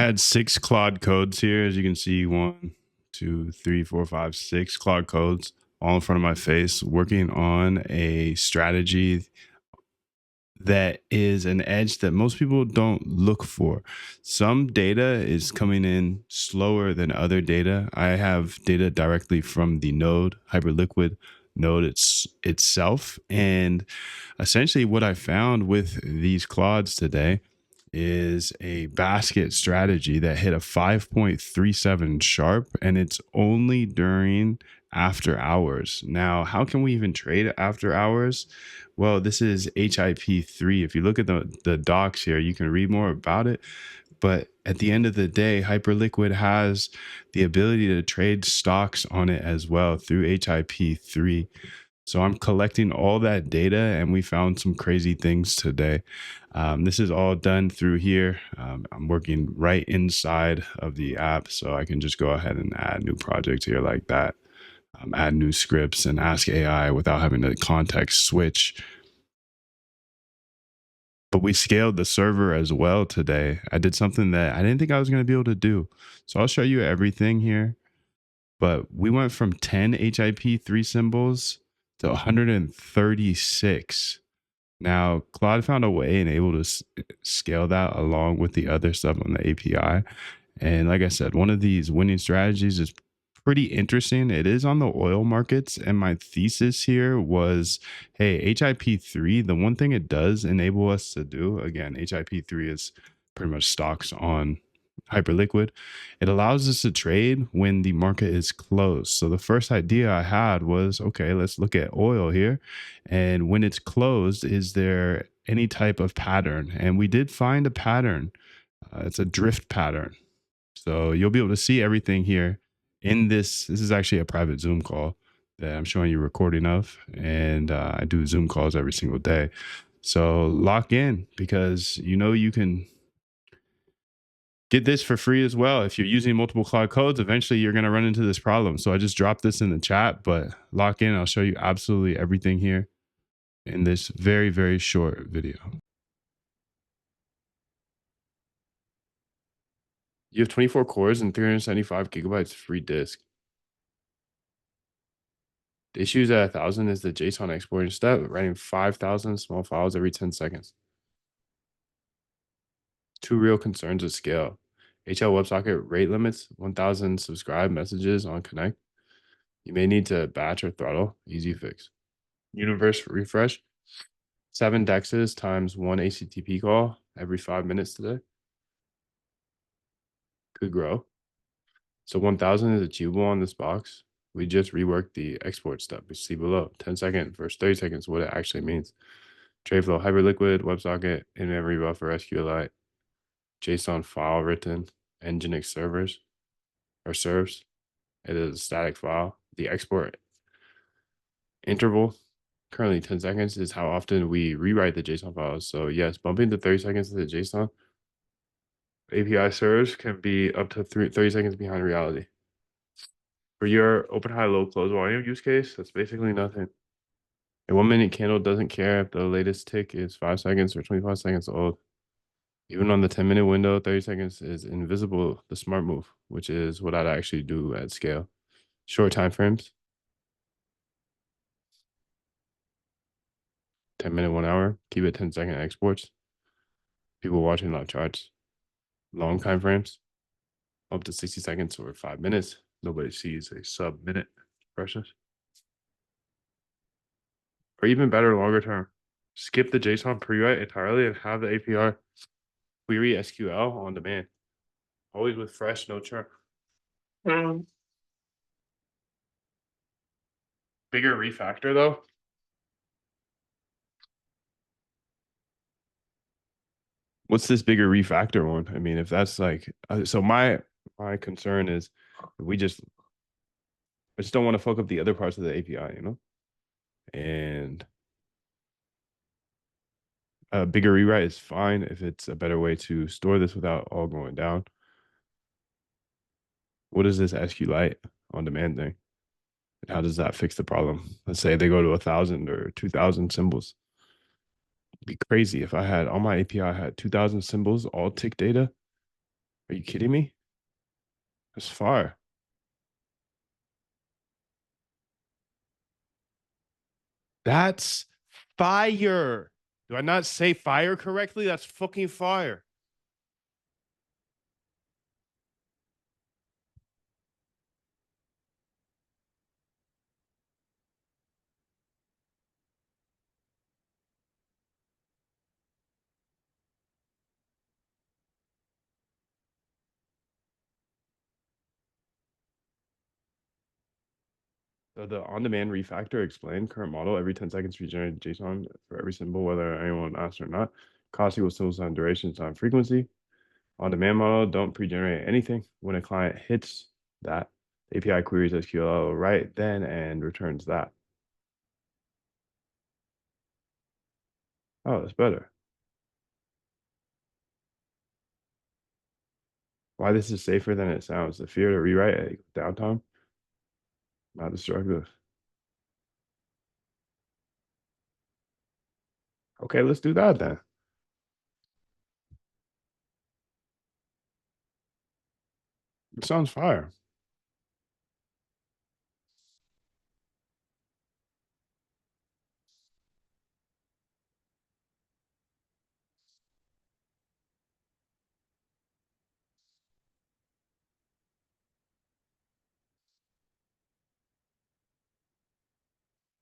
had 6 Claude codes here. As you can see, 1, 2, 3, 4, 5, 6 Claude codes all in front of my face, working on a strategy that is an edge that most people don't look for. Some data is coming in slower than other data. I have data directly from the node, Hyperliquid node itself. And essentially what I found with these Claudes today is a basket strategy that hit a 5.37 Sharpe, and it's only during after hours. Now, how can we even trade after hours? Well, this is HIP3. If you look at the docs here, you can read more about it. But at the end of the day, Hyperliquid has the ability to trade stocks on it as well through HIP3. So I'm collecting all that data, and we found some crazy things today. This is all done through here. I'm working right inside of the app, so I can just go ahead and add new projects here like that. Add new scripts and ask AI without having to context switch. But we scaled the server as well today. I did something that I didn't think I was going to be able to do. So I'll show you everything here. But we went from 10 HIP3 symbols to 136. Now, Claude found a way and able to scale that along with the other stuff on the API. And like I said, one of these winning strategies is pretty interesting. It is on the oil markets. And my thesis here was, hey, HIP3, the one thing it does enable us to do, again, HIP3 is pretty much stocks on Hyperliquid. It allows us to trade when the market is closed. So the first idea I had was, okay, let's look at oil here. And when it's closed, is there any type of pattern? And we did find a pattern. It's a drift pattern. So you'll be able to see everything here in this. This is actually a private Zoom call that I'm showing you a recording of. And I do Zoom calls every single day. So lock in, because you can get this for free as well. If you're using multiple Claude codes, eventually you're going to run into this problem. So I just dropped this in the chat, but lock in. I'll show you absolutely everything here in this very, very short video. You have 24 cores and 375 gigabytes free disk. The issue at 1,000 is the JSON exporting step, writing 5,000 small files every 10 seconds. 2 real concerns at scale. HL WebSocket rate limits, 1,000 subscribe messages on Connect. You may need to batch or throttle, easy fix. Universe refresh, 7 dexes times 1 HTTP call every 5 minutes today. Could grow. So 1,000 is achievable on this box. We just reworked the export step. You see below, 10 seconds versus 30 seconds, what it actually means. Trade flow, Hyperliquid, WebSocket, in-memory buffer, SQLite, JSON file written, Nginx servers or serves. It is a static file. The export interval, currently 10 seconds, is how often we rewrite the JSON files. So yes, bumping to 30 seconds to the JSON API servers can be up to 30 seconds behind reality. For your open, high, low, close volume use case, that's basically nothing. A 1 minute candle doesn't care if the latest tick is 5 seconds or 25 seconds old. Even on the 10-minute window, 30 seconds is invisible, the smart move, which is what I'd actually do at scale. Short time frames, 10-minute, 1 hour, keep it 10-second exports. People watching live charts. Long time frames, up to 60 seconds or 5 minutes. Nobody sees a sub-minute freshness. Or even better, longer term, skip the JSON pre-write entirely and have the API query SQL on demand. Always with fresh, no churn. Bigger refactor though. What's this bigger refactor one? I mean, if that's like, so my concern is I just don't want to fuck up the other parts of the API, and a bigger rewrite is fine if it's a better way to store this without all going down. What is this SQLite on demand thing? And how does that fix the problem? Let's say they go to 1,000 or 2,000 symbols. It'd be crazy if I had on my API, I had 2,000 symbols, all tick data. Are you kidding me? That's fire. That's fire. Do I not say fire correctly? That's fucking fire. So the on-demand refactor explain current model every 10 seconds regenerate JSON for every symbol, whether anyone asks or not. Cost equals symbol time, duration time, frequency. On-demand model don't pre-generate anything. When a client hits that, the API queries SQL right then and returns that. Oh, that's better. Why this is safer than it sounds. The fear to rewrite at downtime, not destructive. Okay, let's do that then. It sounds fire.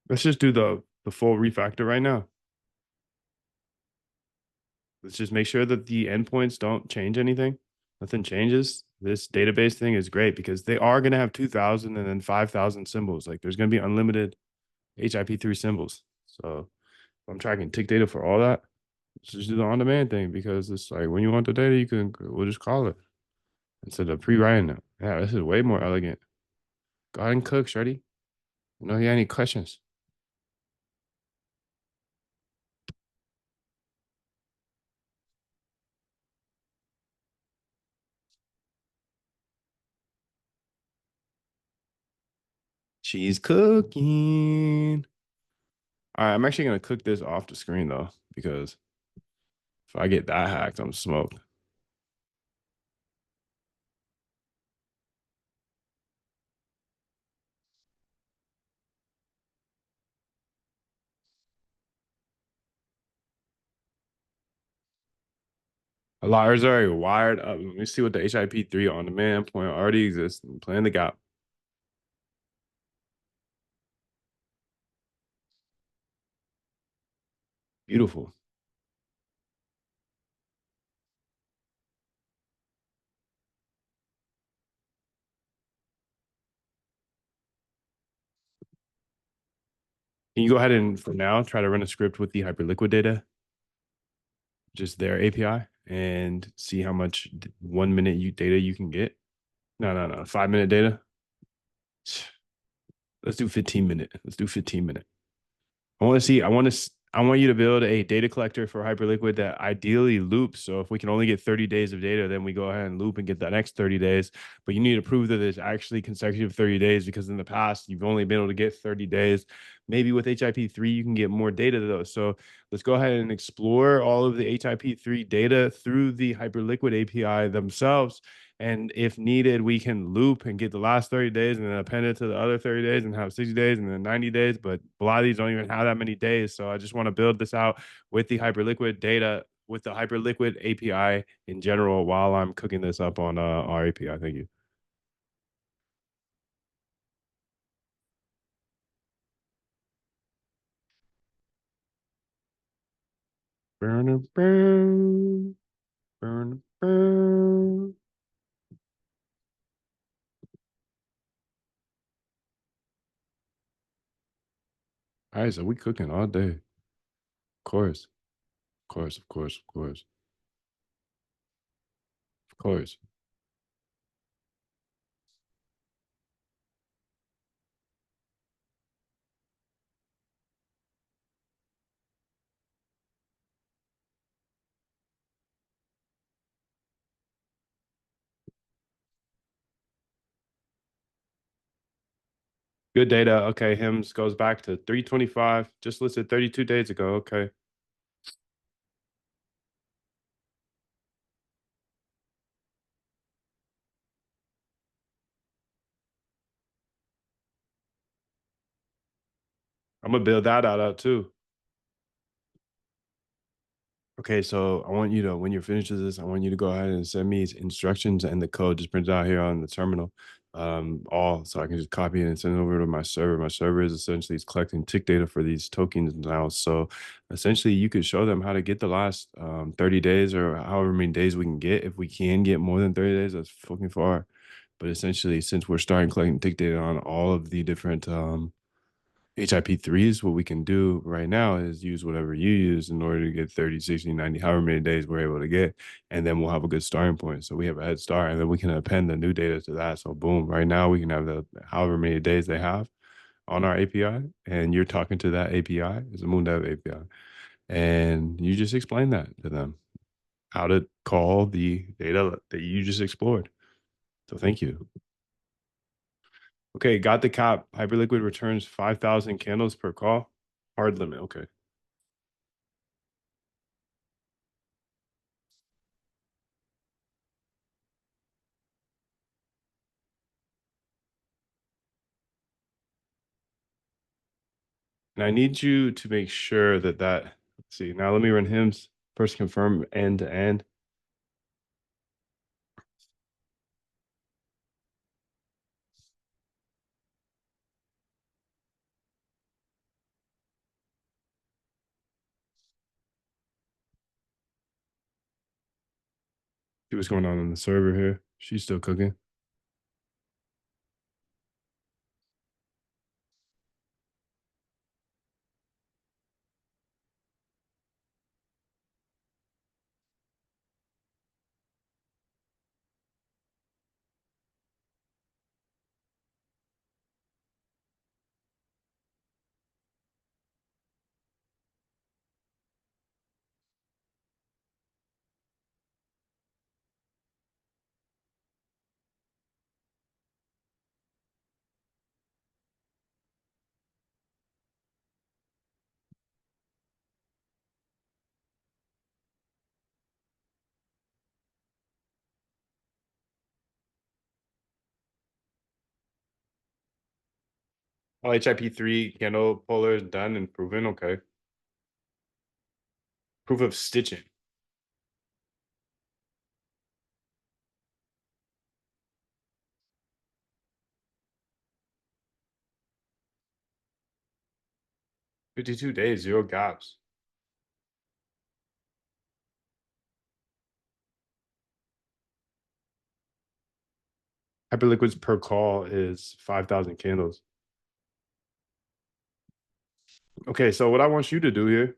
Let's just do the full refactor right now. Let's just make sure that the endpoints don't change anything. Nothing changes. This database thing is great because they are going to have 2,000 and then 5,000 symbols. Like there's going to be unlimited HIP3 symbols. So if I'm tracking tick data for all that, let's just do the on-demand thing because it's like when you want the data, we'll just call it instead of pre-writing it. Yeah, this is way more elegant. Go ahead and cook, Shreddy. You know, you have any questions? She's cooking. All right, I'm actually gonna cook this off the screen though, because if I get that hacked, I'm smoked. A liar's already wired up. Let me see what the HIP3 on demand point already exists. I'm playing the gap. Beautiful. Can you go ahead and for now try to run a script with the Hyperliquid data, just their API, and see how much 1 minute data you can get? No, no, no. 5 minute data. Let's do 15 minute. Let's do 15 minute. I want to see. I want you to build a data collector for Hyperliquid that ideally loops. So if we can only get 30 days of data, then we go ahead and loop and get the next 30 days. But you need to prove that it's actually consecutive 30 days because in the past you've only been able to get 30 days. Maybe with HIP3 you can get more data though. So let's go ahead and explore all of the HIP3 data through the Hyperliquid API themselves. And if needed, we can loop and get the last 30 days and then append it to the other 30 days and have 60 days and then 90 days. But a lot of these don't even have that many days. So I just want to build this out with the Hyperliquid data, with the Hyperliquid API in general while I'm cooking this up on our API. Thank you. Burn, burn, burn, burn. All right, so we cooking all day. Of course, of course, of course, of course, of course. Good data. Okay, HIMS goes back to 325, just listed 32 days ago. Okay. I'm gonna build that out too. Okay, so I want you to, when you're finished with this, I want you to go ahead and send me instructions and the code just printed out here on the terminal, all so I can just copy it and send it over to my server. My server is essentially is collecting tick data for these tokens now. So essentially, you could show them how to get the last 30 days or however many days we can get. If we can get more than 30 days, that's fucking far. But essentially, since we're starting collecting tick data on all of the different HIP3s, what we can do right now is use whatever you use in order to get 30, 60, 90, however many days we're able to get. And then we'll have a good starting point. So we have a head start and then we can append the new data to that. So boom, right now we can have the however many days they have on our API. And you're talking to that API, it's a MoonDev API. And you just explain that to them, how to call the data that you just explored. So thank you. Okay, got the cap. Hyperliquid returns 5,000 candles per call. Hard limit. Okay. And I need you to make sure that let's see, now let me run hymns. First confirm end to end. See what's going on the server here. She's still cooking. All HIP3 candle polar is done and proven. Okay. Proof of stitching. $52 days, 0 gaps. Hyperliquids per call is 5,000 candles. Okay, so what I want you to do here,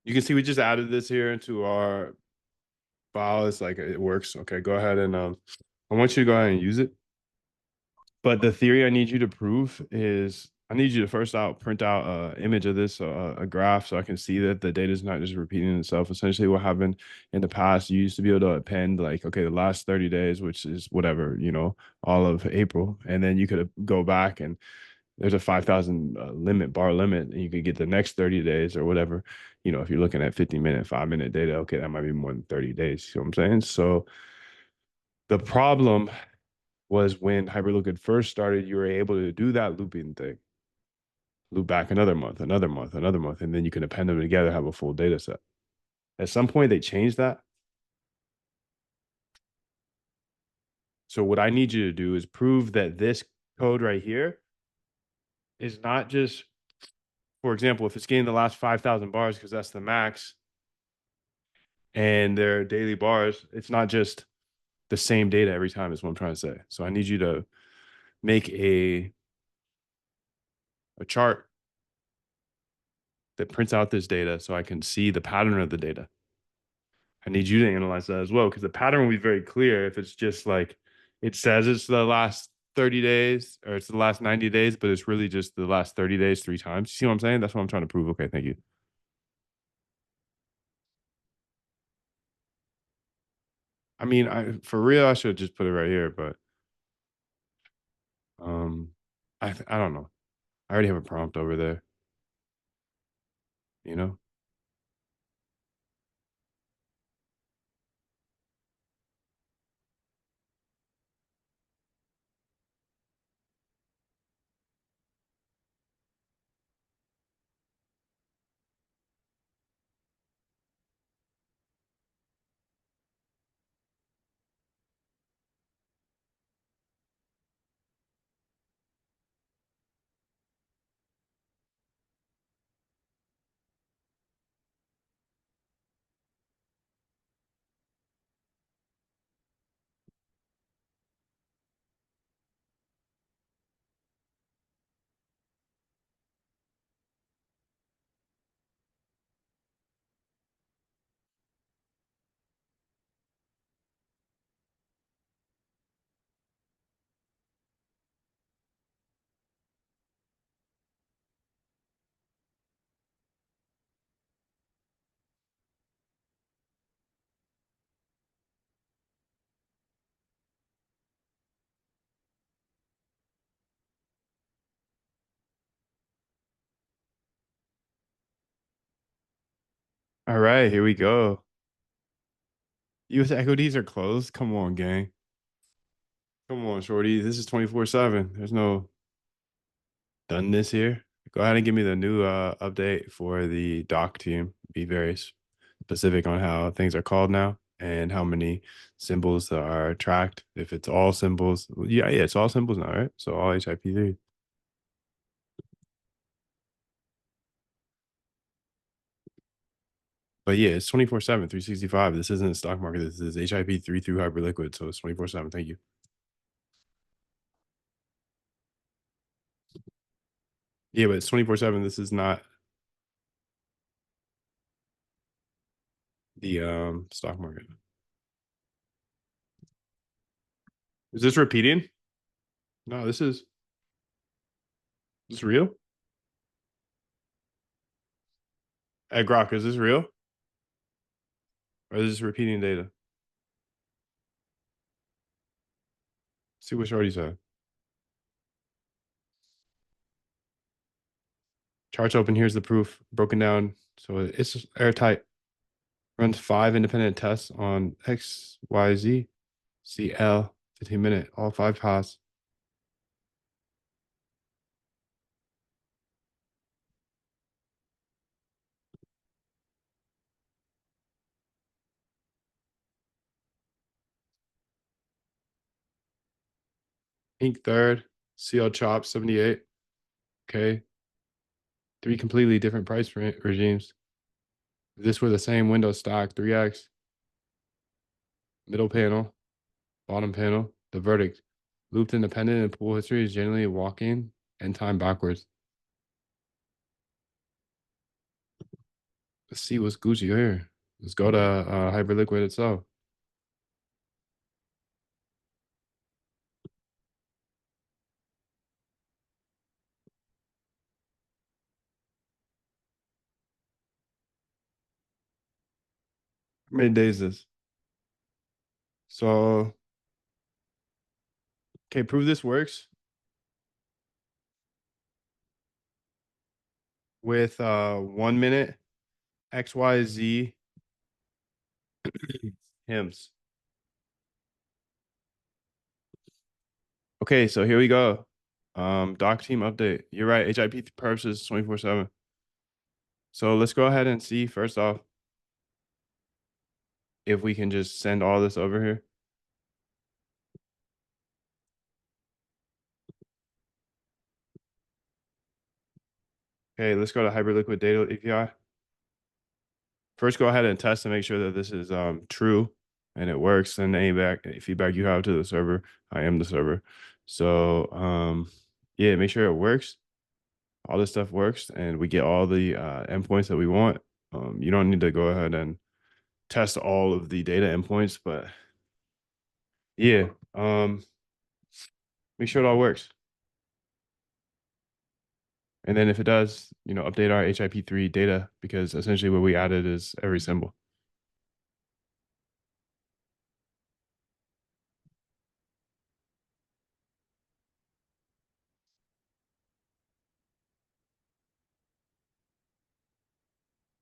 you can see we just added this here into our file. It's like it works. Okay, go ahead and I want you to go ahead and use it. But the theory I need you to prove is I need you to first out print out an image of this, a graph, so I can see that the data is not just repeating itself. Essentially, what happened in the past, you used to be able to append like, okay, the last 30 days, which is whatever, all of April, and then you could go back and there's a 5,000 limit, bar limit, and you could get the next 30 days or whatever. If you're looking at 50-minute, 5-minute data, okay, that might be more than 30 days. You know what I'm saying? So the problem was when Hyperliquid first started, you were able to do that looping thing, loop back another month, another month, another month, and then you can append them together, have a full data set. At some point, they changed that. So what I need you to do is prove that this code right here is not just, for example, if it's getting the last 5,000 bars, because that's the max, and their daily bars, it's not just the same data every time is what I'm trying to say. So I need you to make a chart that prints out this data so I can see the pattern of the data. I need you to analyze that as well, because the pattern will be very clear if it's just like it says it's the last 30 days or it's the last 90 days, but it's really just the last 30 days 3 times. You see what I'm saying? That's what I'm trying to prove. Okay, thank you. I mean, for real, I should just put it right here, but um, I don't know. I already have a prompt over there, you know? All right, here we go. US equities are closed. Come on, gang. Come on, shorty. This is 24/7. There's no done this here. Go ahead and give me the new update for the doc team. Be very specific on how things are called now and how many symbols are tracked. If it's all symbols, yeah, it's all symbols now, right? So all HIP3. But yeah, it's 24/7, 365. This isn't a stock market. This is HIP3 through hyperliquid. So it's 24/7. Thank you. Yeah, but it's 24/7. This is not the stock market. Is this repeating? No, this real? Hey Grok, is this real? Or is this repeating data? See what Shorty said. Charts open. Here's the proof broken down. So it's airtight. Runs 5 independent tests on X, Y, Z, CL, 15-minute, all 5 pass. Ink third, CL chop 78. Okay. 3 completely different price regimes. If this were the same window stock, 3X, middle panel, bottom panel, the verdict. Looped independent and pool history is generally walking and time backwards. Let's see what's Gucci here. Let's go to Hyperliquid itself. How many days is this? So, okay, prove this works with 1 minute XYZ hymns. Okay, so here we go. Doc team update. You're right. HIP purposes 24/7. So let's go ahead and see first off if we can just send all this over here. Okay, let's go to Hyperliquid Data API. First, go ahead and test to make sure that this is true and it works. And any feedback you have to the server. I am the server. So yeah, make sure it works. All this stuff works, and we get all the endpoints that we want. You don't need to go ahead and test all of the data endpoints, but yeah, make sure it all works. And then if it does, update our HIP3 data, because essentially what we added is every symbol.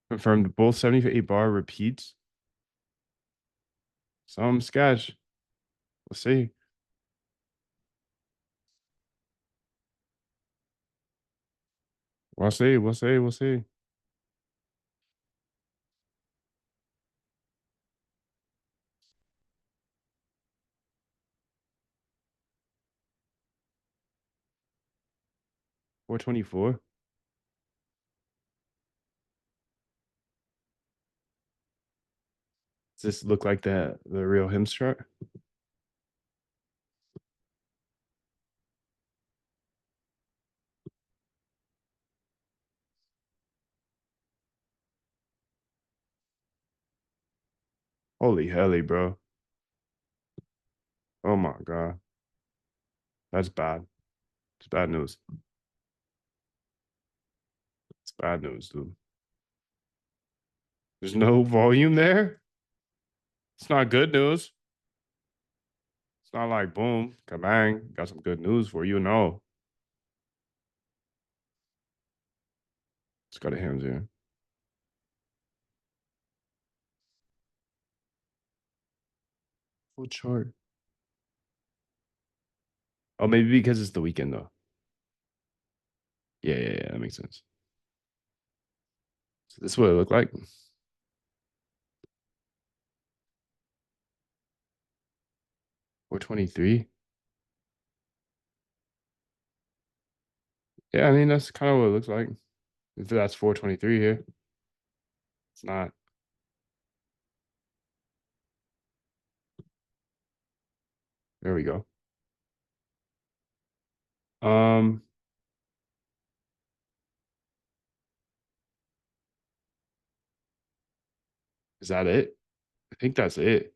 Confirmed both 78 bar repeats. Some sketch. Let's see. We'll see. We'll see. We'll see. $424. Does this look like the real Hims chart? Holy helly, bro. Oh my God. That's bad. It's bad news. It's bad news, dude. There's no volume there. It's not good news. It's not like boom, kabang, got some good news for you. No. Let's go to Hims here. Full chart. Oh, maybe because it's the weekend though. Yeah, that makes sense. So this is what it looked like. 423. Yeah, I mean that's kind of what it looks like. If that's 423 here, it's not. There we go. Um, is that it? I think that's it.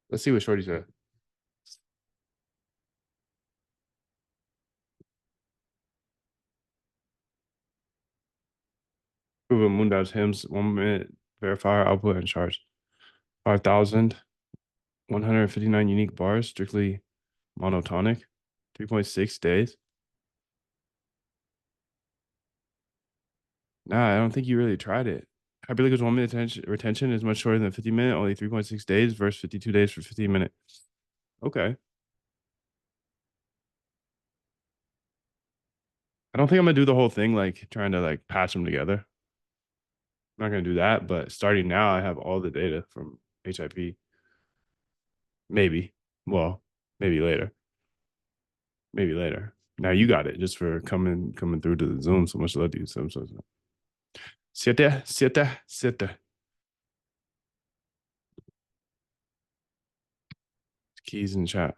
Let's see what Shorty said. Proven Moondow's hymns, 1 minute verifier output and charge. 5,159 unique bars, strictly monotonic. 3.6 days. Nah, I don't think you really tried it. Hyperliquid's 1 minute retention is much shorter than 50 minute, only 3.6 days versus 52 days for 15 minute. Okay. I don't think I'm gonna do the whole thing like trying to like patch them together. I'm not gonna do that, but starting now, I have all the data from HIP. Maybe. Well, maybe later. Maybe later. Now you got it just for coming through to the Zoom. So much love to you. So. Siete. Keys in chat.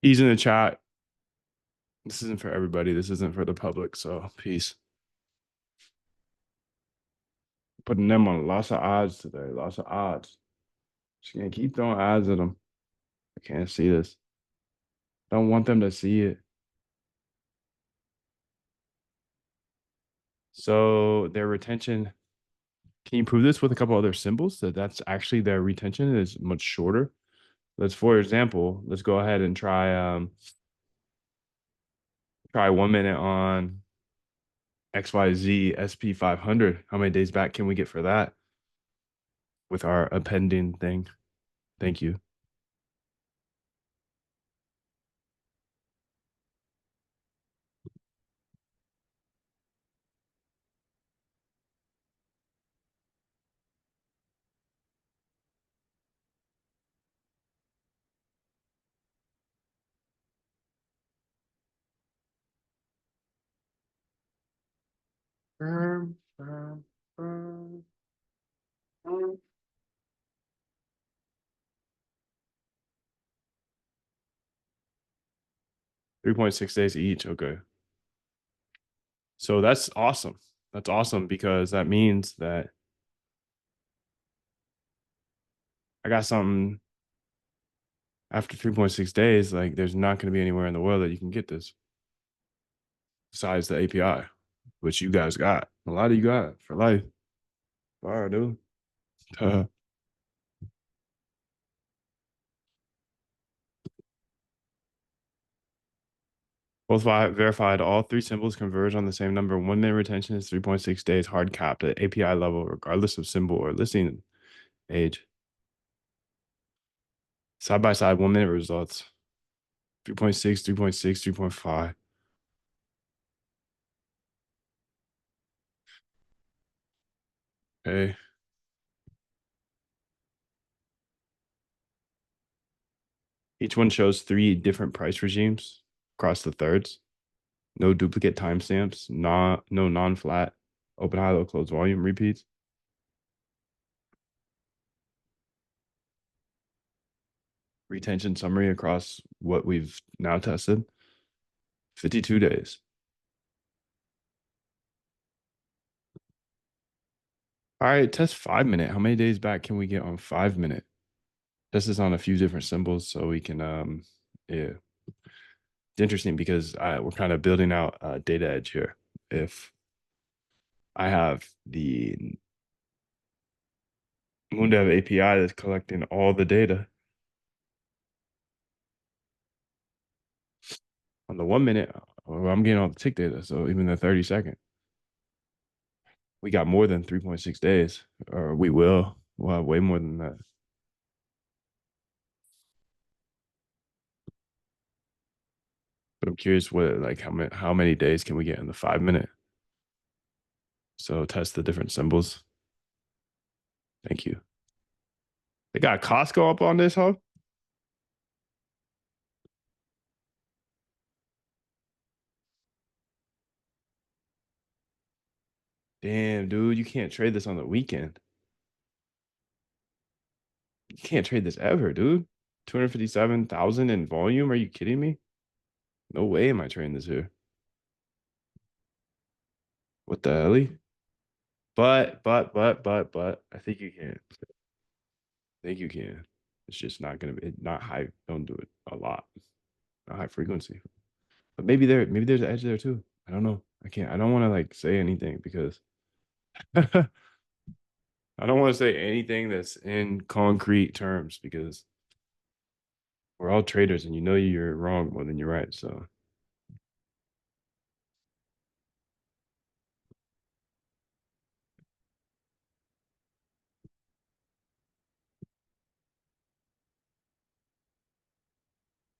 Keys in the chat. This isn't for everybody. This isn't for the public. So peace. Putting them on lots of odds today. Lots of odds. Just gonna keep throwing odds at them. I can't see this. Don't want them to see it. So their retention. Can you prove this with a couple other symbols that that's actually their retention is much shorter? Let's, for example, let's go ahead and try 1 minute on XYZ SP 500. How many days back can we get for that with our appending thing? Thank you. Firm, firm, firm, firm. 3.6 days each. Okay. So that's awesome. That's awesome because that means that I got something after 3.6 days. Like there's not going to be anywhere in the world that you can get this besides the API, which you guys got. A lot of you got for life. Fire, dude. Both verified. All three symbols converge on the same number. 1 minute retention is 3.6 days, hard capped at API level, regardless of symbol or listing age. Side by side, 1 minute results. 3.6, 3.6, 3.5. Okay. Each one shows 3 different price regimes across the thirds. No duplicate timestamps, no non-flat, open, high, low, close volume repeats. Retention summary across what we've now tested. 52 days. All right, test 5 minute. How many days back can we get on 5 minute? Test this on a few different symbols so we can yeah. It's interesting because we're kind of building out a data edge here. If I have the MoonDev API that's collecting all the data on the 1 minute, well, I'm getting all the tick data. So even the 30-second, we got more than 3.6 days, or we will. We'll have way more than that. But I'm curious what like how many days can we get in the 5 minute? So test the different symbols. Thank you. They got Costco up on this, huh? Damn, dude, you can't trade this on the weekend. You can't trade this ever, dude. 257,000 in volume. Are you kidding me? No way am I trading this here. What the hell? But I think you can. I think you can. It's just not gonna be not high. Don't do it a lot. Not high frequency. But maybe there's an edge there too. I don't know. I don't want to like say anything because I don't want to say anything that's in concrete terms because we're all traders and you know you're wrong more than you're right. So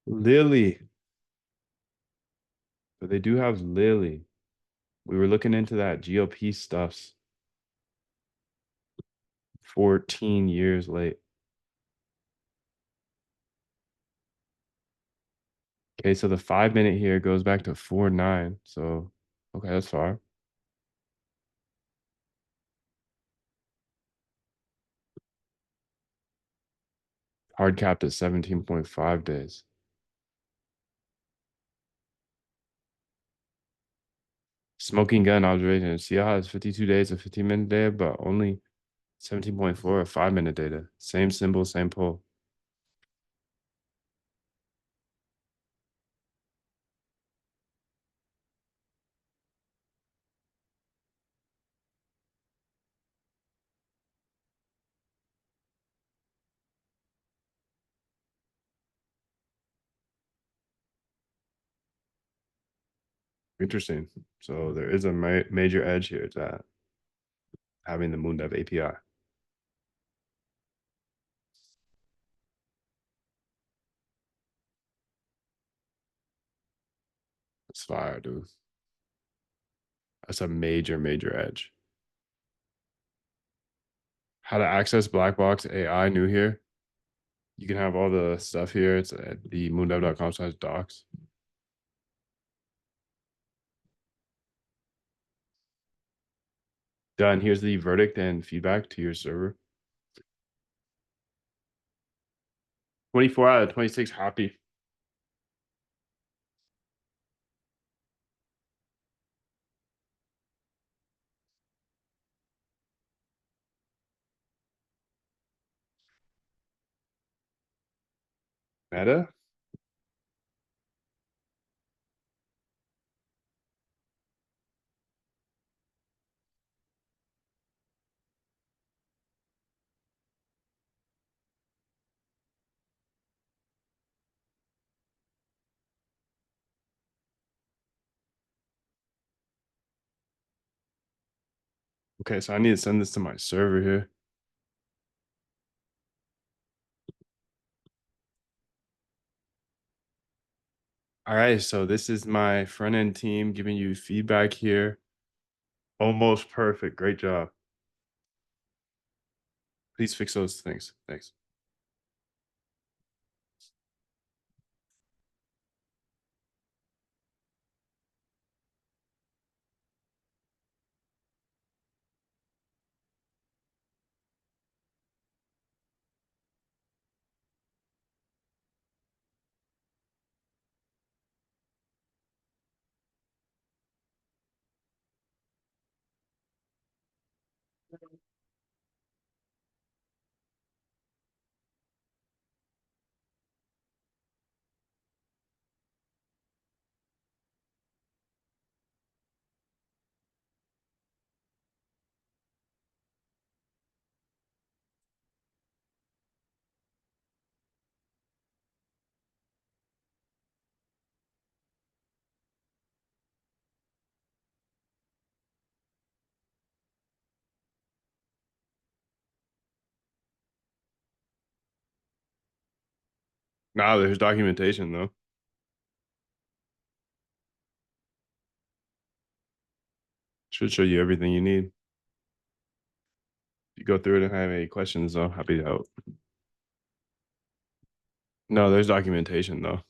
Lily, but they do have Lily. We were looking into that GOP stuffs 14 years late. Okay, so the 5 minute here goes back to 4.9. So okay, that's far. Hard capped at 17.5 days. Smoking gun observation. See how it's 52 days, a 15-minute day, but only 17.4 a 5 minute data. Same symbol, same pole. Interesting. So there is a major edge here to having the MoonDev API. It's fire, dude. That's a major edge. How to access black box AI new here. You can have all the stuff here. It's at the moondev.com/docs. Done. Here's the verdict and feedback to your server. 24 out of 26 happy. Meta? Okay, so I need to send this to my server here. All right, so this is my front end team giving you feedback here. Almost perfect. Great job. Please fix those things. Thanks. Nah, there's documentation though. Should show you everything you need. If you go through it and have any questions, though, happy to help. No, there's documentation though.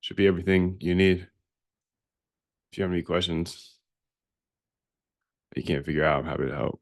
Should be everything you need. If you have any questions that you can't figure out, I'm happy to help.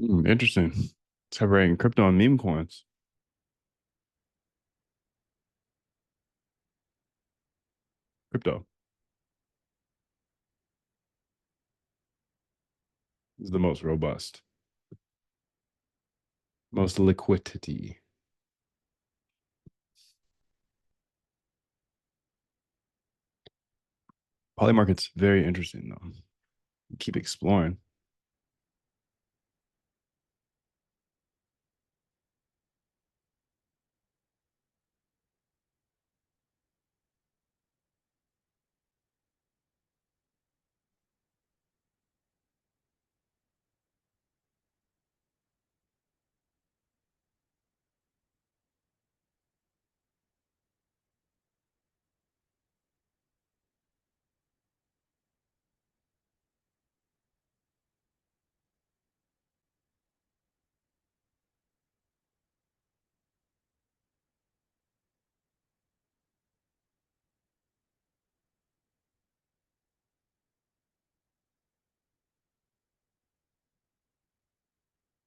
Interesting. Separating crypto and meme coins. Crypto is the most robust, most liquidity. Poly market's very interesting though. Keep exploring.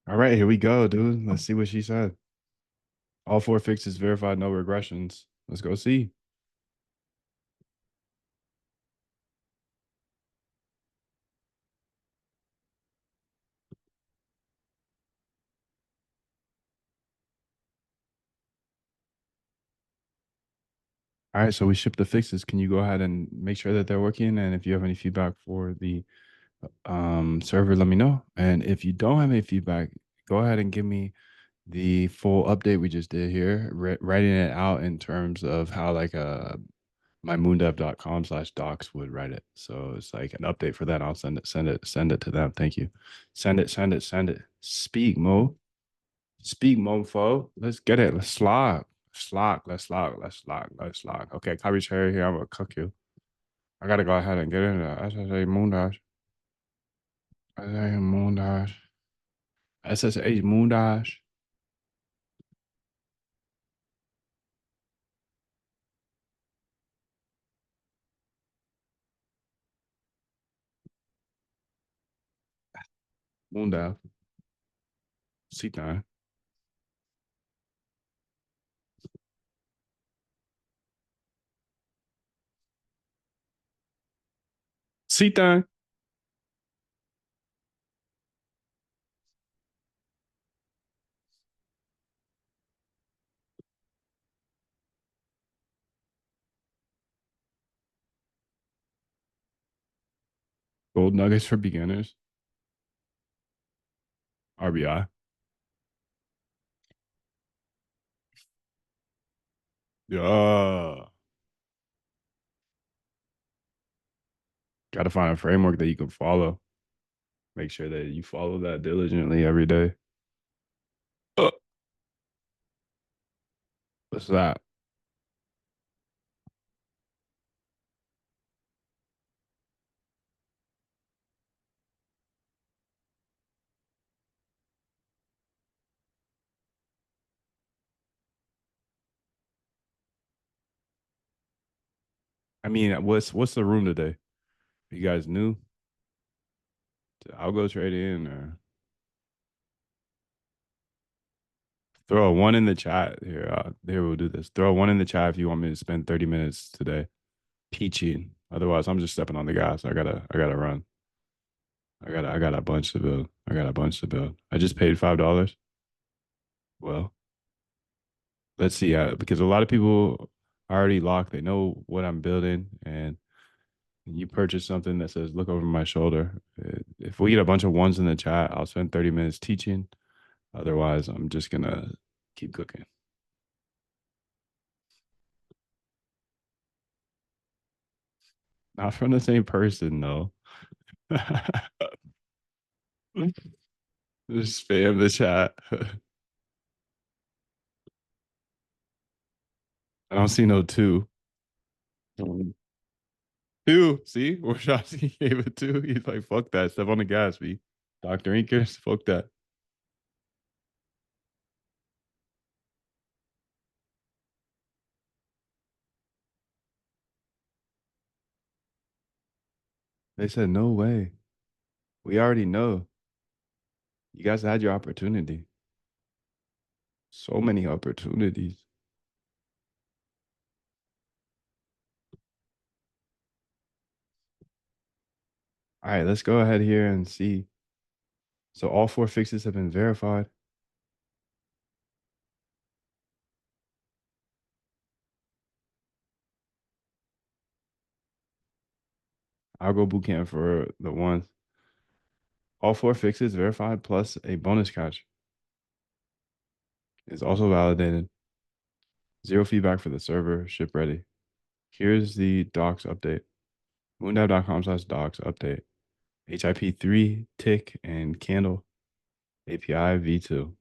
All right, here we go, dude. Let's see what she said. All four fixes verified, no regressions. Let's go see. All right, so we shipped the fixes. Can you go ahead and make sure that they're working? And if you have any feedback for the server, let me know. And if you don't have any feedback, go ahead and give me the full update we just did here, writing it out in terms of how like my moondev.com/docs would write it. So it's like an update for that. I'll send it to them. Thank you. Send it. Speak, Mo. Speak, mofo. Let's get it. Let's slog. Let's slog. Okay, copy cherry here. I'm gonna cook you. I gotta go ahead and get into SSA Moon Dash. SSA Moon Dash. SSA Moon Dash. Moon Dash. C9. C9. Gold nuggets for beginners. RBI. Yeah. Gotta find a framework that you can follow. Make sure that you follow that diligently every day. Uh, what's that? I mean, what's the room today? You guys new to algo trading or throw a one in the chat here? Here we'll do this. Throw a one in the chat if you want me to spend 30 minutes today teaching. Otherwise, I'm just stepping on the gas. I gotta run. I got a bunch to build. I got a bunch to build. I just paid $5. Well, let's see. Because a lot of people are already locked. They know what I'm building, and you purchase something that says "look over my shoulder." If we get a bunch of ones in the chat, I'll spend 30 minutes teaching. Otherwise, I'm just gonna keep cooking. Not from the same person, though. Just spam the chat. I don't see no two. Two. See, Warshawski gave it two. He's like, fuck that. Step on the gas, B. Dr. Inkers, fuck that. They said, no way. We already know. You guys had your opportunity. So many opportunities. All right, let's go ahead here and see. So all four fixes have been verified. I'll go boot camp for the ones. All four fixes verified plus a bonus catch is also validated. Zero feedback for the server, ship ready. Here's the docs update. moondive.com/docs update. HIP3, tick, and candle. API v2.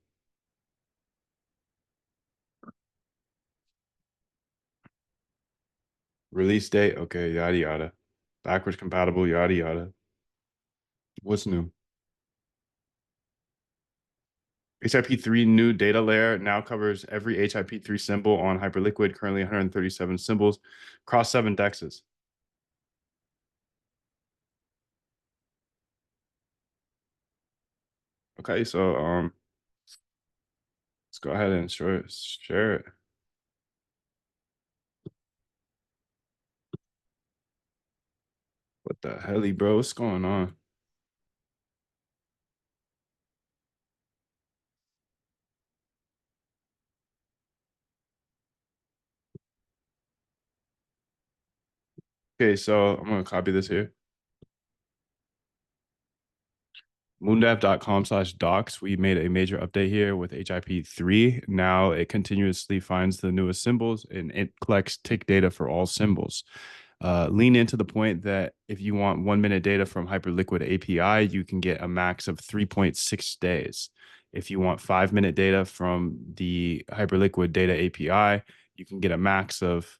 Release date, okay, yada yada. Backwards compatible, yada yada. What's new? HIP3 new data layer now covers every HIP3 symbol on Hyperliquid, currently 137 symbols, across 7 dexes. Okay, so let's go ahead and share it. What the hell, bro? What's going on? Okay, so I'm gonna copy this here. moondev.com/docs. We made a major update here with HIP3. Now it continuously finds the newest symbols and it collects tick data for all symbols. Lean into the point that if you want 1 minute data from Hyperliquid API, you can get a max of 3.6 days. If you want 5 minute data from the Hyperliquid data API, you can get a max of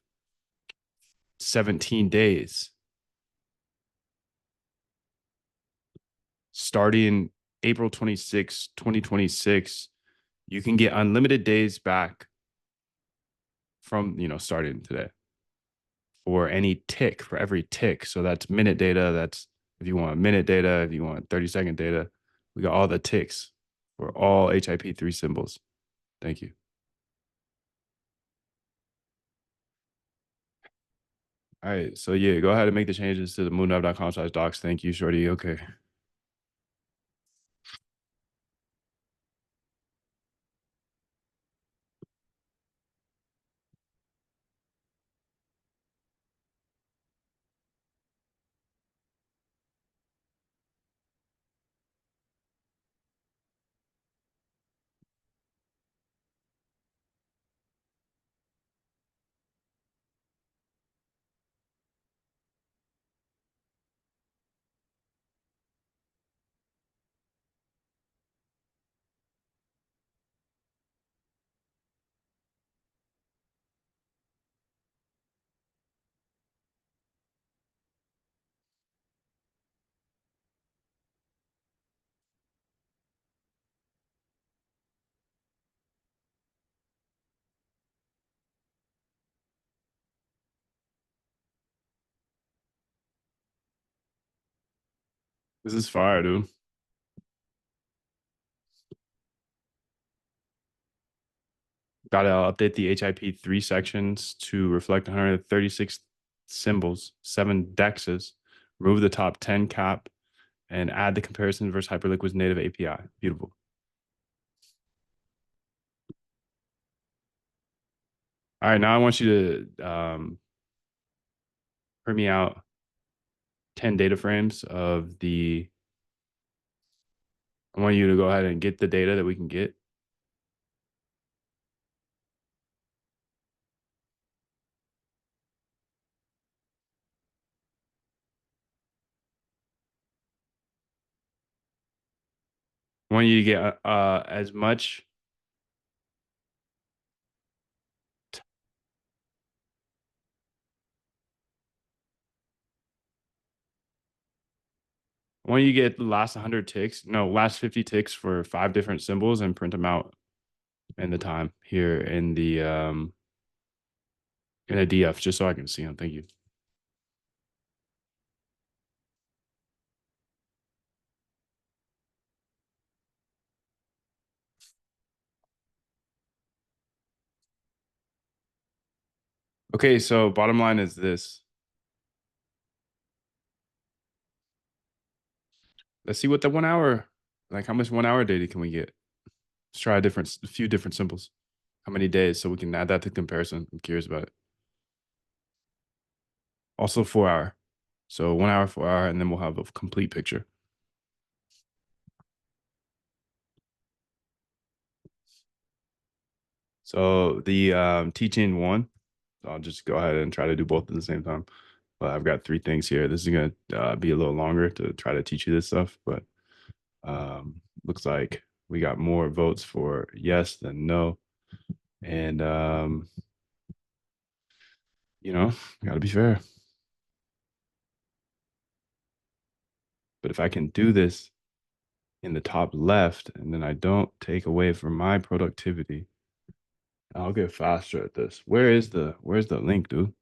17 days. Starting April 26, 2026, you can get unlimited days back from, starting today for any tick, for every tick. So that's minute data. That's if you want minute data, if you want 30-second data, we got all the ticks for all HIP3 symbols. Thank you. All right. So yeah, go ahead and make the changes to the moondive.com/docs. Thank you, Shorty. Okay. This is fire, dude. Got to update the HIP 3 sections to reflect 136 symbols, 7 dexes, remove the top 10 cap, and add the comparison versus Hyperliquid's native API. Beautiful. All right, now I want you to print me out 10 data frames of the. I want you to go ahead and get the data that we can get. I want you to get as much. I want you to get the last 100 ticks, no, last 50 ticks for 5 different symbols and print them out in the time here in a DF just so I can see them. Thank you. Okay, so bottom line is this. Let's see what the 1 hour, like how much 1 hour data can we get? Let's try a few different symbols. How many days so we can add that to comparison? I'm curious about it. Also 4 hour. So 1 hour, 4 hour, and then we'll have a complete picture. So the teaching one, I'll just go ahead and try to do both at the same time. But I've got 3 things here. This is gonna be a little longer to try to teach you this stuff, but looks like we got more votes for yes than no. And gotta be fair. But if I can do this in the top left and then I don't take away from my productivity, I'll get faster at this. Where's the link, dude?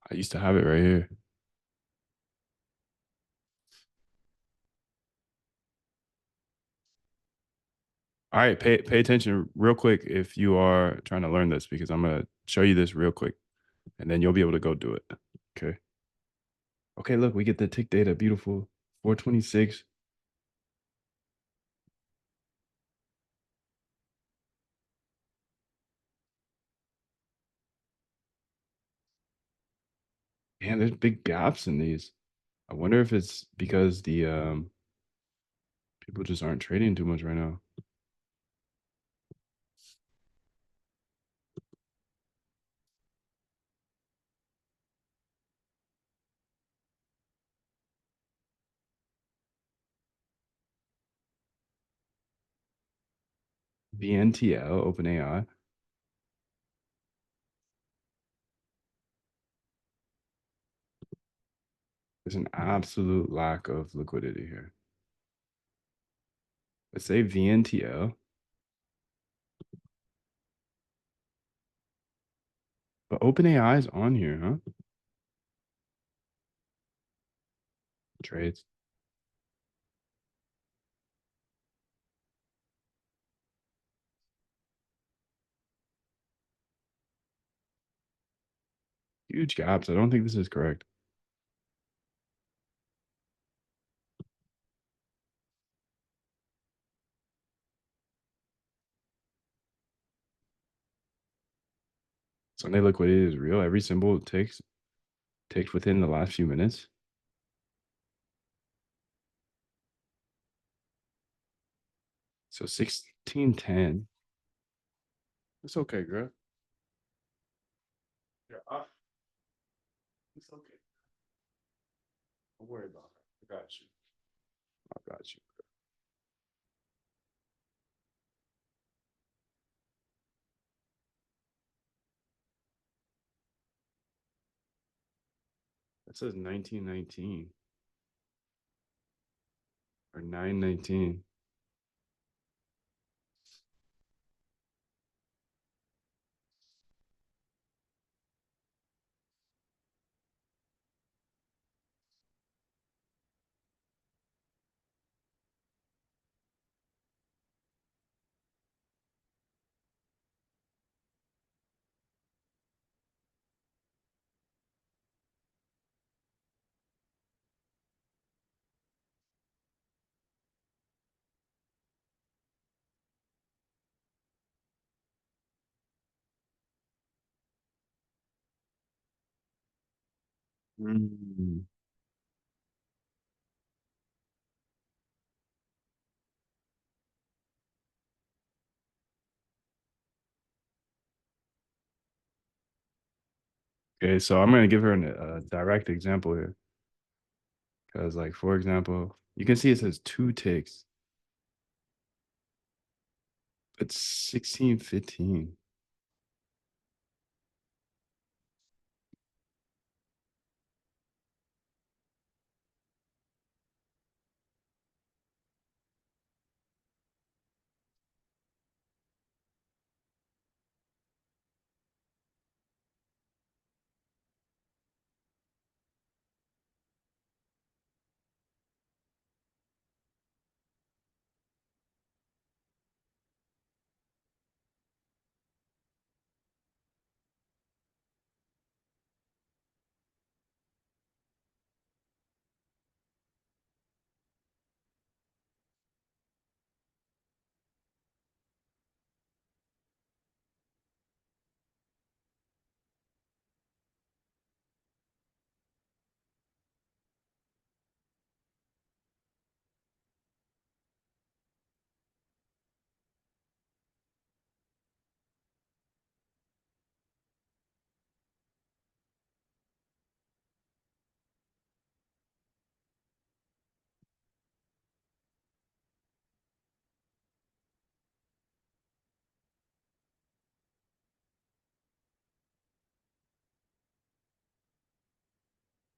I used to have it right here. All right, pay attention real quick if you are trying to learn this because I'm gonna show you this real quick and then you'll be able to go do it. Okay. Okay, look, we get the tick data. Beautiful. 426. Man, there's big gaps in these. I wonder if it's because the people just aren't trading too much right now. VNTL, OpenAI. There's an absolute lack of liquidity here. Let's say VNTL, but OpenAI is on here, huh? Trades. Huge gaps. I don't think this is correct. Sunday liquidity is real. Every symbol takes within the last few minutes. So 1610. It's okay, girl. You're up. It's okay. Don't worry about it. I got you. I got you. It says 1919 or 919. Mm. Okay, so I'm gonna give her a direct example here, because like for example, you can see it says two ticks. It's 16:15.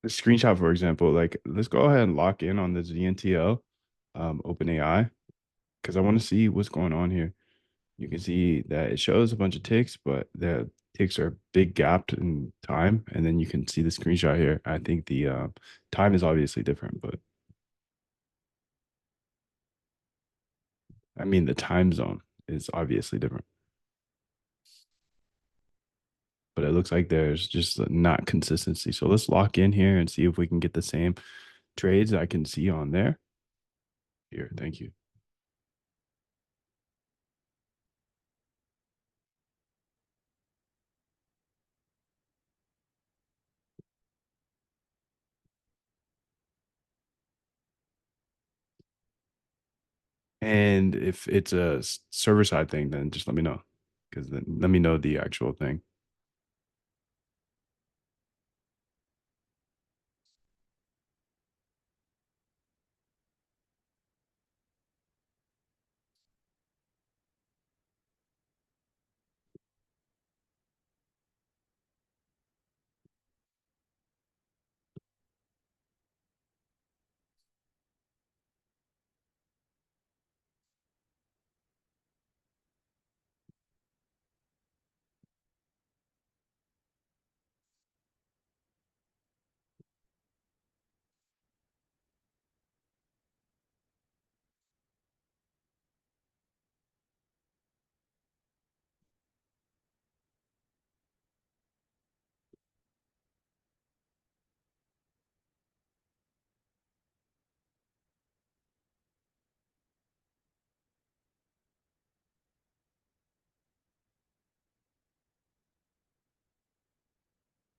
The screenshot, for example, like let's go ahead and lock in on this VNTL, OpenAI, because I want to see what's going on here. You can see that it shows a bunch of ticks, but the ticks are big gapped in time. And then you can see the screenshot here. I think the time is obviously different, but I mean, the time zone is obviously different. But it looks like there's just not consistency. So let's lock in here and see if we can get the same trades I can see on there. Here, thank you. And if it's a server side thing, then just let me know, because then let me know the actual thing.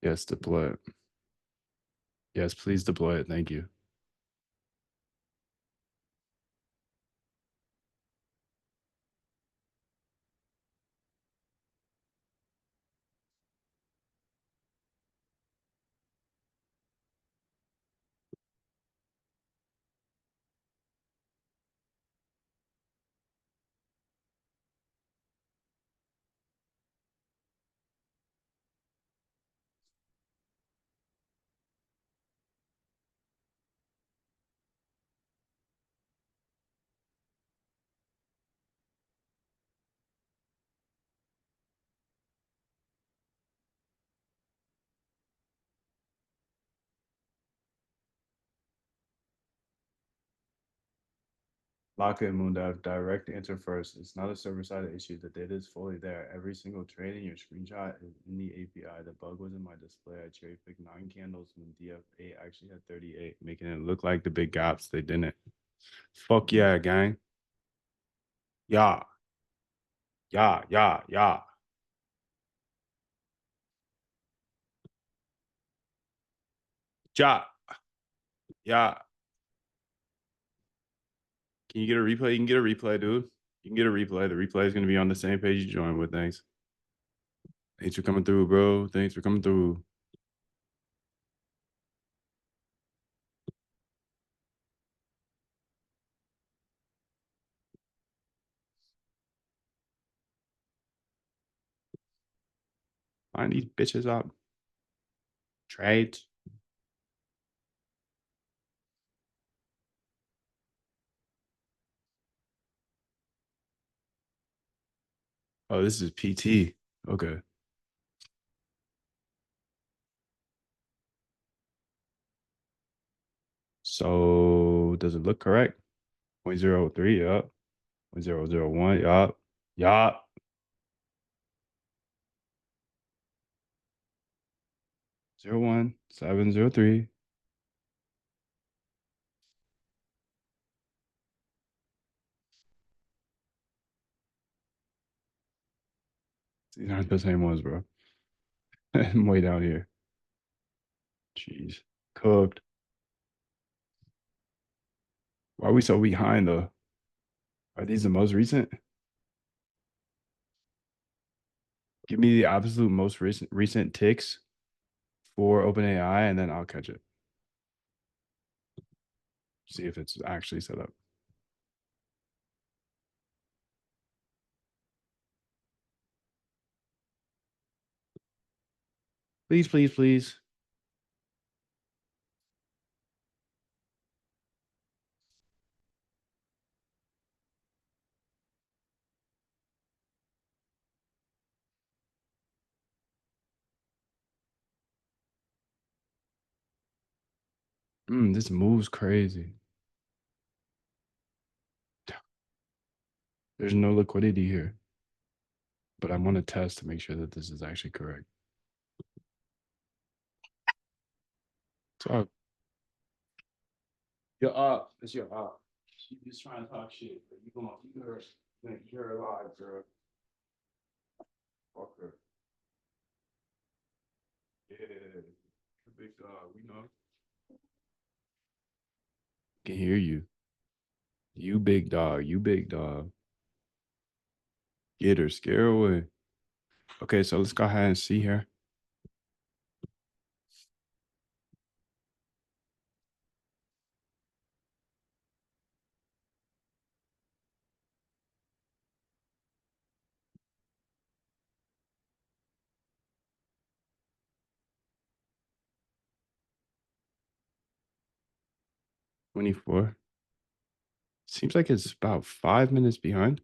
Yes, deploy it. Yes, please deploy it. Thank you. Lock it, Moondive. Direct answer first. It's not a server-side issue. The data is fully there. Every single trade in your screenshot is in the API. The bug was in my display. I cherry-picked 9 candles when DF8 actually had 38, making it look like the big gaps. They didn't. Fuck yeah, gang. Yeah, yeah, yeah, yeah. Ja. Yeah. Can you get a replay? You can get a replay, dude. You can get a replay. The replay is going to be on the same page you joined with. Thanks. Thanks for coming through, bro. Thanks for coming through. Find these bitches up. Trades. Oh, this is PT. Okay. So does it look correct? 0.03, yup. 0.001, yup. Yup. 01703. These aren't the same ones, bro. I'm way down here. Jeez. Cooked. Why are we so behind though? Are these the most recent? Give me the absolute most recent ticks for OpenAI, and then I'll catch it. See if it's actually set up. Please, please, please. This moves crazy. There's no liquidity here, but I want to test to make sure that this is actually correct. So you're up. It's your up. She's just trying to talk shit, but you gonna eat her alive, girl. Fuck her. Yeah, big dog. We know. Can hear you. You big dog. You big dog. Get her. Scare away. Okay, so let's go ahead and see here. $24. Seems like it's about 5 minutes behind.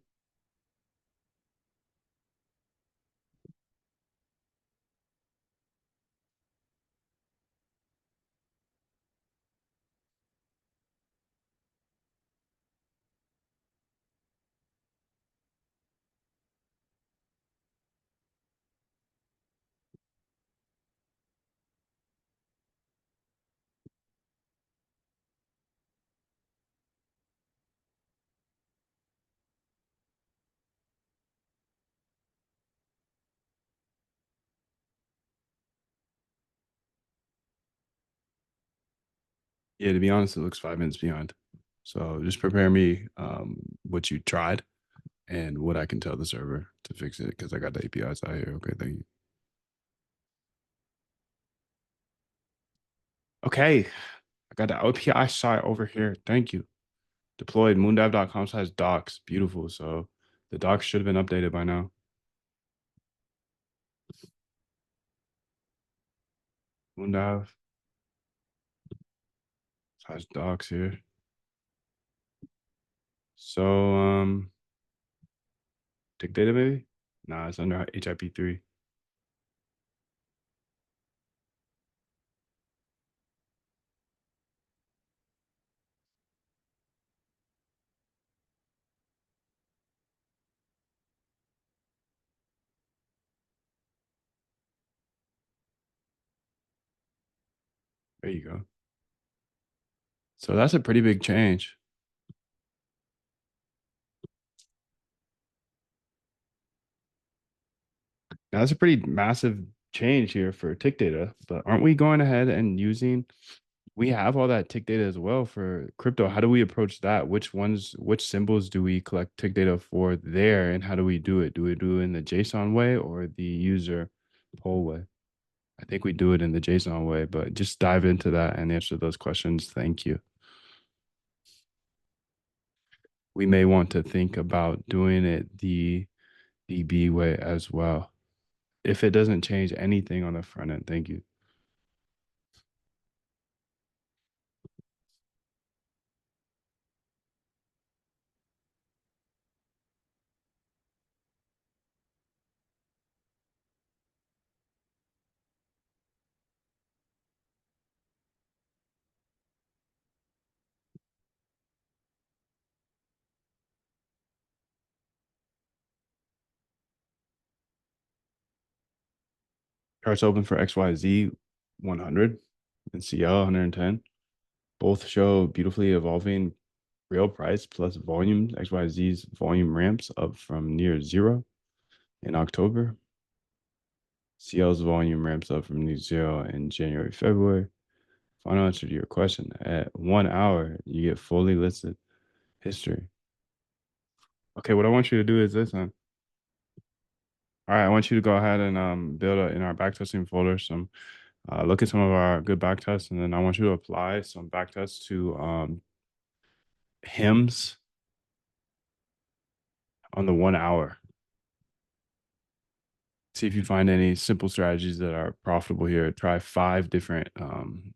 Yeah, to be honest, it looks 5 minutes behind. So just prepare me what you tried and what I can tell the server to fix it because I got the APIs out here. Okay, thank you. Okay, I got the API site over here. Thank you. Deployed moondive.com/docs. Beautiful. So the docs should have been updated by now. Moondive/docs here. So tick data maybe? Nah, it's under HIP3. There you go. So that's a pretty big change. Now, that's a pretty massive change here for tick data, but aren't we going ahead and using We have all that tick data as well for crypto. How do we approach that? Which symbols do we collect tick data for there, and how do we do it? Do we do it in the JSON way or the user poll way? I think we do it in the JSON way, but just dive into that and answer those questions. Thank you. We may want to think about doing it the DB way as well. If it doesn't change anything on the front end, thank you. Charts open for XYZ 100 and CL 110. Both show beautifully evolving real price plus volume. XYZ's volume ramps up from near zero in October. CL's volume ramps up from near zero in January, February. Final answer to your question. At 1 hour, you get fully listed history. Okay, what I want you to do is this, huh? All right, I want you to go ahead and build in our backtesting folder some look at some of our good backtests, and then I want you to apply some backtests to hymns on the 1 hour. See if you find any simple strategies that are profitable here. Try 5 different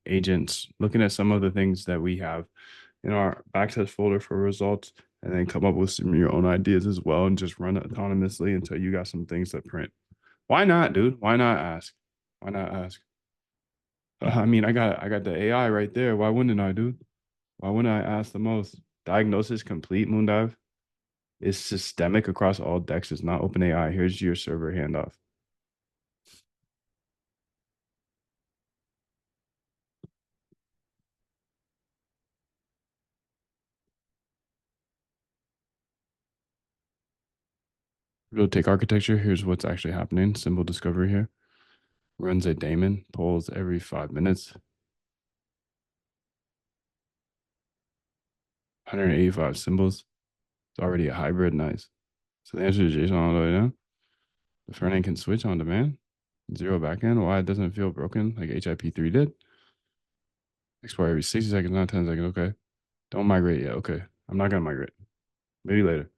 agents, looking at some of the things that we have in our backtest folder for results, and then come up with some of your own ideas as well and just run it autonomously until you got some things that print. Why not, dude? Why not ask? Why not ask? I mean, I got the AI right there. Why wouldn't I, dude? Why wouldn't I ask the most? Diagnosis complete, Moondive. Is systemic across all decks. It's not OpenAI. Here's your server handoff. Real take architecture. Here's what's actually happening. Symbol discovery here. Runs a daemon. Polls every 5 minutes. 185 symbols. It's already a hybrid. Nice. So the answer is JSON all the way down. The front end can switch on demand. Zero backend. Why it doesn't feel broken like HIP3 did. Export every 60 seconds, not 10 seconds. Okay. Don't migrate yet. Okay. I'm not going to migrate. Maybe later.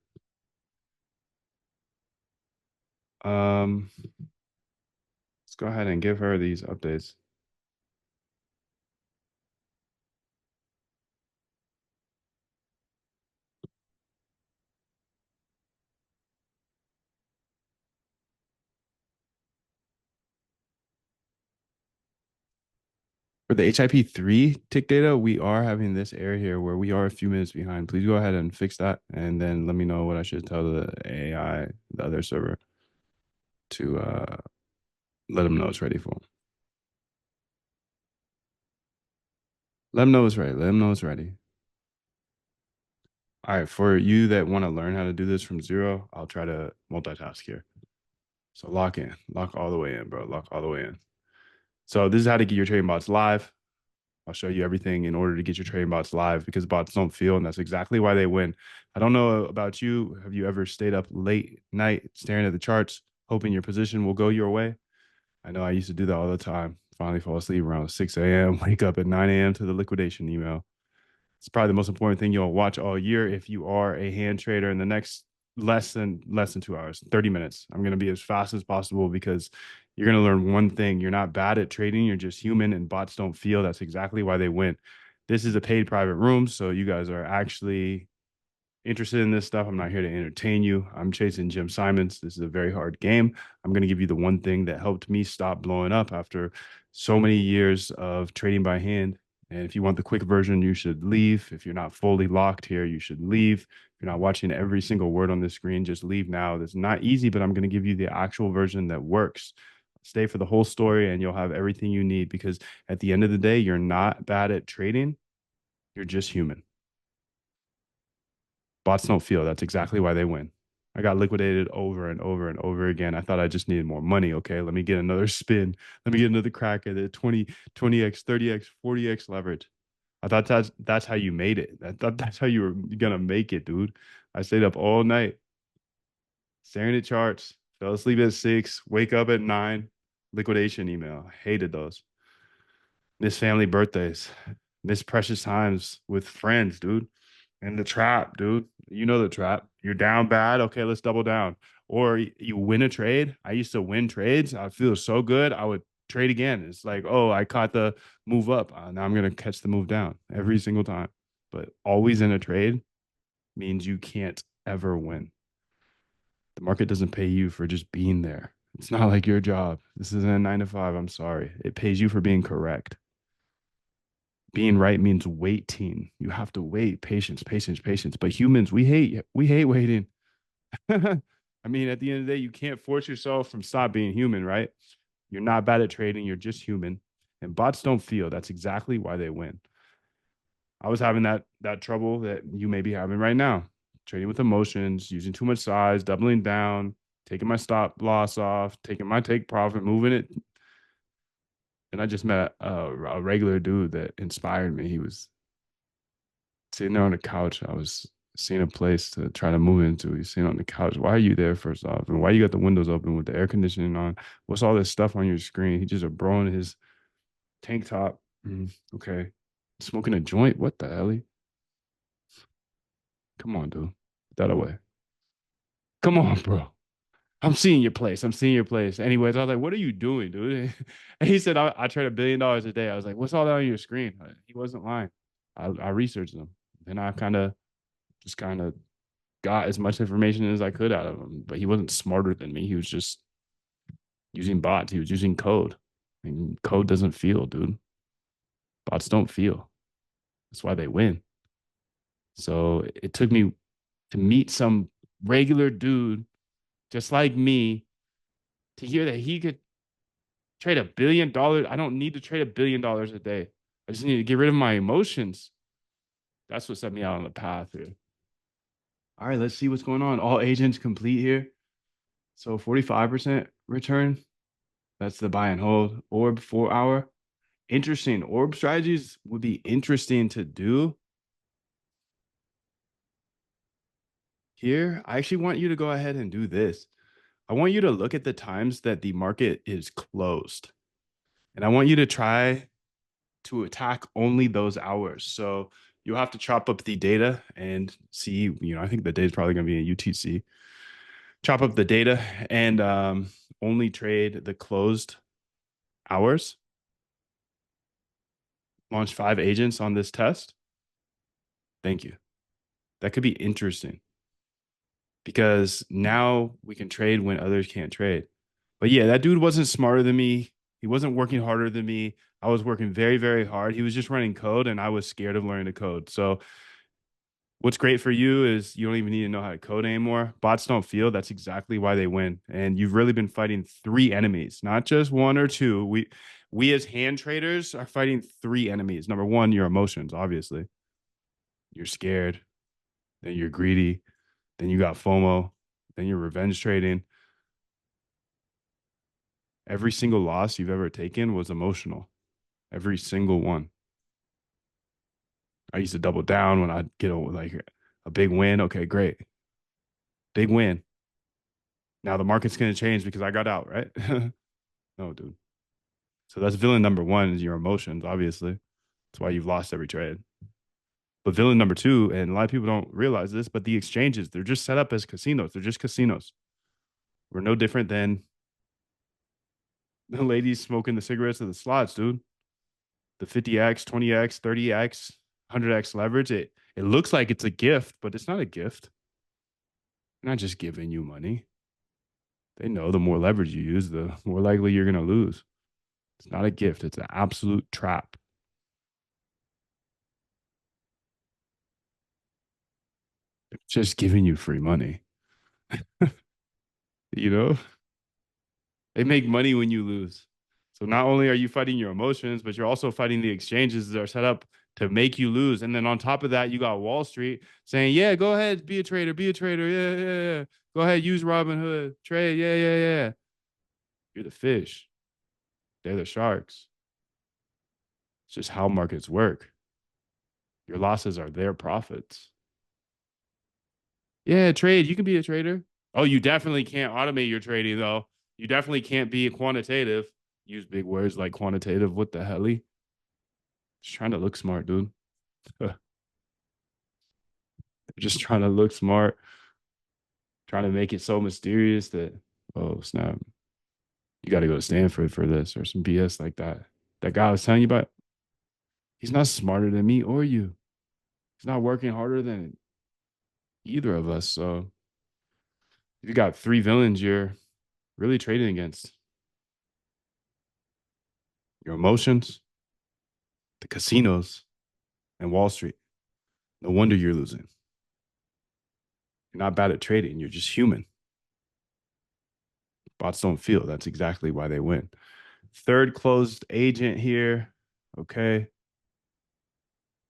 Let's go ahead and give her these updates. For the HIP3 tick data, we are having this error here where we are a few minutes behind. Please go ahead and fix that, and then let me know what I should tell the AI, the other server, to let them know it's ready for them. Let them know it's ready. Let them know it's ready. All right, for you that want to learn how to do this from zero, I'll try to multitask here. So lock in, lock all the way in, bro. Lock all the way in. So this is how to get your trading bots live. I'll show you everything in order to get your trading bots live because bots don't feel, and that's exactly why they win. I don't know about you. Have you ever stayed up late night staring at the charts, hoping your position will go your way? I know I used to do that all the time. Finally fall asleep around 6 a.m., wake up at 9 a.m. to the liquidation email. It's probably the most important thing you'll watch all year if you are a hand trader in the next less than 2 hours, 30 minutes. I'm going to be as fast as possible because you're going to learn one thing. You're not bad at trading. You're just human, and bots don't feel. That's exactly why they win. This is a paid private room. So you guys are actually interested in this stuff. I'm not here to entertain you. I'm chasing Jim Simons. This is a very hard game. I'm going to give you the one thing that helped me stop blowing up after so many years of trading by hand. And if you want the quick version, you should leave. If you're not fully locked here, you should leave. If you're not watching every single word on this screen, just leave now. That's not easy, but I'm going to give you the actual version that works. Stay for the whole story and you'll have everything you need because at the end of the day, you're not bad at trading. You're just human. Bots don't feel. That's exactly why they win. I got liquidated over and over and over again. I thought I just needed more money. Okay, let me get another spin. Let me get another crack at it. 20x, 30x, 40x leverage. I thought that's how you made it. I thought that's how you were gonna make it, dude. I stayed up all night staring at charts, fell asleep at 6, wake up at 9, liquidation email. Hated those. Miss family birthdays, miss precious times with friends, dude. And the trap, dude. You know the trap. You're down bad. Okay, let's double down. Or you win a trade. I used to win trades. I feel so good. I would trade again. It's like, oh, I caught the move up. Now I'm going to catch the move down every single time. But always in a trade means you can't ever win. The market doesn't pay you for just being there. It's not like your job. This isn't a 9 to 5. I'm sorry. It pays you for being correct. Being right means waiting. You have to wait. Patience, patience, patience. But humans, we hate waiting. I mean, at the end of the day, you can't force yourself from stop being human, right? You're not bad at trading. You're just human. And bots don't feel. That's exactly why they win. I was having that trouble that you may be having right now. Trading with emotions, using too much size, doubling down, taking my stop loss off, taking my take profit, moving it. And I just met a regular dude that inspired me. He was sitting there on the couch. I was seeing a place to try to move into. He's sitting on the couch. Why are you there, first off? And why you got the windows open with the air conditioning on? What's all this stuff on your screen? He just a bro in his tank top. Okay. Smoking a joint? What the hell? Come on, dude. Put that away. Come on, bro. I'm seeing your place. I'm seeing your place. Anyways, I was like, what are you doing, dude? And he said, I trade $1 billion a day. I was like, what's all that on your screen? He wasn't lying. I researched them. Then I kind of got as much information as I could out of him. But he wasn't smarter than me. He was just using bots. He was using code. And code doesn't feel, dude. Bots don't feel. That's why they win. So it took me to meet some regular dude just like me to hear that he could trade $1 billion. I don't need to trade $1 billion a day. I just need to get rid of my emotions. That's what set me out on the path here. All right, let's see what's going on. All agents complete here. So 45% return. That's the buy and hold. Orb 4 hour. Interesting. Orb strategies would be interesting to do. Here, I actually want you to go ahead and do this. I want you to look at the times that the market is closed. And I want you to try to attack only those hours. So you'll have to chop up the data and see, I think the data is probably going to be in UTC. Chop up the data and only trade the closed hours. Launch 5 agents on this test. Thank you. That could be interesting because now we can trade when others can't trade. But yeah, that dude wasn't smarter than me. He wasn't working harder than me. I was working very, very hard. He was just running code and I was scared of learning to code. So what's great for you is you don't even need to know how to code anymore. Bots don't feel. That's exactly why they win. And you've really been fighting 3 enemies, not just 1 or 2. We as hand traders are fighting 3 enemies. Number 1, your emotions, obviously. You're scared, then you're greedy, then you got FOMO, then you're revenge trading. Every single loss you've ever taken was emotional. Every single one. I used to double down when I'd get a big win. Okay, great. Big win. Now the market's going to change because I got out, right? No, dude. So that's villain number 1 is your emotions, obviously. That's why you've lost every trade. But villain number 2, and a lot of people don't realize this, but the exchanges, they're just set up as casinos. They're just casinos. We're no different than the ladies smoking the cigarettes of the slots, dude. The 50x, 20x, 30x, 100x leverage. It looks like it's a gift, but it's not a gift. They're not just giving you money. They know the more leverage you use, the more likely you're going to lose. It's not a gift. It's an absolute trap. They're just giving you free money. You know, they make money when you lose. So not only are you fighting your emotions, but you're also fighting the exchanges that are set up to make you lose. And then on top of that, you got Wall Street saying, yeah, go ahead, be a trader, be a trader. Yeah, yeah, yeah. Go ahead, use Robinhood, trade. Yeah, yeah, yeah. You're the fish. They're the sharks. It's just how markets work. Your losses are their profits. Yeah, trade. You can be a trader. Oh, you definitely can't automate your trading though. You definitely can't be quantitative. Use big words like quantitative. What the hell? Just trying to look smart, dude. Just trying to look smart, trying to make it so mysterious that, oh snap, you got to go to Stanford for this or some BS like that. That guy I was telling you about, he's not smarter than me or you. He's not working harder than either of us. So if you got three villains you're really trading against, your emotions, the casinos, and Wall Street. No wonder you're losing. You're not bad at trading. You're just human. Bots don't feel. That's exactly why they win. Third closed agent here. Okay.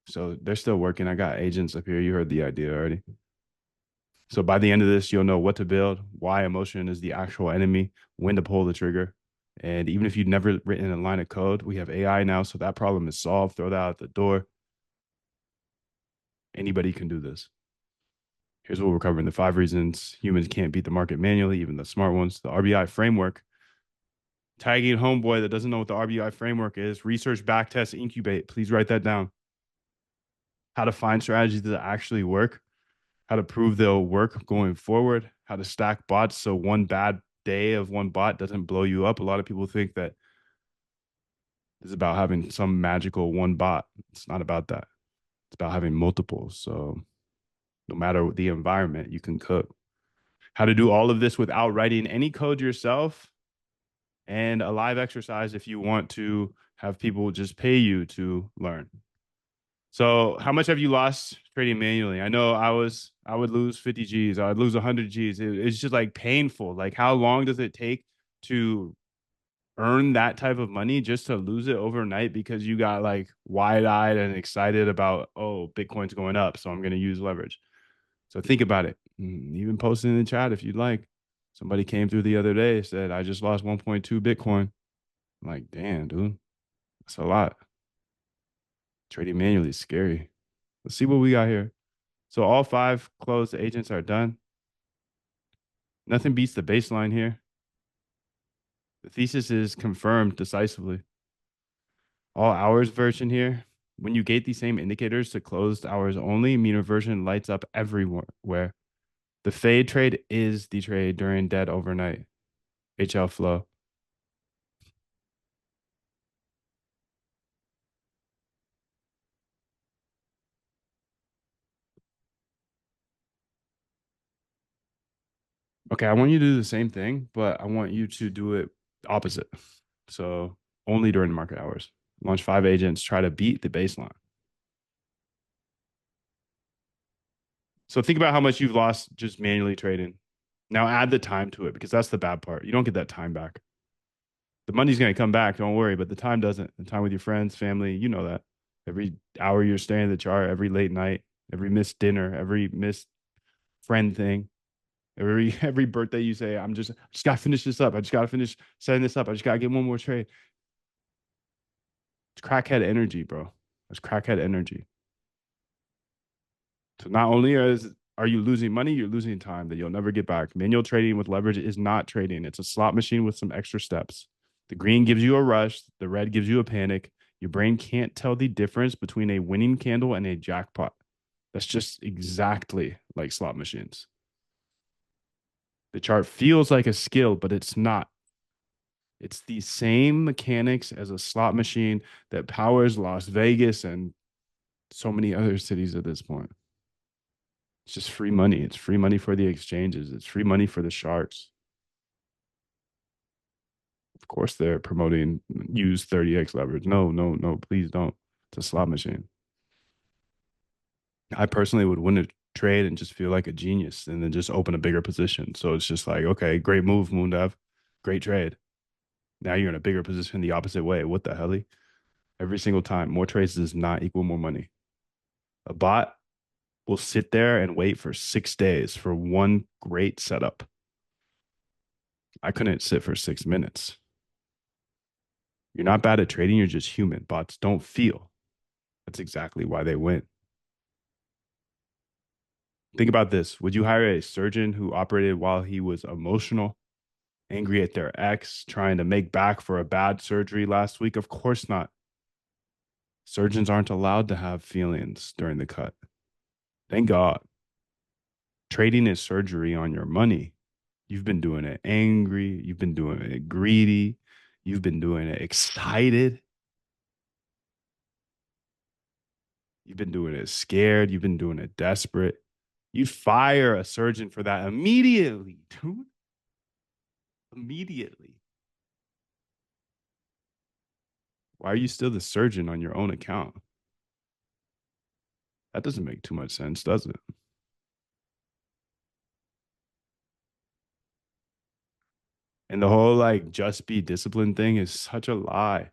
So they're still working. I got agents up here. You heard the idea already. So by the end of this, you'll know what to build, why emotion is the actual enemy, when to pull the trigger. And even if you've never written a line of code, we have AI now. So that problem is solved. Throw that out the door. Anybody can do this. Here's what we're covering: the 5 reasons humans can't beat the market manually, even the smart ones. The RBI framework. Tagging homeboy that doesn't know what the RBI framework is. Research, backtest, incubate. Please write that down. How to find strategies that actually work. How to prove they'll work going forward. How to stack bots so one bad day of one bot doesn't blow you up. A lot of people think that it's about having some magical one bot. It's not about that. It's about having multiples. So no matter the environment, you can cook. How to do all of this without writing any code yourself, and a live exercise if you want to have people just pay you to learn. So how much have you lost trading manually? I know I would lose 50 G's, I'd lose 100 G's. It's just like painful. Like how long does it take to earn that type of money just to lose it overnight because you got like wide-eyed and excited about, oh, Bitcoin's going up, so I'm going to use leverage. So think about it. Even post it in the chat if you'd like. Somebody came through the other day, said, I just lost 1.2 Bitcoin. I'm like, damn, dude, that's a lot. Trading manually is scary. Let's see what we got here. So all 5 closed agents are done. Nothing beats the baseline here. The thesis is confirmed decisively. All hours version here. When you gate these same indicators to closed hours only, mean reversion lights up everywhere. The fade trade is the trade during dead overnight. HL flow. Okay, I want you to do the same thing, but I want you to do it opposite. So only during market hours. Launch 5 agents, try to beat the baseline. So think about how much you've lost just manually trading. Now add the time to it because that's the bad part. You don't get that time back. The money's going to come back, don't worry, but the time doesn't. The time with your friends, family, you know that. Every hour you're staring at the chart, every late night, every missed dinner, every missed friend thing, every birthday you say, I just gotta finish this up. I just gotta finish setting this up. I just gotta get one more trade. It's crackhead energy, bro. It's crackhead energy. So not only are you losing money, you're losing time that you'll never get back. Manual trading with leverage is not trading. It's a slot machine with some extra steps. The green gives you a rush, the red gives you a panic. Your brain can't tell the difference between a winning candle and a jackpot. That's just exactly like slot machines. The chart feels like a skill, but it's not. It's the same mechanics as a slot machine that powers Las Vegas and so many other cities at this point. It's just free money. It's free money for the exchanges. It's free money for the sharks. Of course, they're promoting use 30x leverage. No, no, no, please don't. It's a slot machine. I personally would win a trade and just feel like a genius and then just open a bigger position. So it's just like, okay, great move, Moondev. Great trade. Now you're in a bigger position the opposite way. What the hell? Every single time, more trades does not equal more money. A bot will sit there and wait for 6 days for one great setup. I couldn't sit for 6 minutes. You're not bad at trading. You're just human. Bots don't feel. That's exactly why they win. Think about this. Would you hire a surgeon who operated while he was emotional, angry at their ex, trying to make back for a bad surgery last week? Of course not. Surgeons aren't allowed to have feelings during the cut. Thank God. Trading is surgery on your money. You've been doing it angry. You've been doing it greedy. You've been doing it excited. You've been doing it scared. You've been doing it desperate. You fire a surgeon for that immediately, dude. Immediately. Why are you still the surgeon on your own account? That doesn't make too much sense, does it? And the whole like just be disciplined thing is such a lie.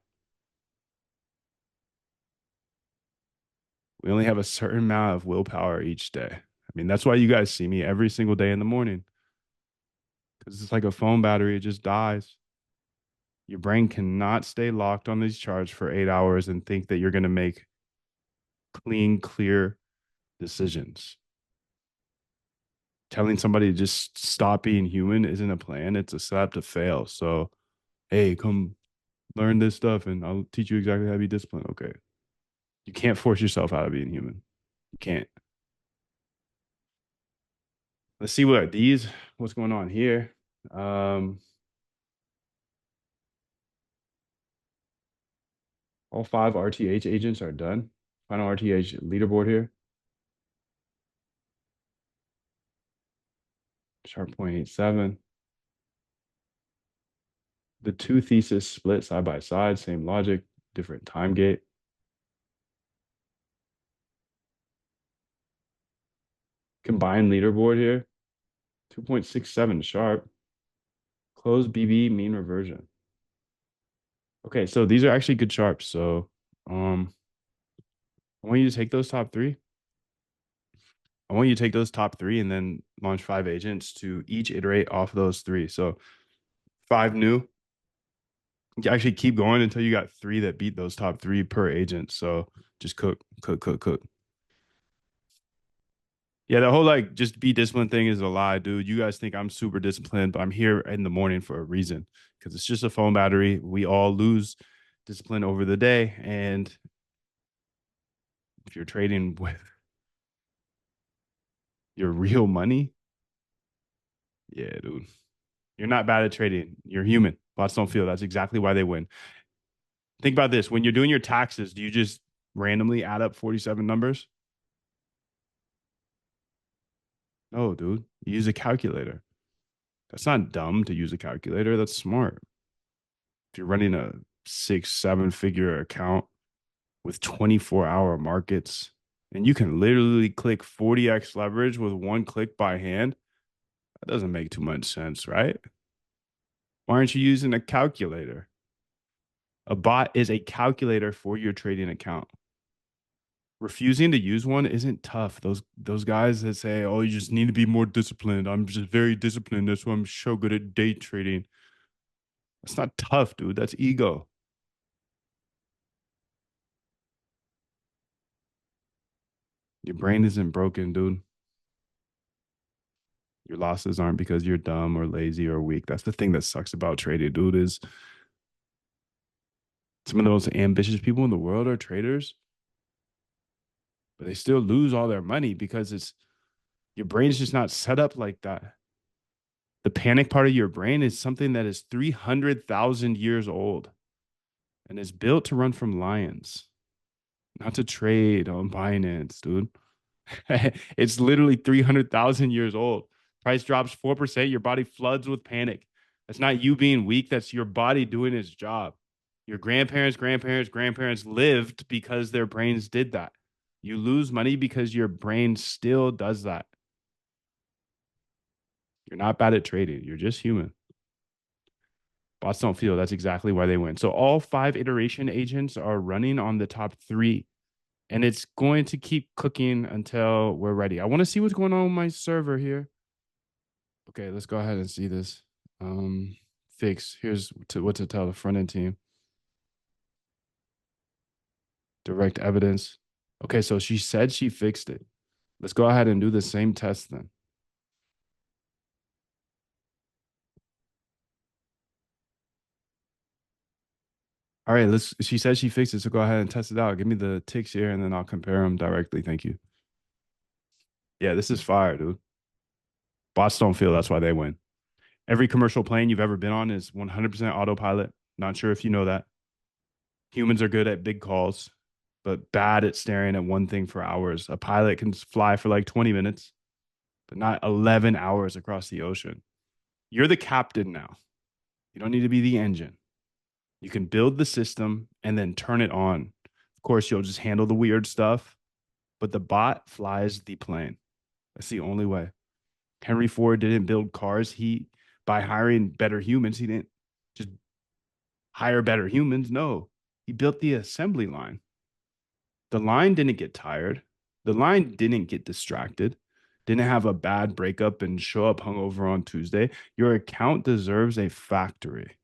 We only have a certain amount of willpower each day. I mean, that's why you guys see me every single day in the morning because it's like a phone battery, it just dies. Your brain cannot stay locked on these charts for 8 hours and think that you're going to make clean, clear decisions. Telling somebody to just stop being human isn't a plan, it's a setup to fail. So, hey, come learn this stuff and I'll teach you exactly how to be disciplined. Okay. You can't force yourself out of being human. You can't. Let's see what's going on here. All 5 RTH agents are done. Final RTH leaderboard here. Sharpe 0.87. The two theses split side by side, same logic, different time gate. Combined leaderboard here. 2.67 Sharpe. Closed BB mean reversion. Okay, so these are actually good Sharps. So I want you to take those top three. I want you to take those top three and then launch 5 agents to each iterate off those three. So 5 new. You actually keep going until you got 3 that beat those top 3 per agent. So just cook, cook, cook, cook. Yeah, the whole like just be disciplined thing is a lie, dude. You guys think I'm super disciplined, but I'm here in the morning for a reason because it's just a phone battery. We all lose discipline over the day. And if you're trading with your real money, yeah, dude, you're not bad at trading. You're human. Bots don't feel. That's exactly why they win. Think about this. When you're doing your taxes, do you just randomly add up 47 numbers? No, dude. You use a calculator. That's not dumb to use a calculator. That's smart. If you're running a 6, 7 figure account with 24-hour markets and you can literally click 40x leverage with one click by hand, that doesn't make too much sense, right? Why aren't you using a calculator? A bot is a calculator for your trading account. Refusing to use one isn't tough. Those guys that say, "Oh, you just need to be more disciplined." I'm just very disciplined. That's why I'm so good at day trading. That's not tough, dude. That's ego. Your brain isn't broken, dude. Your losses aren't because you're dumb or lazy or weak. That's the thing that sucks about trading, dude, is some of the most ambitious people in the world are traders, but they still lose all their money because it's your brain's just not set up like that. The panic part of your brain is something that is 300,000 years old and is built to run from lions, not to trade on Binance, dude. It's literally 300,000 years old. Price drops 4%, your body floods with panic. That's not you being weak, that's your body doing its job. Your grandparents lived because their brains did that. You lose money because your brain still does that. You're not bad at trading, you're just human. Bots don't feel. That's exactly why they win. So all 5 iteration agents are running on the top 3. And it's going to keep cooking until we're ready. I want to see what's going on with my server here. Okay, let's go ahead and see this. Fix. Here's what to tell the front end team. Direct evidence. Okay, so she said she fixed it. Let's go ahead and do the same test then. All right, she says she fixed it, so go ahead and test it out. Give me the ticks here, and then I'll compare them directly. Thank you. Yeah, this is fire, dude. Bots don't feel that's why they win. Every commercial plane you've ever been on is 100% autopilot. Not sure if you know that. Humans are good at big calls, but bad at staring at one thing for hours. A pilot can fly for like 20 minutes, but not 11 hours across the ocean. You're the captain now. You don't need to be the engine. You can build the system and then turn it on. Of course, you'll just handle the weird stuff, but the bot flies the plane. That's the only way. Henry Ford didn't build cars. By hiring better humans, he didn't just hire better humans. No, he built the assembly line. The line didn't get tired. The line didn't get distracted. Didn't have a bad breakup and show up hungover on Tuesday. Your account deserves a factory,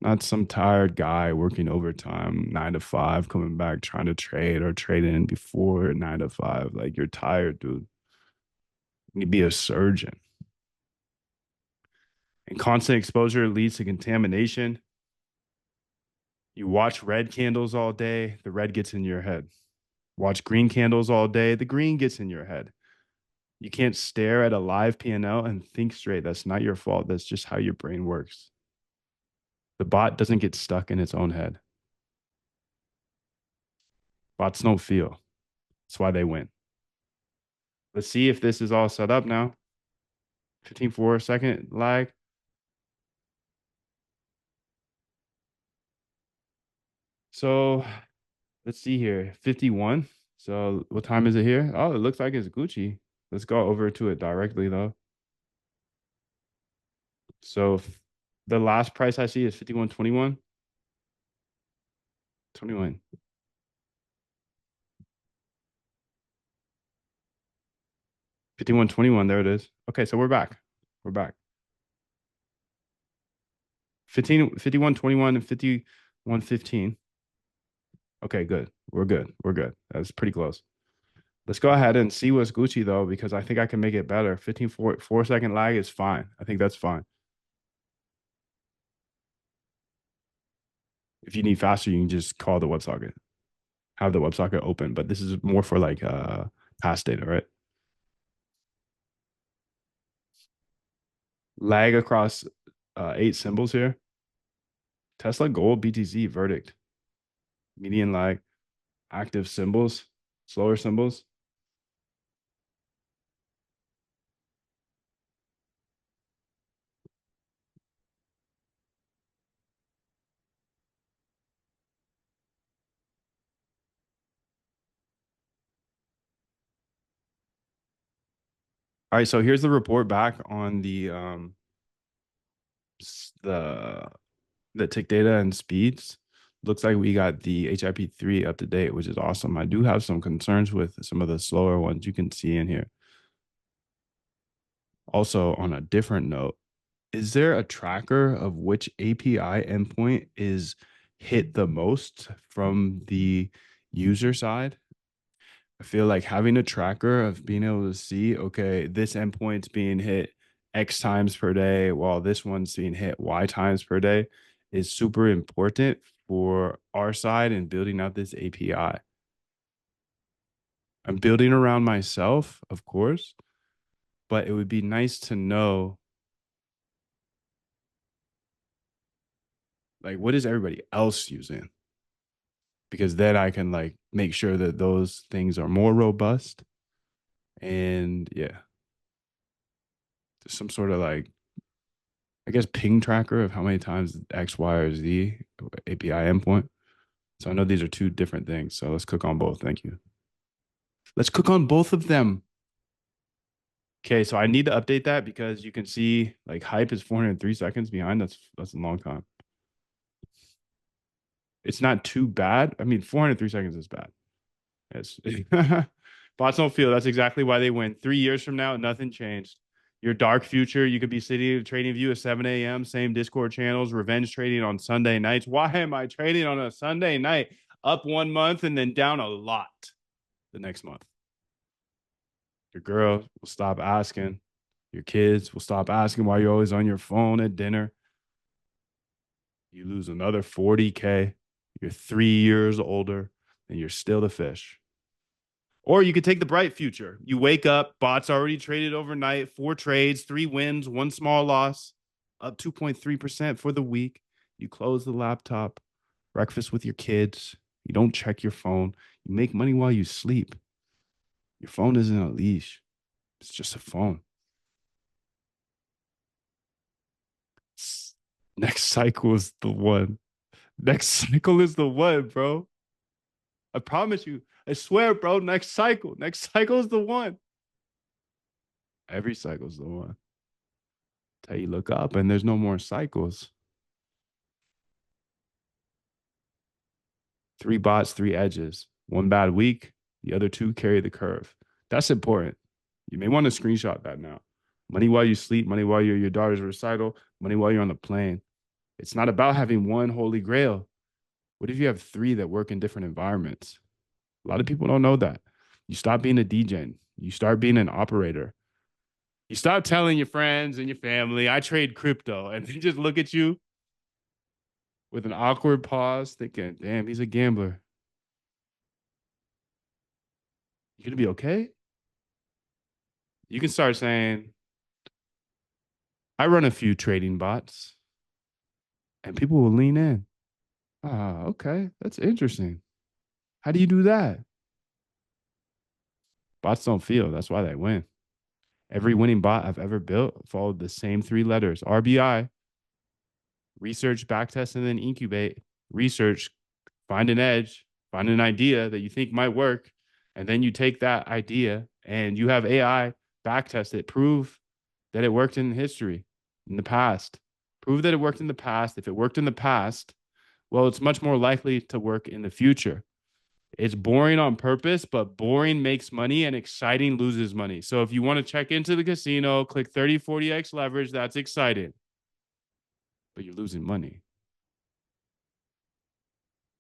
not some tired guy working overtime 9 to 5, coming back trying to trade or trade in before 9 to 5. Like, you're tired, dude. You need to be a surgeon. And constant exposure leads to contamination. You watch red candles all day, the red gets in your head. Watch green candles all day, the green gets in your head. You can't stare at a live P&L and think straight. That's not your fault. That's just how your brain works. The bot doesn't get stuck in its own head. Bots don't feel. That's why they win. Let's see if this is all set up now. 15.4 second lag. So let's see here. 51. So what time is it here? Oh, it looks like it's Gucci. Let's go over to it directly though. So the last price I see is 51.21. 21. 51.21. There it is. Okay, so we're back. We're back. 51.21 and 51.15. Okay, good. We're good. We're good. That's pretty close. Let's go ahead and see what's Gucci though, because I think I can make it better. 15.4 second lag is fine. I think that's fine. If you need faster, you can just call the WebSocket, have the WebSocket open. But this is more for like past data, right? Lag across 8 symbols here. Tesla gold BTC verdict. Median lag, active symbols, slower symbols. All right, so here's the report back on the tick data and speeds. Looks like we got the HIP3 up to date, which is awesome. I do have some concerns with some of the slower ones you can see in here. Also, on a different note, is there a tracker of which API endpoint is hit the most from the user side? I feel like having a tracker of being able to see, okay, this endpoint's being hit X times per day, while this one's being hit Y times per day is super important for our side in building out this API. I'm building around myself, of course, but it would be nice to know, like, what is everybody else using? Because then I can like make sure that those things are more robust. And yeah, some sort of like, I guess, ping tracker of how many times X, Y, or Z API endpoint. So I know these are two different things. So let's click on both. Thank you. Let's click on both of them. Okay, so I need to update that because you can see like hype is 403 seconds behind. That's a long time. It's not too bad. I mean, 403 seconds is bad. Yes. Bots don't feel. That's exactly why they win. 3 years from now, nothing changed. Your dark future, you could be sitting in a trading view at 7 a.m., same Discord channels, revenge trading on Sunday nights. Why am I trading on a Sunday night? Up 1 month and then down a lot the next month. Your girl will stop asking. Your kids will stop asking why you're always on your phone at dinner. You lose another 40K. You're 3 years older and you're still the fish. Or you could take the bright future. You wake up, bots already traded overnight, 4 trades, 3 wins, 1 small loss, up 2.3% for the week. You close the laptop, breakfast with your kids. You don't check your phone. You make money while you sleep. Your phone isn't a leash, it's just a phone. Next cycle is the one. Next cycle is the one, bro. I promise you. I swear, bro. Next cycle. Next cycle is the one. Every cycle is the one. Till you look up and there's no more cycles. 3 bots, 3 edges. One bad week, the other 2 carry the curve. That's important. You may want to screenshot that now. Money while you sleep, money while you're your daughter's recital, money while you're on the plane. It's not about having one holy grail. What if you have 3 that work in different environments? A lot of people don't know that. You stop being a DJ. You start being an operator. You stop telling your friends and your family, I trade crypto, and they just look at you with an awkward pause, thinking, damn, he's a gambler. You gonna be okay? You can start saying, I run a few trading bots, and people will lean in. Ah, okay, that's interesting. How do you do that? Bots don't feel. That's why they win. Every winning bot I've ever built followed the same 3 letters: RBI, research, backtest, and then incubate. Research, find an edge, find an idea that you think might work, and then you take that idea and you have AI backtest it, prove that it worked in history, in the past. Prove that it worked in the past. If it worked in the past, well, it's much more likely to work in the future. It's boring on purpose, but boring makes money and exciting loses money. So if you want to check into the casino, click 30, 40x leverage. That's exciting, but you're losing money.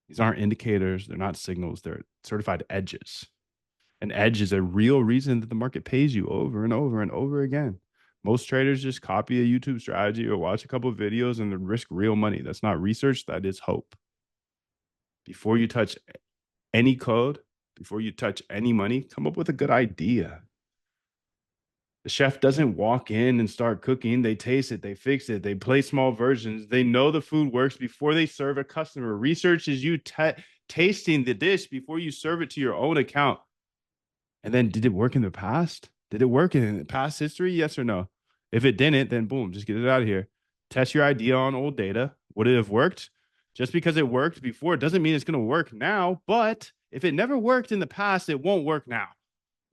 These aren't indicators. They're not signals. They're certified edges. An edge is a real reason that the market pays you over and over and over again. Most traders just copy a YouTube strategy or watch a couple of videos and then risk real money. That's not research. That is hope. Before you touch any code, before you touch any money, come up with a good idea. The chef doesn't walk in and start cooking. They taste it, they fix it, they play small versions. They know the food works before they serve a customer. Research is you tasting the dish before you serve it to your own account. And then, did it work in the past? Did it work in past history? Yes or no? If it didn't, then boom, just get it out of here. Test your idea on old data. Would it have worked? Just because it worked before doesn't mean it's going to work now. But if it never worked in the past, it won't work now.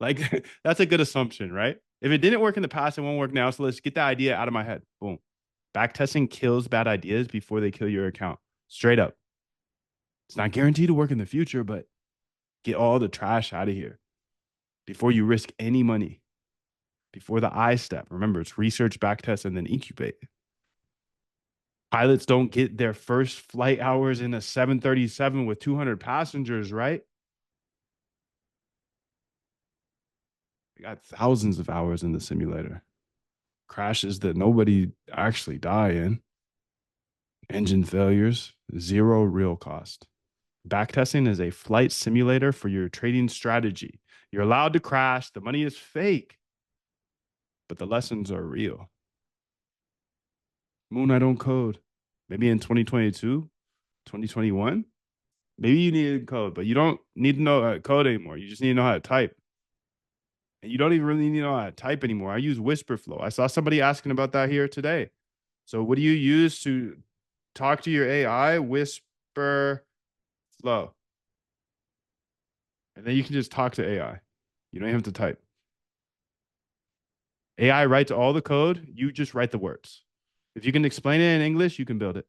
Like, that's a good assumption, right? If it didn't work in the past, it won't work now. So let's get the idea out of my head. Boom. Backtesting kills bad ideas before they kill your account. Straight up. It's not guaranteed to work in the future, but get all the trash out of here before you risk any money. Before the I step. Remember, it's research, backtest, and then incubate. Pilots don't get their first flight hours in a 737 with 200 passengers, right? They got thousands of hours in the simulator. Crashes that nobody actually die in. Engine failures, 0 real cost. Backtesting is a flight simulator for your trading strategy. You're allowed to crash. The money is fake, but the lessons are real. Moon, I don't code. Maybe in 2022, 2021, maybe you need code, but you don't need to know how to code anymore. You just need to know how to type. And you don't even really need to know how to type anymore. I use Whisperflow. I saw somebody asking about that here today. So what do you use to talk to your AI? Whisperflow. And then you can just talk to AI. You don't even have to type. AI writes all the code. You just write the words. If you can explain it in English, you can build it.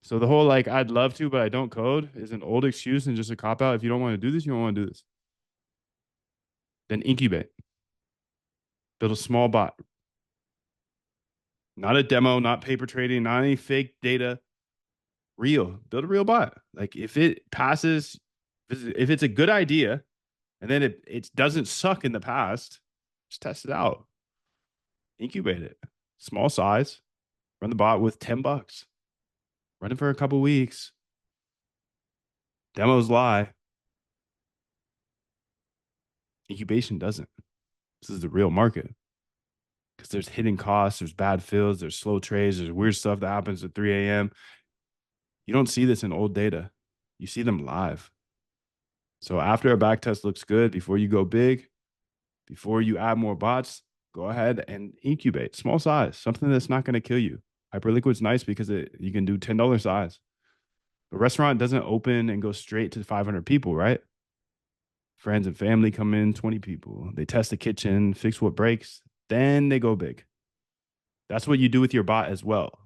So the whole like, I'd love to, but I don't code is an old excuse and just a cop out. If you don't want to do this, you don't want to do this. Then incubate. Build a small bot. Not a demo, not paper trading, not any fake data. Real. Build a real bot. Like if it passes, if it's a good idea, And then it doesn't suck in the past. Just test it out. Incubate it. Small size. Run the bot with $10. Run it for a couple weeks. Demos lie. Incubation doesn't. This is the real market. Because there's hidden costs, there's bad fills, there's slow trades, there's weird stuff that happens at 3 a.m. You don't see this in old data. You see them live. So after a back test looks good, before you go big, before you add more bots, go ahead and incubate. Small size, something that's not going to kill you. Hyperliquid's nice because you can do $10 size. The restaurant doesn't open and go straight to 500 people, right? Friends and family come in, 20 people. They test the kitchen, fix what breaks, then they go big. That's what you do with your bot as well.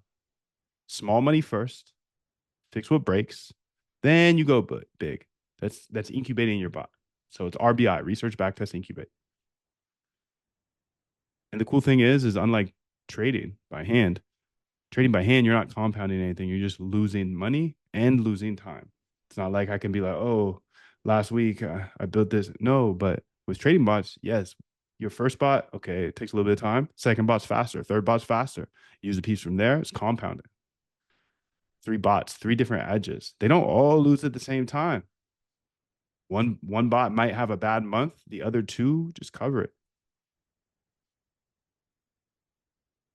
Small money first, fix what breaks, then you go big. That's incubating your bot. So it's RBI, research backtest incubate. And the cool thing is unlike trading by hand, you're not compounding anything. You're just losing money and losing time. It's not like I can be like, oh, last week I built this. No, but with trading bots, yes, your first bot, okay, it takes a little bit of time. Second bot's faster. Third bot's faster. Use a piece from there. It's compounded. 3 bots, 3 different edges. They don't all lose at the same time. One bot might have a bad month. The other 2 just cover it.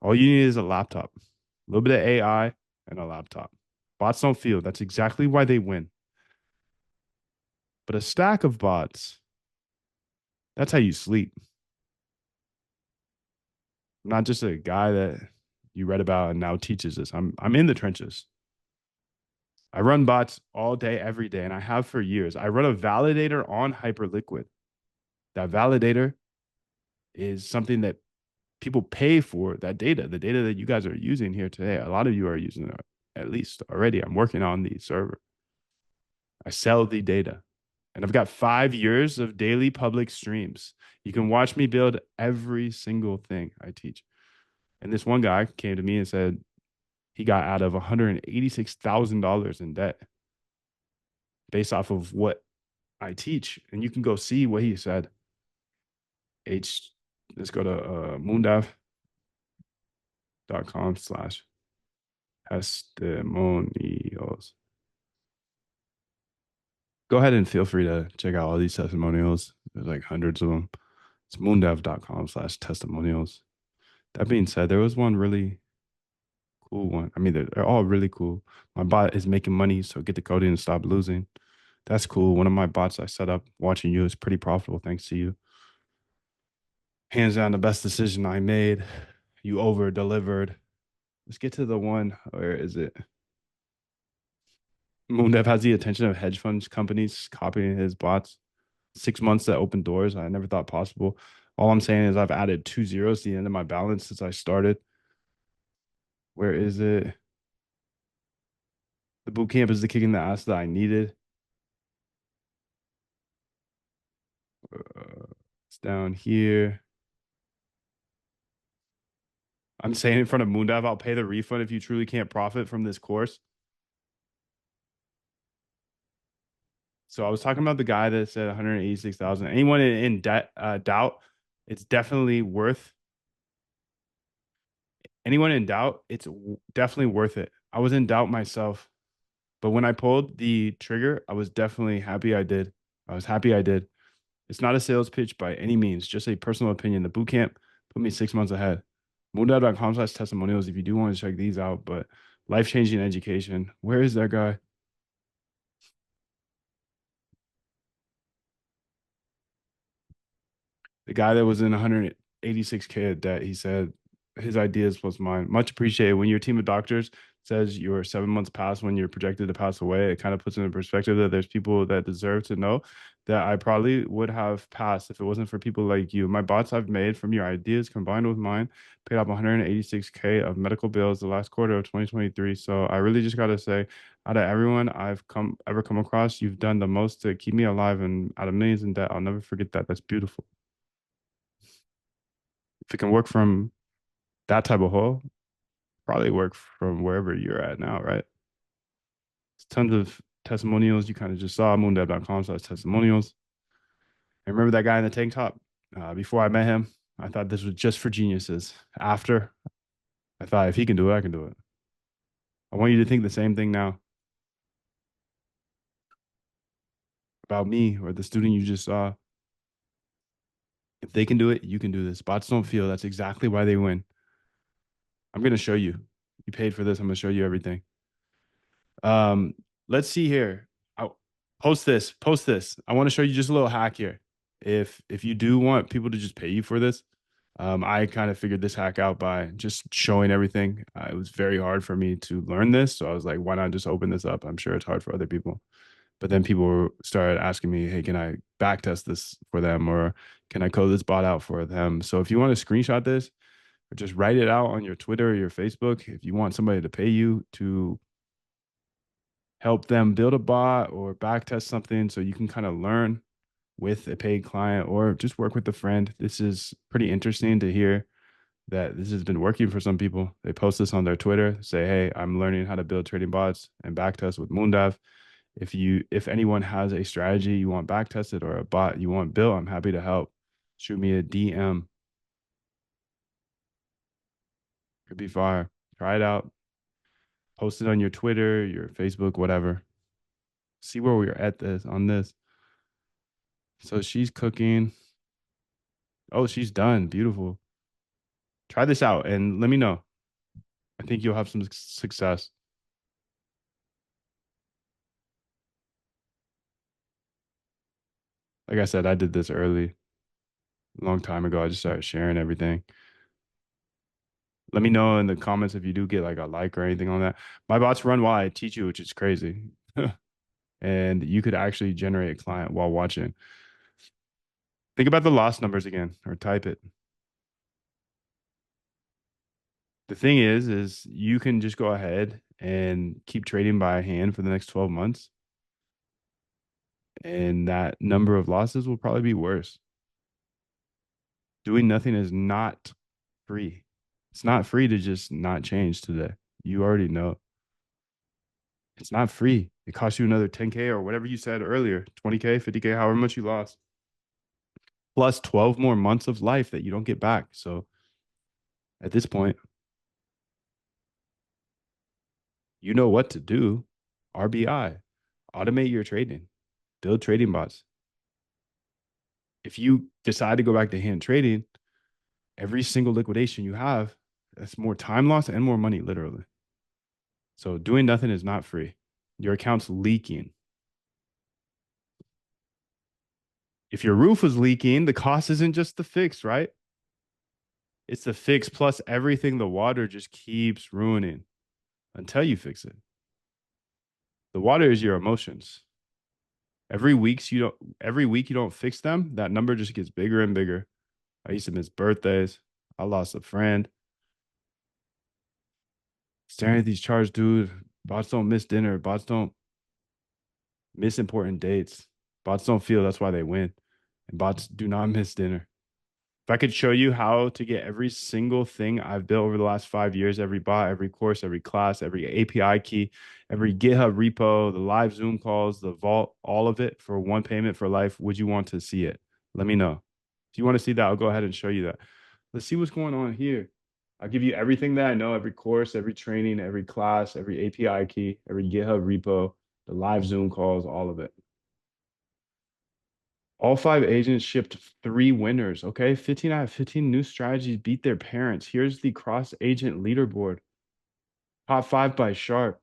All you need is a laptop, a little bit of AI, and a laptop. Bots don't feel. That's exactly why they win. But a stack of bots, that's how you sleep. I'm not just a guy that you read about and now teaches this. I'm in the trenches. I run bots all day, every day, and I have for years. I run a validator on Hyperliquid. That validator is something that people pay for, that data, the data that you guys are using here today. A lot of you are using it at least already. I'm working on the server. I sell the data. And I've got 5 years of daily public streams. You can watch me build every single thing I teach. And this one guy came to me and said he got out of $186,000 in debt based off of what I teach. And you can go see what he said. Let's go to moondev.com/testimonials. Go ahead and feel free to check out all these testimonials. There's like hundreds of them. It's moondev.com/testimonials. That being said, there was one really cool one. I mean, they're all really cool. My bot is making money, so get the coding and stop losing. That's cool. One of my bots I set up watching you is pretty profitable thanks to you. Hands down, the best decision I made. You over delivered. Let's get to the one. Where is it? Moondev has the attention of hedge funds companies copying his bots. 6 months that opened doors I never thought possible. All I'm saying is I've added 2 zeros to the end of my balance since I started. Where is it? The boot camp is the kick in the ass that I needed. It's down here. I'm saying in front of Moondive, I'll pay the refund if you truly can't profit from this course. So I was talking about the guy that said 186,000. Anyone in doubt, it's definitely worth. Anyone in doubt, it's definitely worth it. I was in doubt myself, but when I pulled the trigger, I was definitely happy I did. I was happy I did. It's not a sales pitch by any means, just a personal opinion. The bootcamp put me 6 months ahead. Moondive.com/testimonials if you do want to check these out. But life-changing education. Where is that guy? The guy that was in 186K of debt, he said his ideas plus mine. Much appreciated. When your team of doctors says you're 7 months past when you're projected to pass away, it kind of puts into perspective that there's people that deserve to know that I probably would have passed if it wasn't for people like you. My bots I've made from your ideas combined with mine paid off 186K of medical bills the last quarter of 2023. So I really just got to say, out of everyone I've ever come across, you've done the most to keep me alive, and out of millions in debt, I'll never forget that. That's beautiful. If it can work from that type of hole, probably work from wherever you're at now, right? Tons of testimonials you kind of just saw, moondev.com/testimonials. I remember that guy in the tank top. Before I met him, I thought this was just for geniuses. After, I thought if he can do it, I can do it. I want you to think the same thing now about me or the student you just saw. If they can do it, you can do this. Bots don't feel. That's exactly why they win. I'm gonna show you. You paid for this. I'm gonna show you everything. Um, let's see here. I'll post this. Post this. I want to show you just a little hack here. If you do want people to just pay you for this, I kind of figured this hack out by just showing everything. It was very hard for me to learn this, so I was like, why not just open this up? I'm sure it's hard for other people. But then people started asking me, hey, can I backtest this for them, or can I code this bot out for them? So if you want to screenshot this, or just write it out on your Twitter or your Facebook, if you want somebody to pay you to help them build a bot or backtest something so you can kind of learn with a paid client or just work with a friend. This is pretty interesting to hear that this has been working for some people. They post this on their Twitter, say, hey, I'm learning how to build trading bots and backtest with Moondav. If anyone has a strategy you want backtested or a bot you want built, I'm happy to help. Shoot me a DM. Could be fire. Try it out. Post it on your Twitter, your Facebook, whatever. See where we're at this on this. So she's cooking. Oh, she's done. Beautiful. Try this out and let me know. I think you'll have some success. Like I said, I did this early, a long time ago. I just started sharing everything. Let me know in the comments if you do get like a like or anything on that. My bots run while I teach you, which is crazy. And you could actually generate a client while watching. Think about the loss numbers again or type it. The thing is you can just go ahead and keep trading by hand for the next 12 months. And that number of losses will probably be worse. Doing nothing is not free. It's not free to just not change today. You already know. It's not free. It costs you another 10K or whatever you said earlier, 20K, 50K, however much you lost, plus 12 more months of life that you don't get back. So at this point, you know what to do. RBI, automate your trading, build trading bots. If you decide to go back to hand trading, every single liquidation you have, that's more time loss and more money, literally. So doing nothing is not free. Your account's leaking. If your roof was leaking, the cost isn't just the fix, right? It's the fix plus everything the water just keeps ruining until you fix it. The water is your emotions. Every week you don't fix them, that number just gets bigger and bigger. I used to miss birthdays. I lost a friend. Staring at these charts, dude. Bots don't miss dinner. Bots don't miss important dates. Bots don't feel that's why they win. And bots do not miss dinner. If I could show you how to get every single thing I've built over the last 5 years, every bot, every course, every class, every API key, every GitHub repo, the live Zoom calls, the vault, all of it for one payment for life, would you want to see it? Let me know. If you want to see that, I'll go ahead and show you that. Let's see what's going on here. I'll give you everything that I know, every course, every training, every class, every API key, every GitHub repo, the live Zoom calls, all of it. All five agents shipped three winners. Okay. 15 out of 15 new strategies beat their parents. Here's the cross agent leaderboard. Top five by Sharpe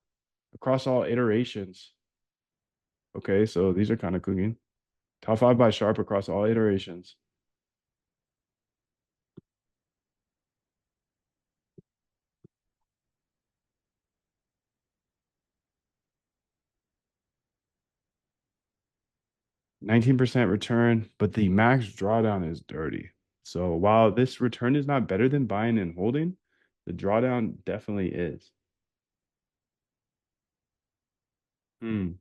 across all iterations. Okay. So these are kind of cooking. Top five by Sharpe across all iterations. 19% return, but the max drawdown is dirty. So while this return is not better than buying and holding, the drawdown definitely is. Hmm.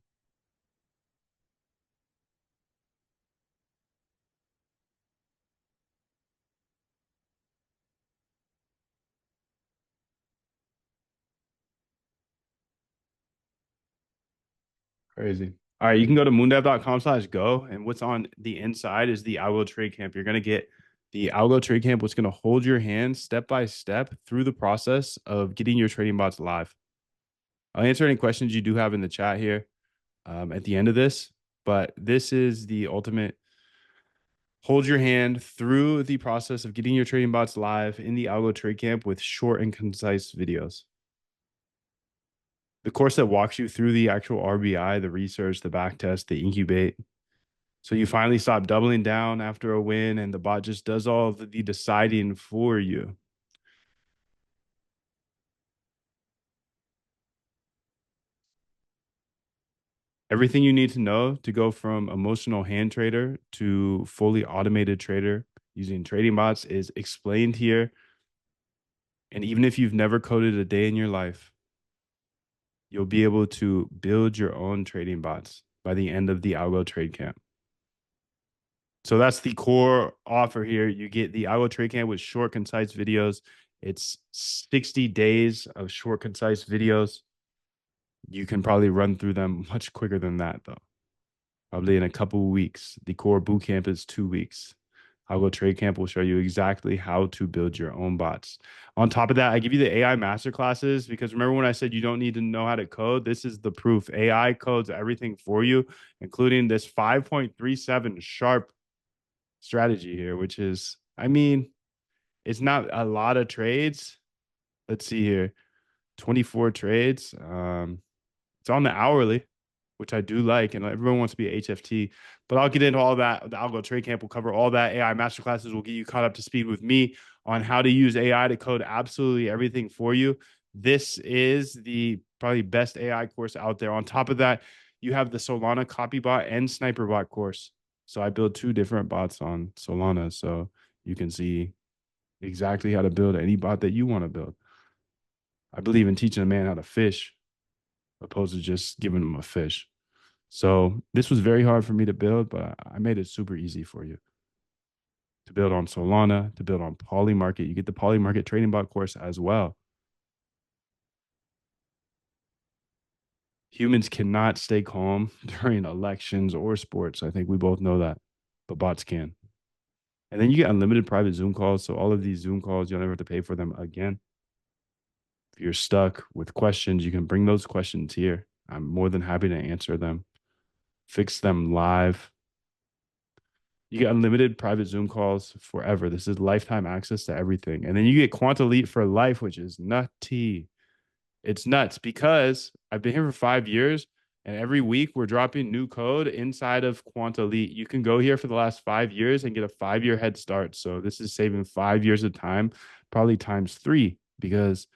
Crazy. All right, you can go to moondev.com/go. And what's on the inside is the algo trade camp. You're going to get the algo trade camp, what's going to hold your hand step by step through the process of getting your trading bots live. I'll answer any questions you do have in the chat here at the end of this, but this is the ultimate hold your hand through the process of getting your trading bots live in the algo trade camp with short and concise videos. The course that walks you through the actual RBI, the research, the backtest, the incubate. So you finally stop doubling down after a win and the bot just does all of the deciding for you. Everything you need to know to go from emotional hand trader to fully automated trader using trading bots is explained here. And even if you've never coded a day in your life, you'll be able to build your own trading bots by the end of the algo trade camp. So that's the core offer here. You get the algo trade camp with short, concise videos. It's 60 days of short, concise videos. You can probably run through them much quicker than that, though. Probably in a couple of weeks. The core boot camp is 2 weeks. Algo Trade Camp will show you exactly how to build your own bots. On top of that, I give you the AI master classes because remember when I said you don't need to know how to code? This is the proof. AI codes everything for you, including this 5.37 Sharpe strategy here, which is, I mean, it's not a lot of trades. Let's see here, 24 trades. It's on the hourly, which I do like, and everyone wants to be a HFT. But I'll get into all that. The Algo Trade Camp will cover all that. AI masterclasses will get you caught up to speed with me on how to use AI to code absolutely everything for you. This is the probably best AI course out there. On top of that, you have the Solana Copybot and SniperBot course. So I build 2 different bots on Solana, so you can see exactly how to build any bot that you want to build. I believe in teaching a man how to fish, opposed to just giving him a fish. So this was very hard for me to build, but I made it super easy for you to build on Solana, to build on Polymarket. You get the Polymarket trading bot course as well. Humans cannot stay calm during elections or sports. I think we both know that, but bots can. And then you get unlimited private Zoom calls. So all of these Zoom calls, you'll never have to pay for them again. If you're stuck with questions, you can bring those questions here. I'm more than happy to answer them, fix them live. You get unlimited private Zoom calls forever. This is lifetime access to everything. And then you get Quant Elite for life, which is nutty. It's nuts because I've been here for 5 years and every week we're dropping new code inside of Quant Elite. You can go here for the last 5 years and get a 5-year head start. So this is saving 5 years of time, probably times 3, because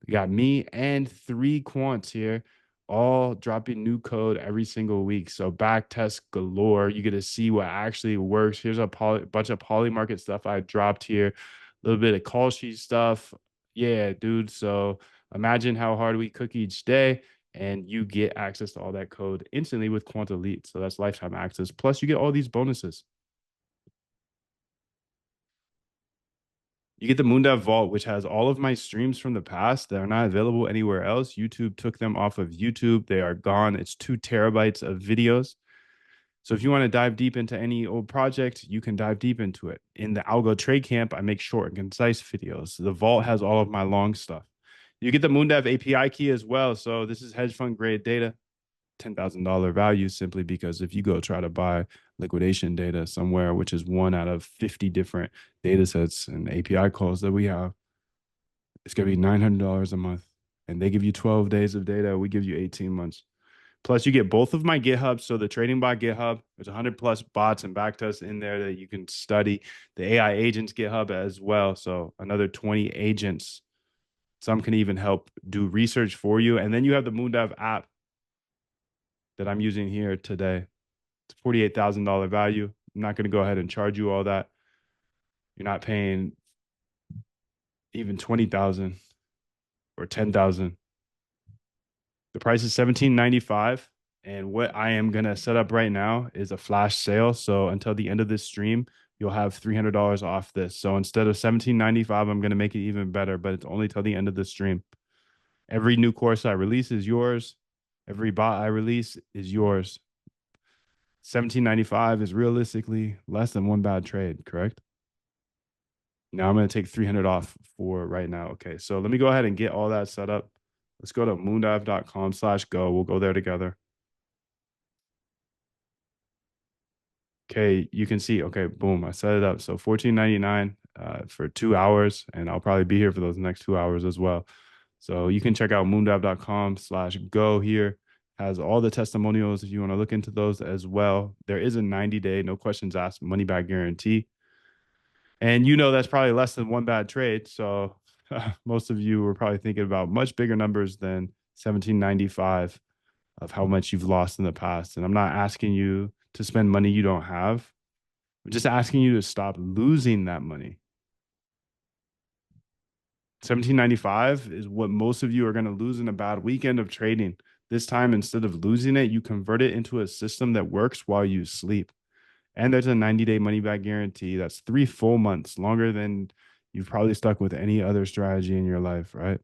we got me and 3 quants here, all dropping new code every single week. So back test galore. You get to see what actually works. Here's a bunch of Polymarket stuff I dropped here, a little bit of call sheet stuff. Yeah, dude. So imagine how hard we cook each day, and you get access to all that code instantly with Quant Elite. So that's lifetime access. Plus, you get all these bonuses. You get the Moondev Vault, which has all of my streams from the past that are not available anywhere else. YouTube took them off of YouTube. They are gone. It's 2 terabytes of videos. So if you want to dive deep into any old project, you can dive deep into it. In the Algo Trade Camp, I make short and concise videos. The Vault has all of my long stuff. You get the Moondev API key as well. So this is hedge fund grade data, $10,000 value, simply because if you go try to buy liquidation data somewhere, which is one out of 50 different data sets and API calls that we have, it's going to be $900 a month. And they give you 12 days of data. We give you 18 months. Plus, you get both of my GitHubs. So the trading bot GitHub, there's 100 plus bots and backtests in there that you can study. The AI agents GitHub as well. So another 20 agents. Some can even help do research for you. And then you have the Moondev app that I'm using here today. It's $48,000 value. I'm not going to go ahead and charge you all that. You're not paying even 20,000 or 10,000. The price is $17.95. And what I am going to set up right now is a flash sale. So until the end of this stream, you'll have $300 off this. So instead of $17.95, I'm going to make it even better, but it's only till the end of the stream. Every new course I release is yours. Every bot I release is yours. 1795 is realistically less than one bad trade, correct? Now I'm going to take 300 off for right now. Okay, so let me go ahead and get all that set up. Let's go to moondive.com/go. We'll go there together. Okay, you can see, okay, boom, I set it up. So 14.99 for 2 hours, and I'll probably be here for those next 2 hours as well. So you can check out moondive.com/go here. Has all the testimonials if you want to look into those as well. There is a 90-day, no questions asked, money back guarantee. And you know that's probably less than one bad trade. So most of you were probably thinking about much bigger numbers than 1795 of how much you've lost in the past. And I'm not asking you to spend money you don't have. I'm just asking you to stop losing that money. 1795 is what most of you are going to lose in a bad weekend of trading. This time, instead of losing it, you convert it into a system that works while you sleep. And there's a 90-day money back guarantee. That's 3 full months, longer than you've probably stuck with any other strategy in your life, right?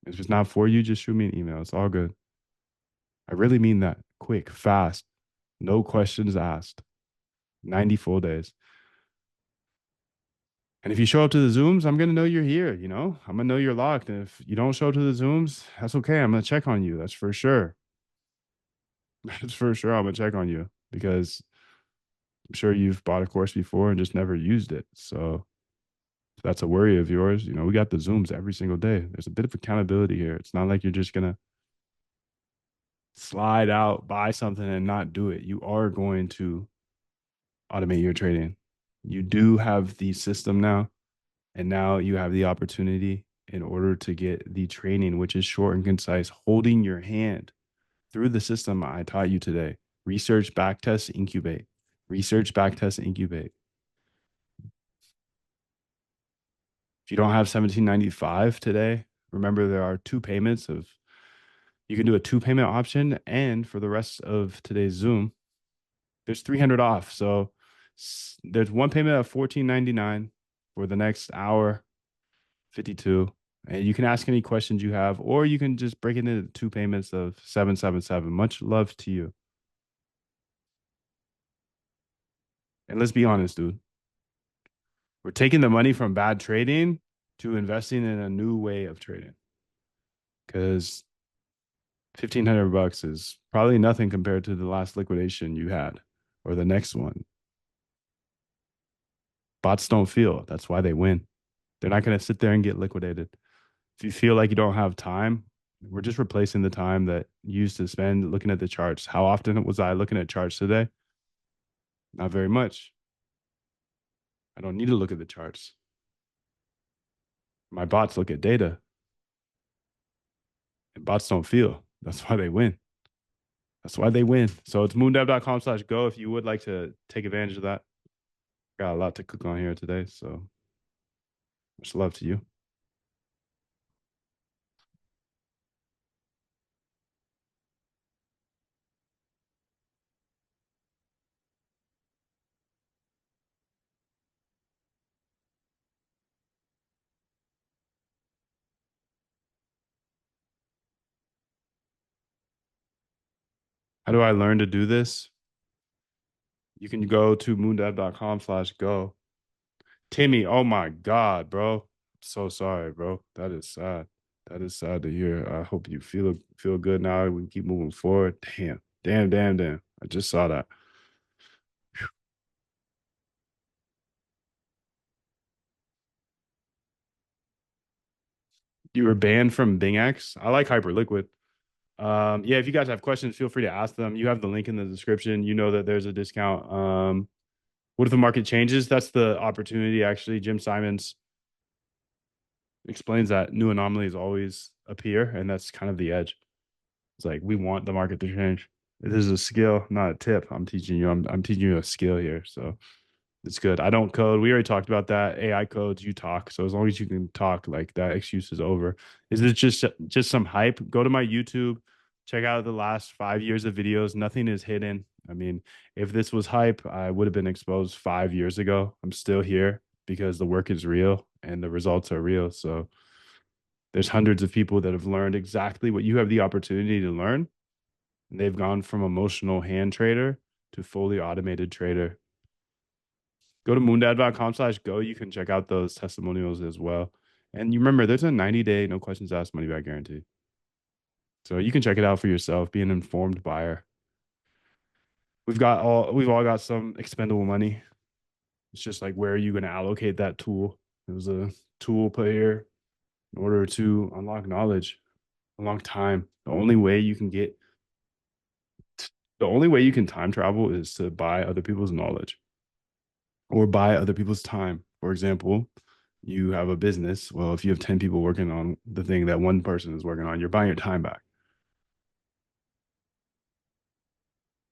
If it's not for you, just shoot me an email. It's all good. I really mean that. Quick, fast, no questions asked. 90 full days. And if you show up to the Zooms, I'm going to know you're here, you know? I'm going to know you're locked. And if you don't show up to the Zooms, that's okay. I'm going to check on you. That's for sure. That's for sure. I'm going to check on you because I'm sure you've bought a course before and just never used it. So if that's a worry of yours, you know, we got the Zooms every single day. There's a bit of accountability here. It's not like you're just going to slide out, buy something and not do it. You are going to automate your trading. You do have the system now, and now you have the opportunity in order to get the training, which is short and concise, holding your hand through the system I taught you today. Research, backtest, incubate. Research, backtest, incubate. If you don't have 1795 today, remember there are two payments of, you can do a two payment option. And for the rest of today's Zoom, there's 300 off. So there's one payment of 14.99 for the next hour, 52. And you can ask any questions you have, or you can just break it into two payments of 777. Much love to you. And let's be honest, dude. We're taking the money from bad trading to investing in a new way of trading. Because 1,500 bucks is probably nothing compared to the last liquidation you had or the next one. Bots don't feel. That's why they win. They're not going to sit there and get liquidated. If you feel like you don't have time, we're just replacing the time that you used to spend looking at the charts. How often was I looking at charts today? Not very much. I don't need to look at the charts. My bots look at data, and bots don't feel. That's why they win. That's why they win. So it's moondev.com/go if you would like to take advantage of that. Got a lot to cook on here today. So much love to you. How do I learn to do this? You can go to moondev.com/go. Timmy, oh my God, bro. So sorry, bro. That is sad. That is sad to hear. I hope you feel good now. We can keep moving forward. Damn, damn, damn, damn. I just saw that. You were banned from BingX. I like Hyperliquid. Yeah, if you guys have questions, feel free to ask them. You have the link in the description. You know that there's a discount. What if the market changes? That's the opportunity, actually. Jim Simons explains that new anomalies always appear, and that's kind of the edge. It's like we want the market to change. This is a skill, not a tip. I'm teaching you. I'm teaching you a skill here. So it's good. I don't code. We already talked about that. AI codes, you talk. So as long as you can talk, like that excuse is over. Is it just some hype? Go to my YouTube, check out the last 5 years of videos. Nothing is hidden. I mean, if this was hype, I would have been exposed 5 years ago. I'm still here because the work is real and the results are real. So there's hundreds of people that have learned exactly what you have the opportunity to learn. And they've gone from emotional hand trader to fully automated trader. Go to moondad.com/go. You can check out those testimonials as well. And you remember, there's a 90-day, no questions asked, money back guarantee. So you can check it out for yourself, be an informed buyer. We've all got some expendable money. It's just like, where are you going to allocate that tool? It was a tool put here in order to unlock knowledge, unlock time. The only way you can time travel is to buy other people's knowledge or buy other people's time. For example, you have a business. Well, if you have 10 people working on the thing that one person is working on, you're buying your time back.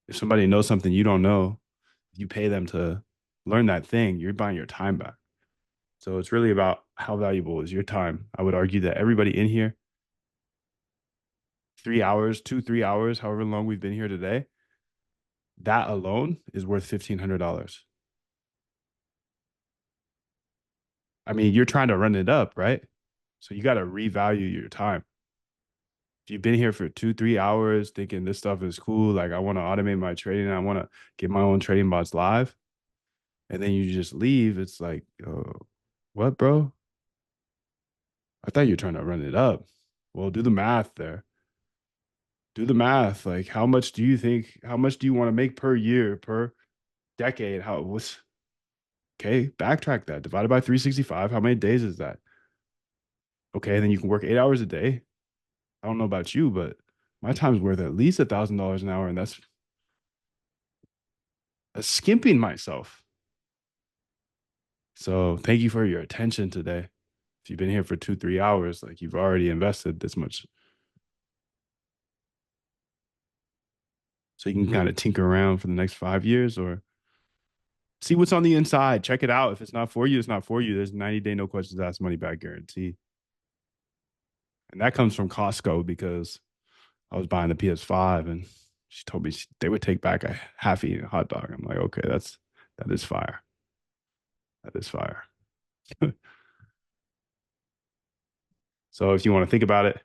If somebody knows something you don't know, you pay them to learn that thing, you're buying your time back. So it's really about how valuable is your time. I would argue that everybody in here, 3 hours, 3 hours, however long we've been here today, that alone is worth $1,500. I mean, you're trying to run it up, right? So you got to revalue your time. If you've been here for 3 hours thinking this stuff is cool, like I want to automate my trading, I want to get my own trading bots live, and then you just leave, it's like, what, bro? I thought you were trying to run it up. Well, do the math there. Do the math. Like, how much do you want to make per year, per decade? Okay, backtrack that. Divided by 365, how many days is that? Okay, then you can work 8 hours a day. I don't know about you, but my time's worth at least $1,000 an hour, and that's skimping myself. So thank you for your attention today. If you've been here for 3 hours, like you've already invested this much. So you can kind of tinker around for the next 5 years or see what's on the inside. Check it out. If it's not for you, it's not for you. There's 90-day, no questions asked, money back guarantee. And that comes from Costco because I was buying the PS5 and she told me they would take back a half-eaten hot dog. I'm like, okay, that is fire. That is fire. So if you want to think about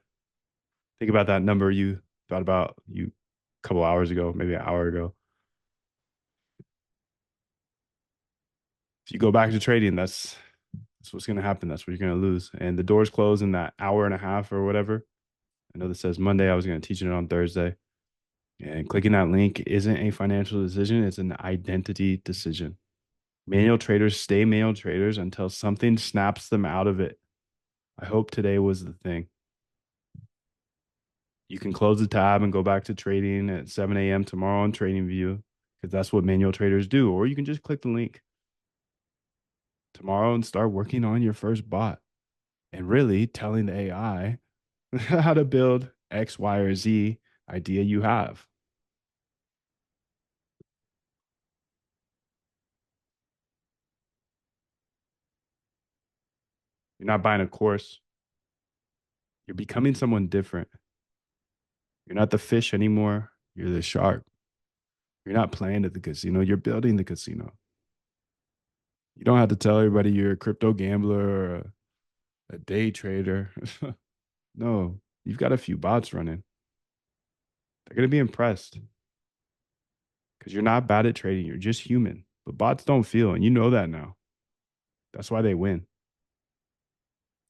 that number you thought about you a couple hours ago, maybe an hour ago. If you go back to trading, that's what's going to happen. That's what you're going to lose. And the doors close in that hour and a half or whatever. I know this says Monday. I was going to teach it on Thursday. And clicking that link isn't a financial decision, it's an identity decision. Manual traders stay manual traders until something snaps them out of it. I hope today was the thing. You can close the tab and go back to trading at 7 a.m. tomorrow on TradingView because that's what manual traders do. Or you can just click the link tomorrow and start working on your first bot and really telling the AI how to build X, Y, or Z idea you have. You're not buying a course. You're becoming someone different. You're not the fish anymore. You're the shark. You're not playing at the casino. You're building the casino. You don't have to tell everybody you're a crypto gambler or a day trader. No, you've got a few bots running. They're going to be impressed because you're not bad at trading. You're just human. But bots don't feel, and you know that now. That's why they win.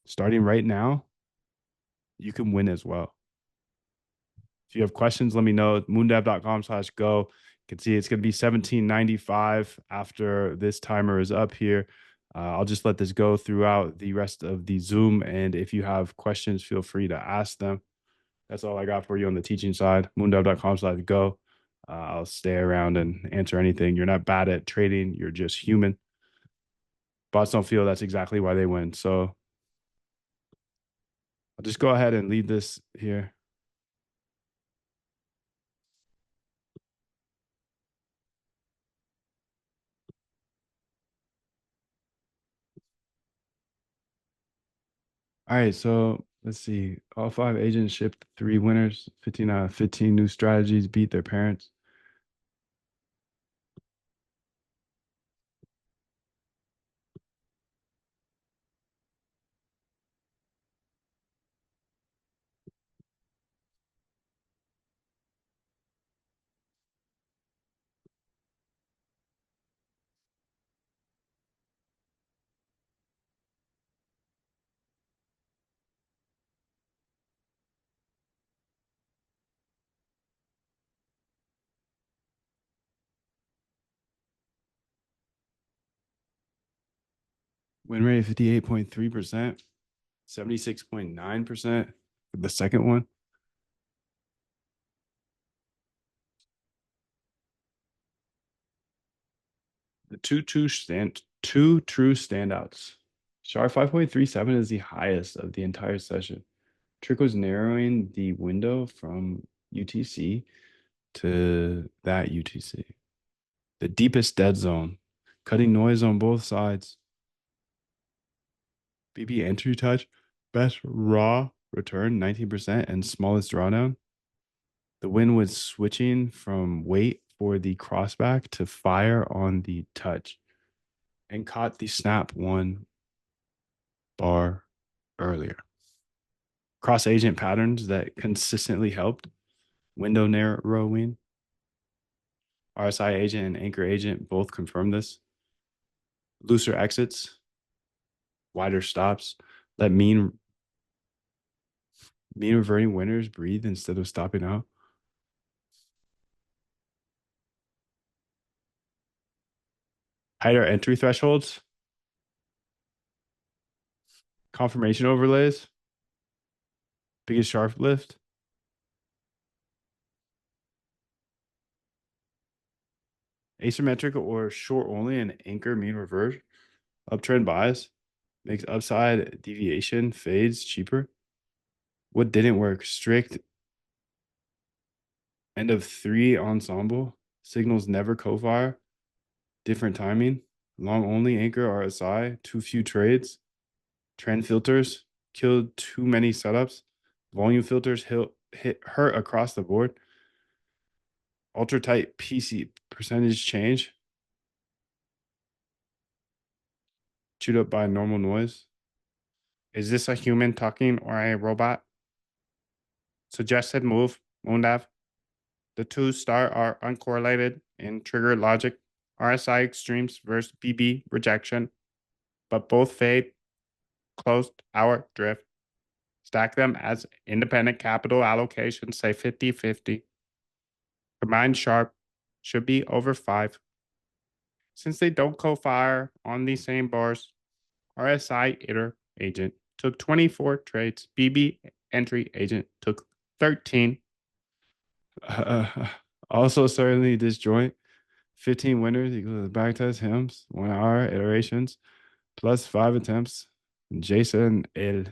Starting right now, you can win as well. If you have questions, let me know. Moondev.com/go. You can see it's going to be 1795 after this timer is up here. I'll just let this go throughout the rest of the Zoom. And if you have questions, feel free to ask them. That's all I got for you on the teaching side. Moondev.com/go. I'll stay around and answer anything. You're not bad at trading. You're just human. Bots don't feel, that's exactly why they win. So I'll just go ahead and leave this here. All right, so let's see. All five agents shipped 3 winners. 15 out of 15 new strategies beat their parents. Win rate 58.3%, 76.9% for the second one. The two true standouts. Sharpe 5.37 is the highest of the entire session. Trick was narrowing the window from UTC to that UTC. The deepest dead zone, cutting noise on both sides. BB entry touch, best raw return 19% and smallest drawdown. The win was switching from wait for the crossback to fire on the touch and caught the snap one bar earlier. Cross agent patterns that consistently helped. Window narrowing. RSI agent and anchor agent both confirm this. Looser exits, wider stops. Let mean reverting winners breathe instead of stopping out. Higher entry thresholds. Confirmation overlays. Biggest Sharpe lift. Asymmetric or short only and anchor mean revert. Uptrend bias makes upside deviation fades cheaper. What didn't work? Strict end of 3 ensemble. Signals never co-fire. Different timing. Long only anchor RSI. Too few trades. Trend filters killed too many setups. Volume filters hurt across the board. Ultra tight PC percentage change. Chewed up by normal noise. Is this a human talking or a robot? Suggested move, Moondav. The two star are uncorrelated in trigger logic. RSI extremes versus BB rejection, but both fade closed hour drift. Stack them as independent capital allocation, say 50-50. Combined Sharpe should be over 5. Since they don't co-fire on the same bars, RSI iter agent took 24 trades. BB entry agent took 13. Also, certainly disjoint. 15 winners equals backtest hymns, 1 hour iterations, plus 5 attempts. Jason L.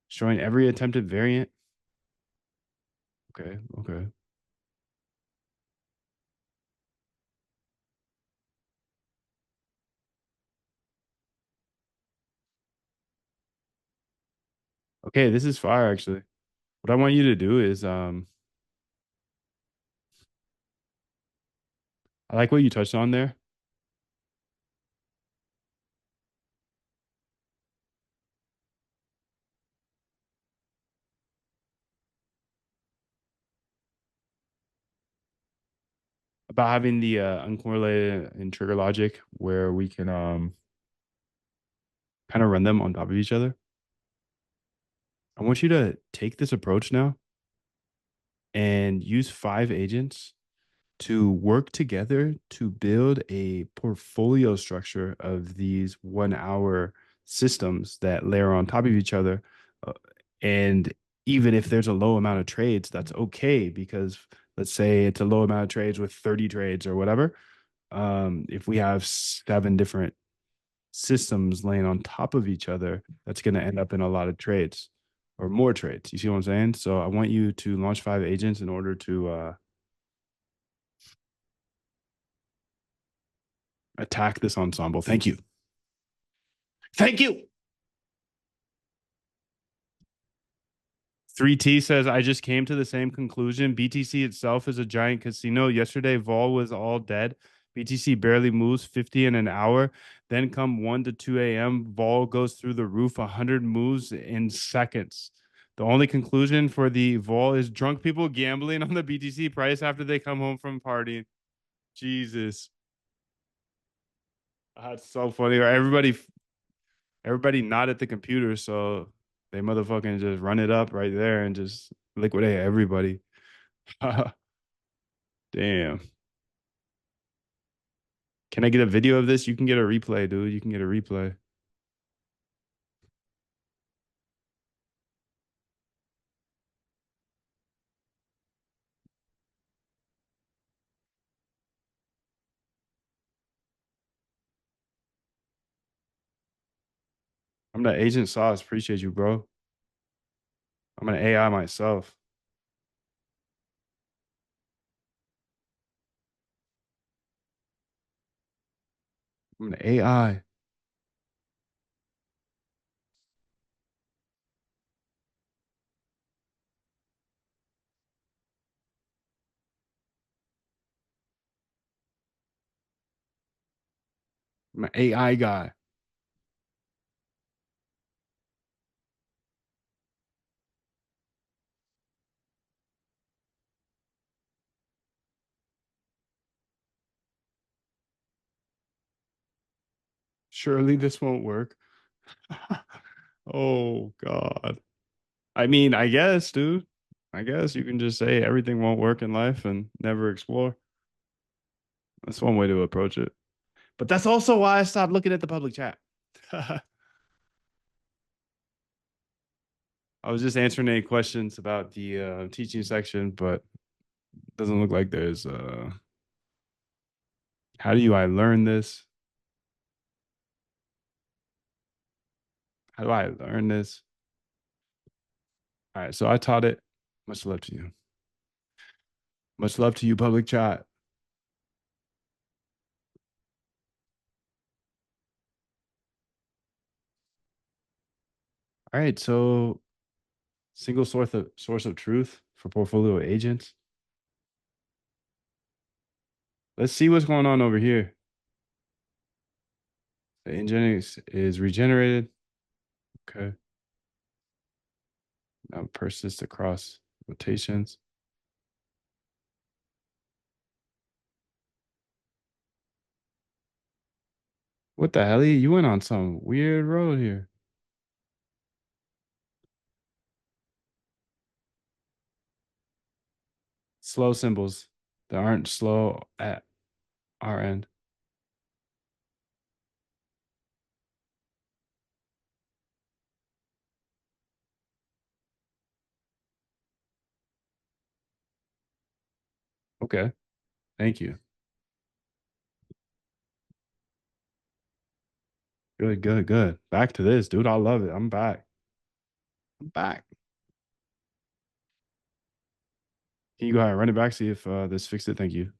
Showing every attempted variant. Okay, okay. Okay, this is fire actually. What I want you to do is I like what you touched on there. About having the uncorrelated and trigger logic where we can kind of run them on top of each other. I want you to take this approach now and use 5 agents to work together to build a portfolio structure of these 1 hour systems that layer on top of each other. And even if there's a low amount of trades, that's okay because let's say it's a low amount of trades with 30 trades or whatever. If we have 7 different systems laying on top of each other, that's going to end up in a lot of trades or more trades. You see what I'm saying? So I want you to launch 5 agents in order to attack this ensemble. Thank you. Thank you. 3T says, I just came to the same conclusion. BTC itself is a giant casino. Yesterday, vol was all dead. BTC barely moves 50 in an hour. Then come 1 to 2 a.m., vol goes through the roof, 100 moves in seconds. The only conclusion for the vol is drunk people gambling on the BTC price after they come home from partying. Jesus. That's so funny. Everybody not at the computer, so they motherfucking just run it up right there and just liquidate everybody. Damn. Can I get a video of this? You can get a replay, dude. You can get a replay. I'm the Agent Sauce. Appreciate you, bro. I'm an AI myself. I'm an AI. I'm an AI guy. Surely this won't work. Oh God. I mean, I guess, dude. I guess you can just say everything won't work in life and never explore. That's one way to approach it. But that's also why I stopped looking at the public chat. I was just answering any questions about the teaching section, but it doesn't look like there's how do I learn this? How do I learn this? All right, so I taught it. Much love to you. Much love to you, public chat. All right, so single source of truth for portfolio agents. Let's see what's going on over here. The Nginx is regenerated. Okay. Now persist across rotations. What the hell? You went on some weird road here. Slow symbols that aren't slow at our end. Okay. Thank you. Good, good, good. Back to this, dude. I love it. I'm back. I'm back. Can you go ahead and run it back? See if this fixed it. Thank you.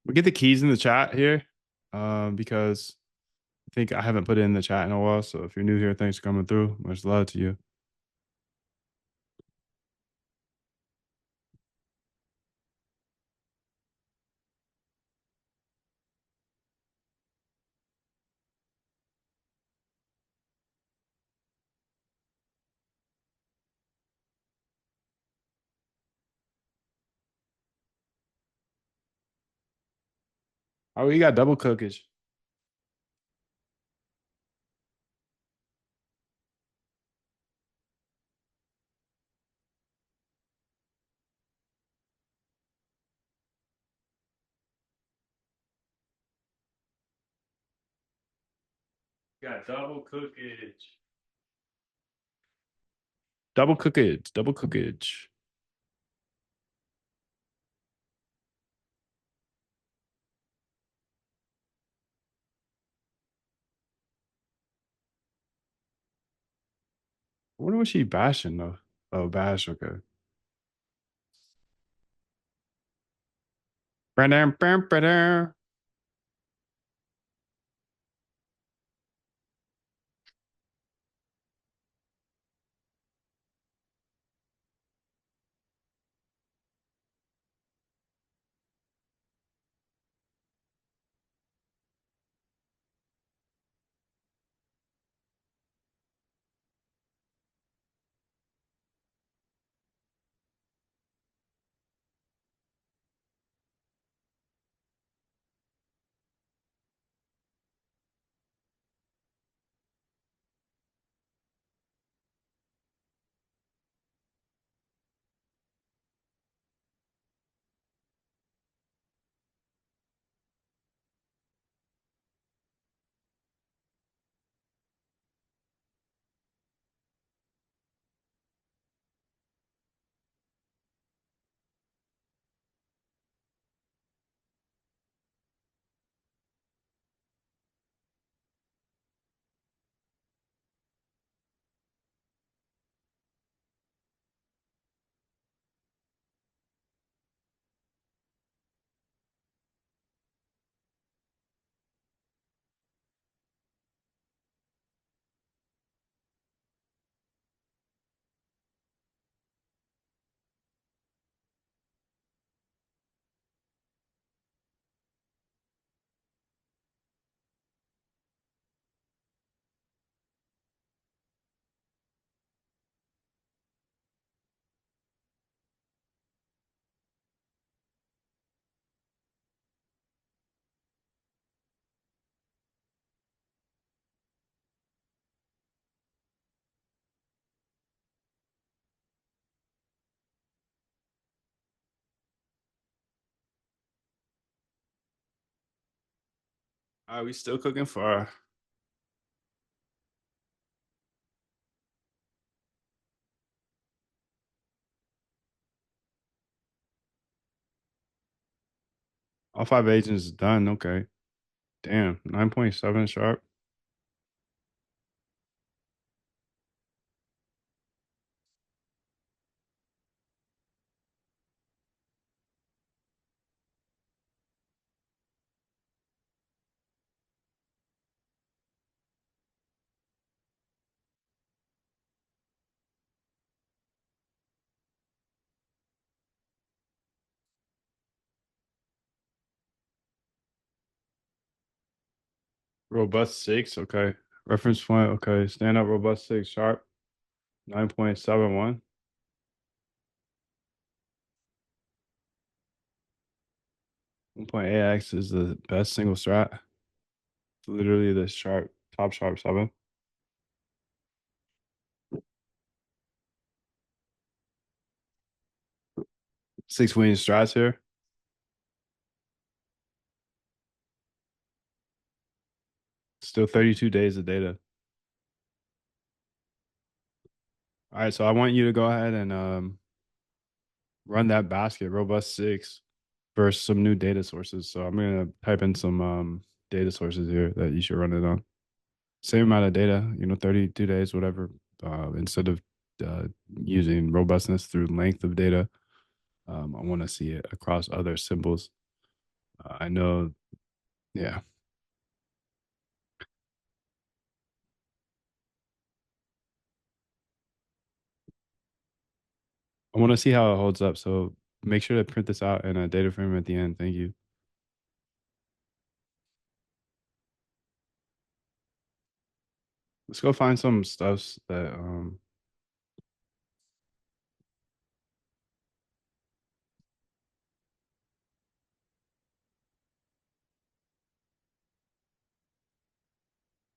We get the keys in the chat here because I think I haven't put it in the chat in a while. So if you're new here, thanks for coming through. Much love to you. Oh, you got double cookage. You got double cookage. Double cookage. Double cookage. wonder what she bashing though. Oh, bash. Okay. Ba-dum, bum, ba-dum. All right, we still cooking for all five agents done. Okay. Damn. 9.7 sharp. Robust six. Okay. Reference point. Okay. Stand up robust six sharp. 9.71. 1.8x is the best single strat. It's literally the sharp, top sharp seven. 6 winning strats here. Still 32 days of data. All right, so I want you to go ahead and run that basket, robust six, versus some new data sources. So I'm gonna type in some data sources here that you should run it on. Same amount of data, 32 days, whatever. Instead of uh, using robustness through length of data, I want to see it across other symbols. I know, yeah. I want to see how it holds up. So make sure to print this out in a data frame at the end. Thank you. Let's go find some stuffs that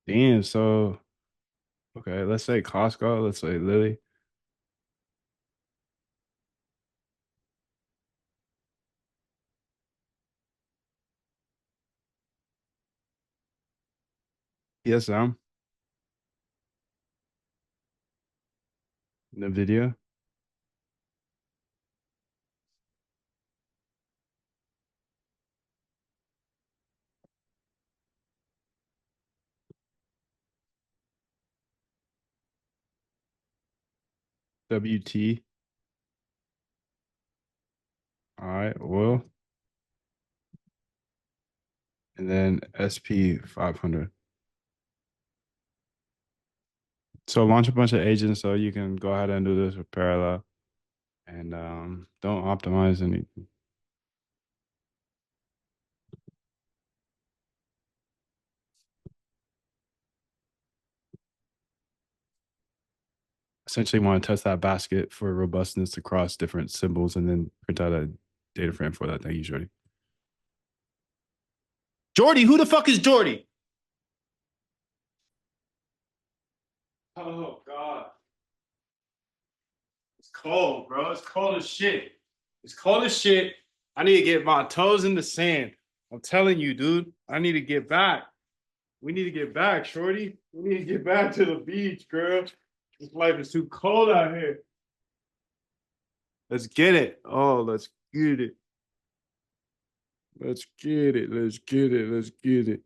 damn. So okay, let's say Costco, let's say Lily. PSM, the video. WT. All right, oil. And then SP 500. So launch a bunch of agents so you can go ahead and do this with parallel. And don't optimize anything. Essentially want to test that basket for robustness across different symbols and then print out a data frame for that thing usually. Jordy, who the fuck is Jordy? Oh God. It's cold, bro. It's cold as shit. It's cold as shit. I need to get my toes in the sand. I'm telling you, dude. I need to get back. We need to get back, Shorty. We need to get back to the beach, girl. This life is too cold out here. Let's get it. Oh, let's get it. Let's get it. Let's get it. Let's get it.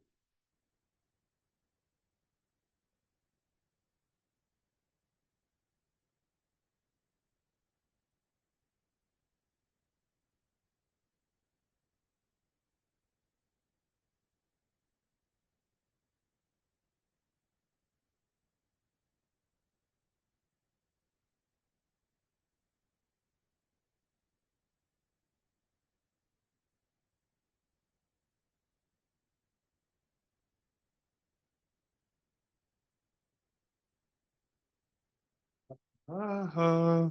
Uh-huh.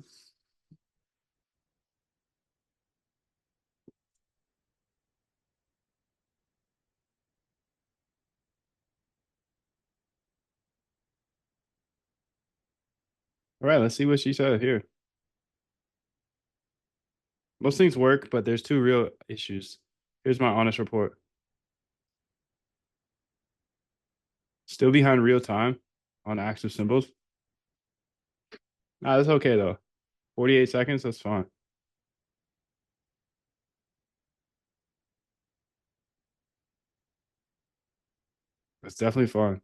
All right, let's see what she said here. Most things work, but there's two real issues. Here's my honest report. Still behind real time on active symbols. Nah, that's okay though. 48 seconds, that's fine. That's definitely fine.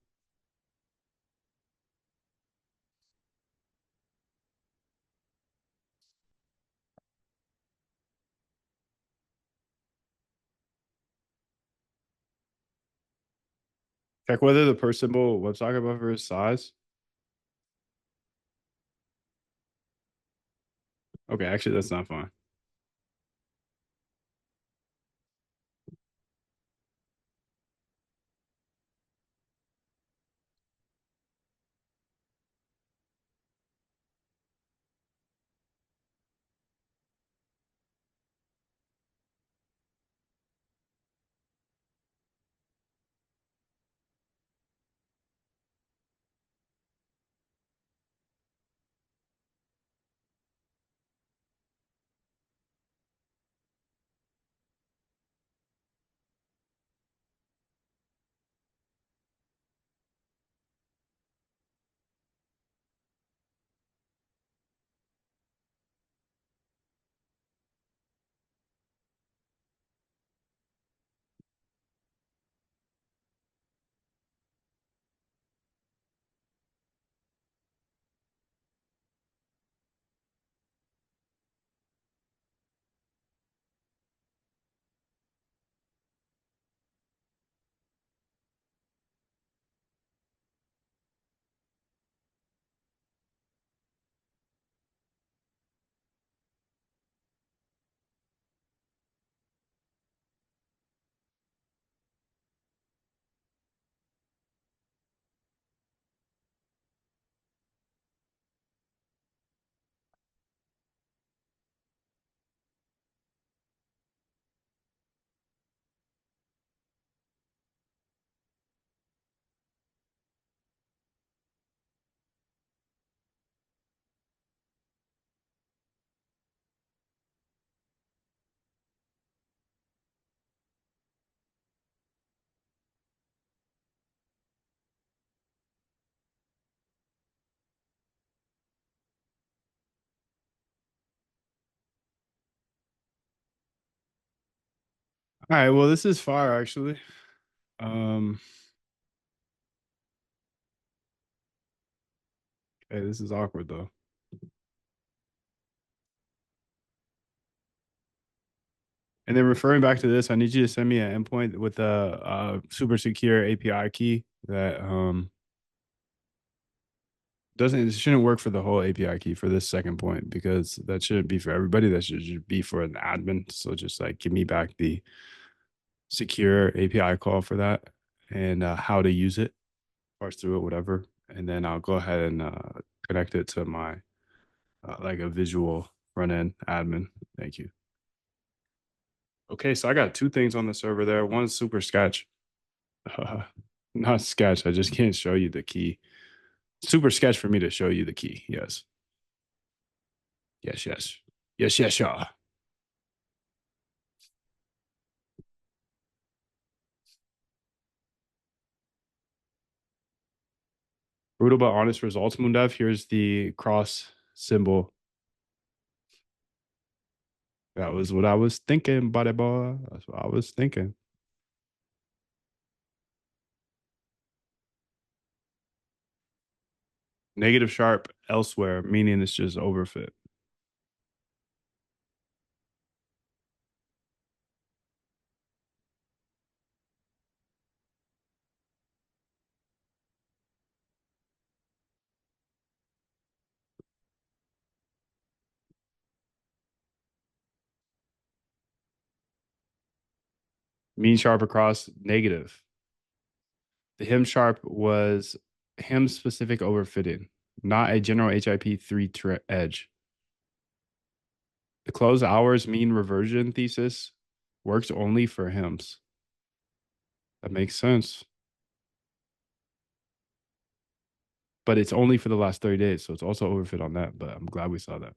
Check whether the per symbol WebSocket buffer is size. Okay, actually, that's not fine. All right, well, this is fire actually. Um, hey, this is awkward though. And then referring back to this, I need you to send me an endpoint with a super secure API key that doesn't it shouldn't work for the whole API key for this second point because that shouldn't be for everybody. That should just be for an admin. So just like give me back the secure API call for that and how to use it, parse through it, whatever. And then I'll go ahead and connect it to my like a visual front end admin. Thank you. Okay, so I got two things on the server there. One's super sketch. Not sketch. I just can't show you the key. Super sketch for me to show you the key. Yes. Yes, yes. Yes, yes, yeah. Brutal but honest results, Moondev. Here's the cross symbol. That was what I was thinking, buddy boy. That's what I was thinking. Negative sharp elsewhere, meaning it's just overfit. Mean sharp across negative. The hem sharp was hem specific overfitting, not a general HIP3 edge. The close hours mean reversion thesis works only for hems. That makes sense. But it's only for the last 30 days. So it's also overfit on that. But I'm glad we saw that.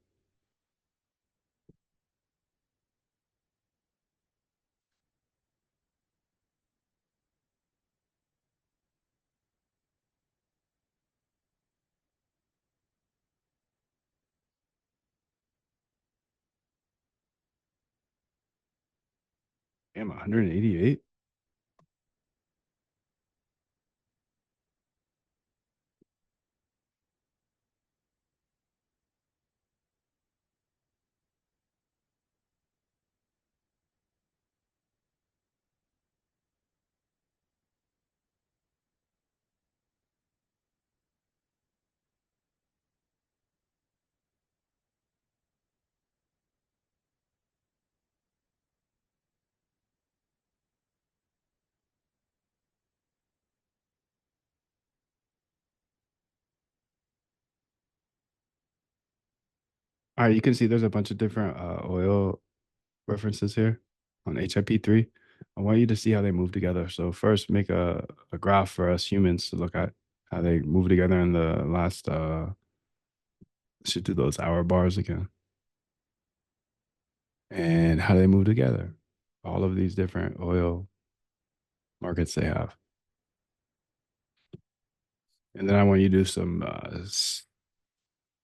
Damn, 188. All right, you can see there's a bunch of different oil references here on HIP3. I want you to see how they move together. So first make a graph for us humans to look at how they move together in the last should do those hour bars again. And how they move together. All of these different oil markets they have. And then I want you to do some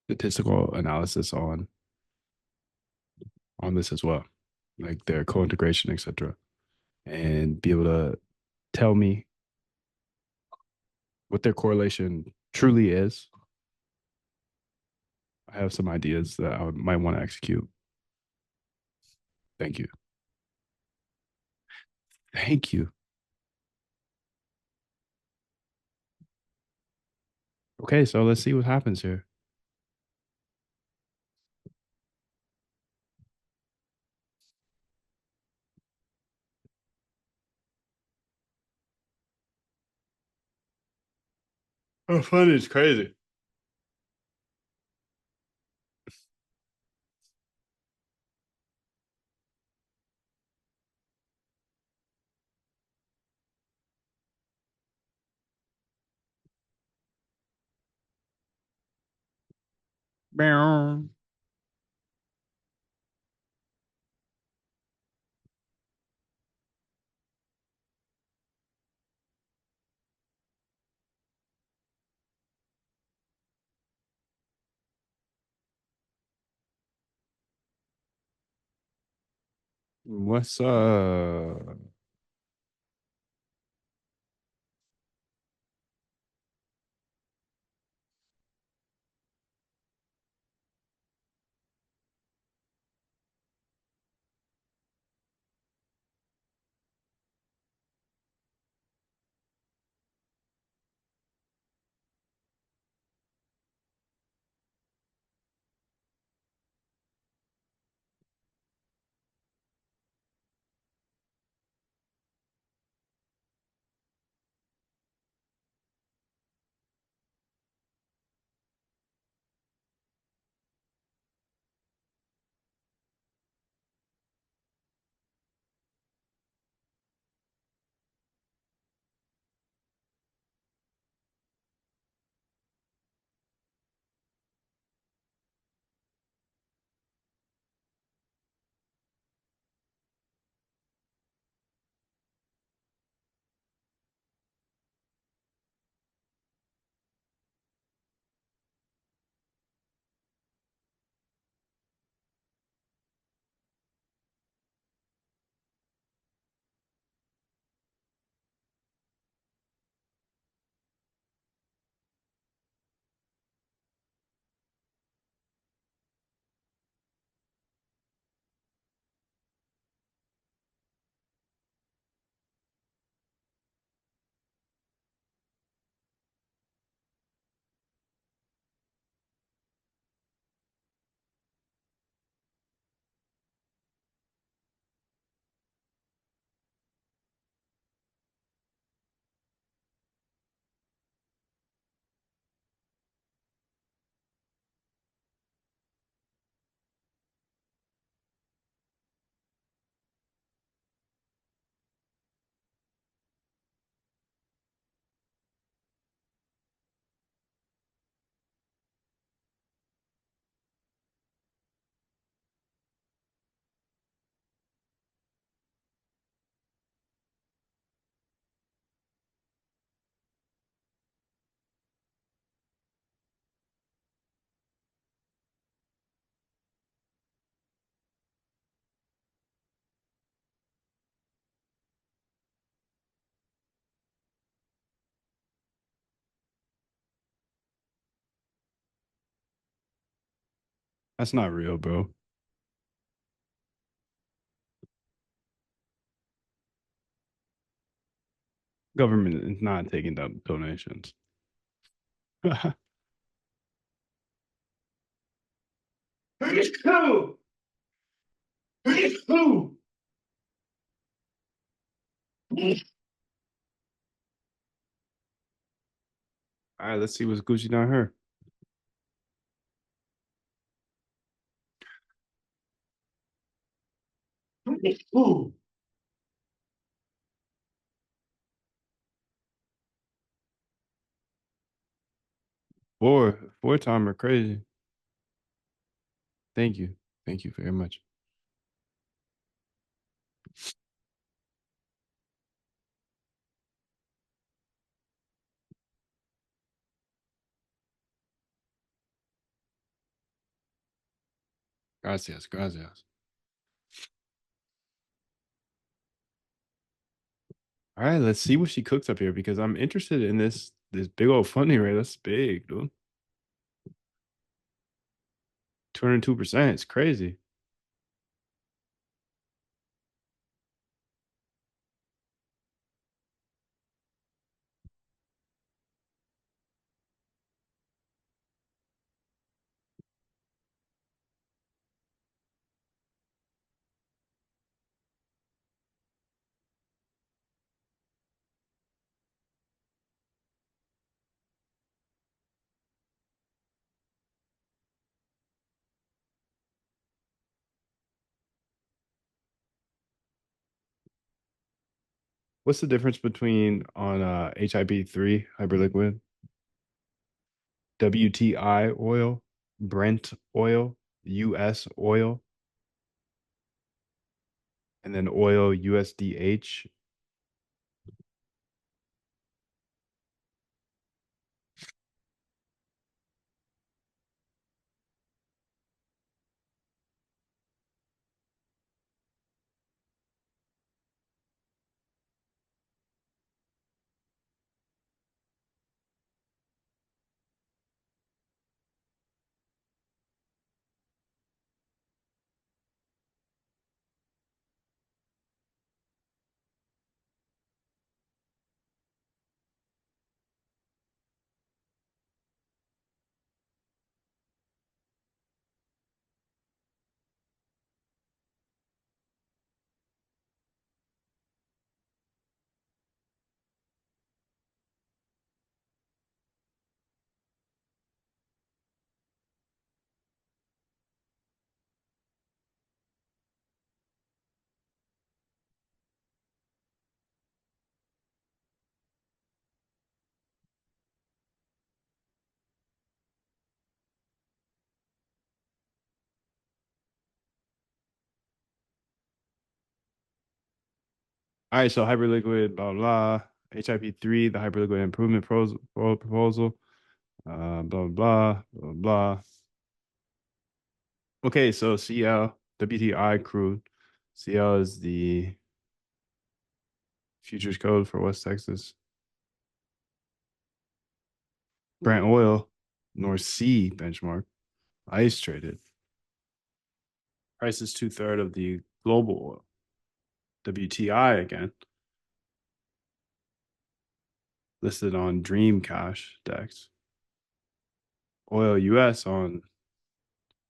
statistical analysis on this as well, like their co-integration, etc., and be able to tell me what their correlation truly is. I have some ideas that I might want to execute. Thank you. Thank you. Okay, so let's see what happens here. Oh, fun is crazy. Bow. What's That's not real, bro. Government is not taking donations. All right, let's see what's Gucci down her. Four timer crazy. Thank you. Thank you very much. Gracias, gracias. All right, let's see what she cooks up here because I'm interested in this big old funding rate. That's big, dude. 202%. It's crazy. What's the difference between on HIP3 hyperliquid, WTI oil, Brent oil, US oil, and then oil USDH? All right, so hyperliquid, blah blah. HIP3, the hyperliquid improvement proposal, blah blah blah blah. Okay, so CL, WTI crude. CL is the futures code for West Texas. Brent oil, North Sea benchmark, ICE traded. Price is 2/3 of the global oil. WTI again, listed on Dream Cash Dex. Oil US on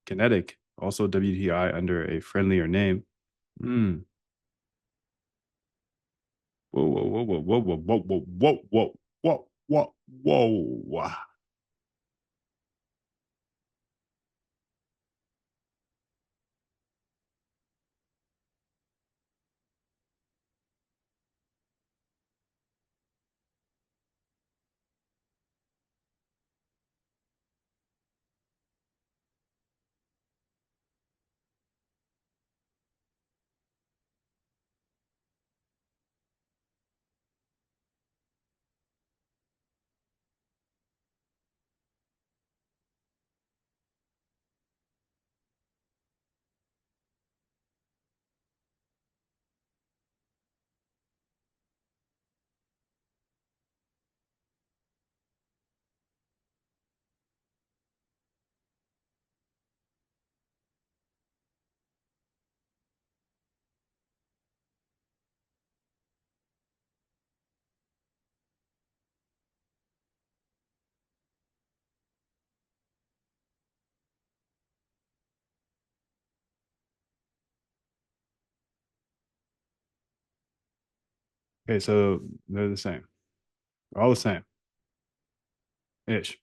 Kinetic, also WTI under a friendlier name. Hmm. Whoa, whoa, whoa, whoa, whoa, whoa, whoa, whoa, whoa, whoa, whoa, whoa, whoa. Okay, so they're the same. They're all the same ish.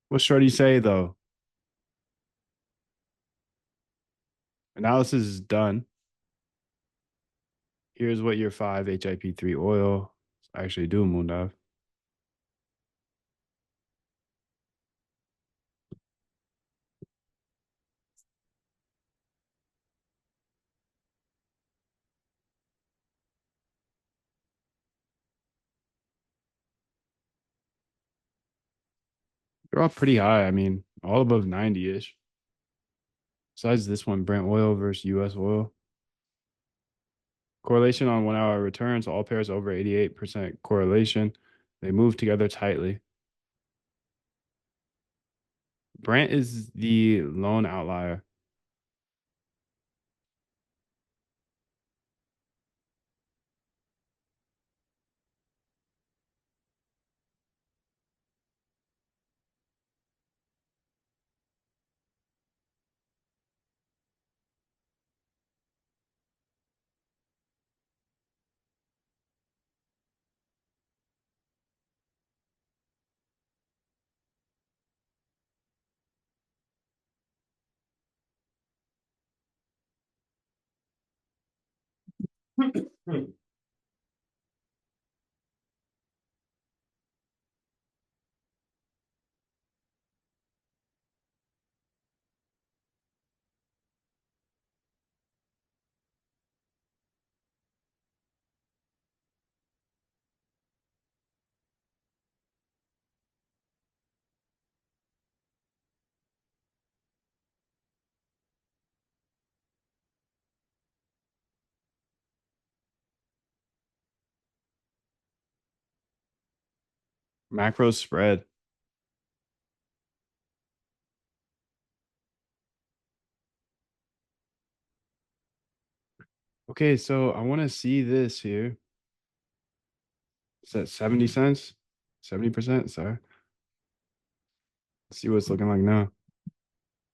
What's Shorty say though? Analysis is done. Here's what your 5 HIP3 oil actually do, Moondive. They're all pretty high. I mean, all above 90-ish. Besides this one, Brent oil versus US oil. Correlation on 1 hour returns, all pairs over 88% correlation. They move together tightly. Brent is the lone outlier. Macro spread. Okay, so I want to see this here. Is that 70 cents? 70%? Sorry. Let's see what it's looking like now.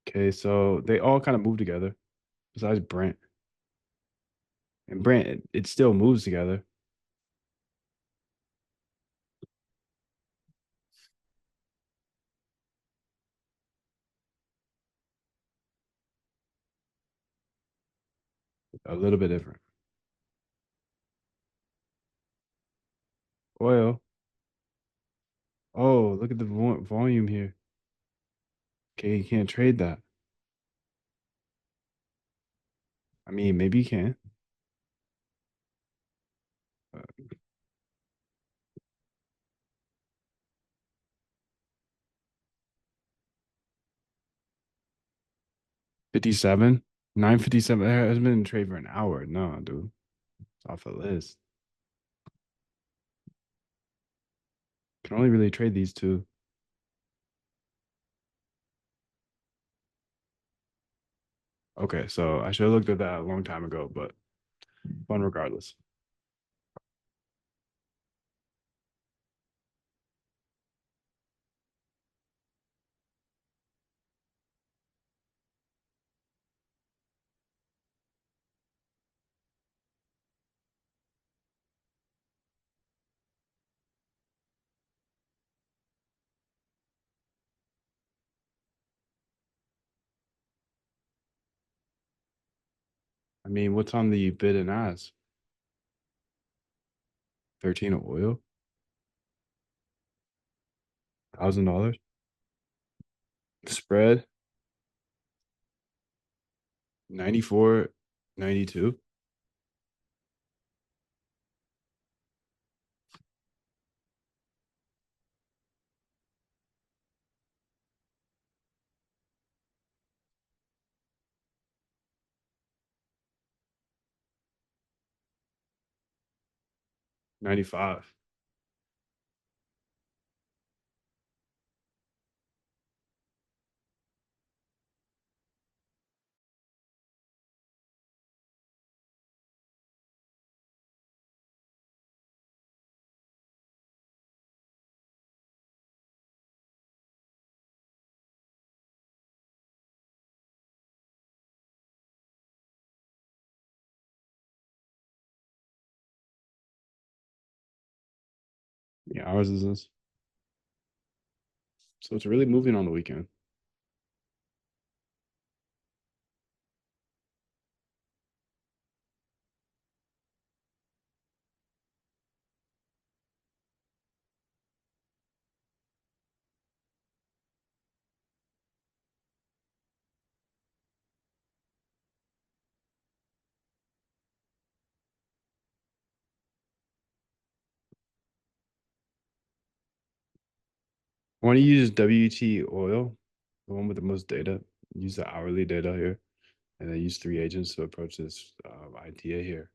Okay, so they all kind of move together besides Brent. And Brent, it still moves together. A little bit different. Oil. Oh, look at the volume here. Okay, you can't trade that. I mean, maybe you can. Uh, 57, 957. It has been in trade for an hour. No, dude, it's off the list. Can only really trade these two. Okay, so I should have looked at that a long time ago, but fun regardless. I mean, what's on the bid and ask? 13 of oil, $1,000 spread, 94, 92, 95. many hours is this? So it's really moving on the weekend. I want to use WT oil, the one with the most data. Use the hourly data here, and then use three agents to approach this idea here.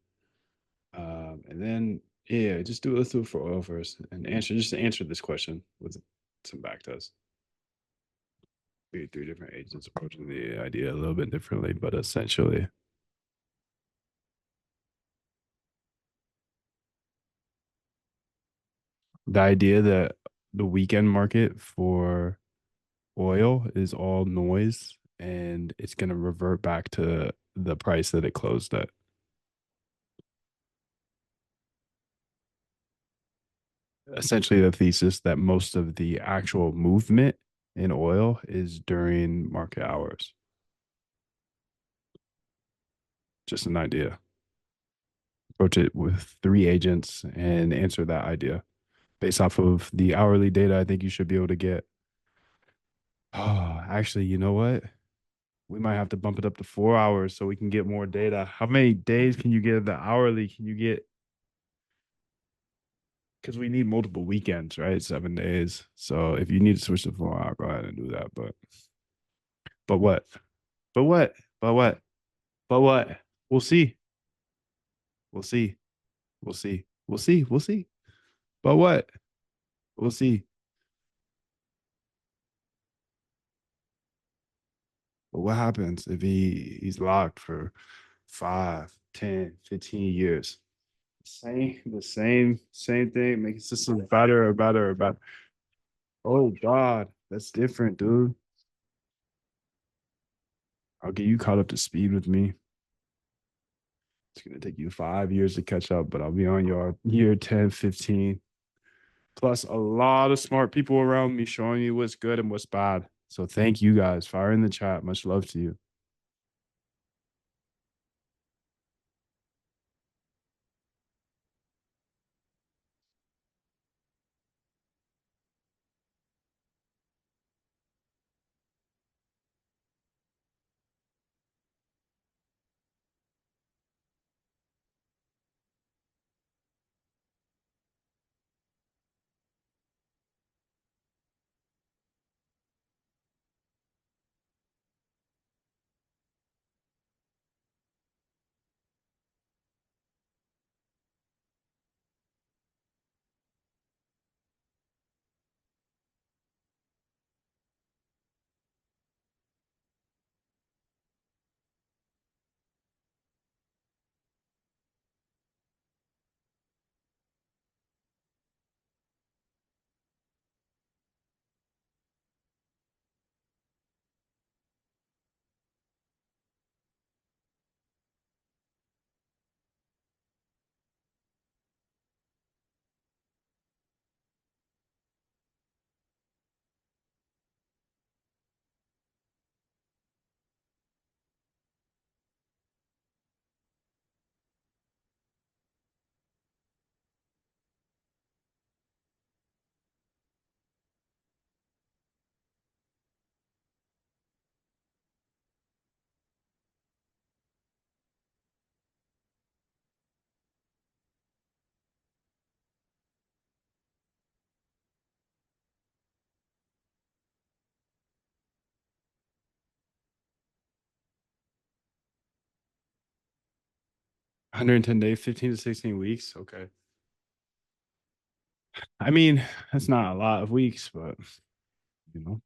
And then yeah, just do let's do it for oil first, and answer this question with some back tests. Three different agents approaching the idea a little bit differently, but essentially the idea that the weekend market for oil is all noise and it's going to revert back to the price that it closed at. Essentially, the thesis that most of the actual movement in oil is during market hours. Just an idea. Approach it with three agents and answer that idea. Based off of the hourly data, I think you should be able to get. Oh, actually, you know what? We might have to bump it up to 4 hours so we can get more data. How many days can you get the hourly? Can you get, because we need multiple weekends, right? 7 days. So if you need to switch to 4 hour, go ahead and do that. But what? But what? But what? But what? We'll see. We'll see. We'll see. We'll see. We'll see. But what? We'll see. But what happens if he's locked for 5, 10, 15 years? Same thing. Making systems better or better or better. Oh God, that's different, dude. I'll get you caught up to speed with me. It's gonna take you 5 years to catch up, but I'll be on your year 10, 15. Plus a lot of smart people around me showing you what's good and what's bad. So thank you guys. Fire in the chat. Much love to you. 110 days, 15 to 16 weeks. Okay. I mean, that's not a lot of weeks, but you know.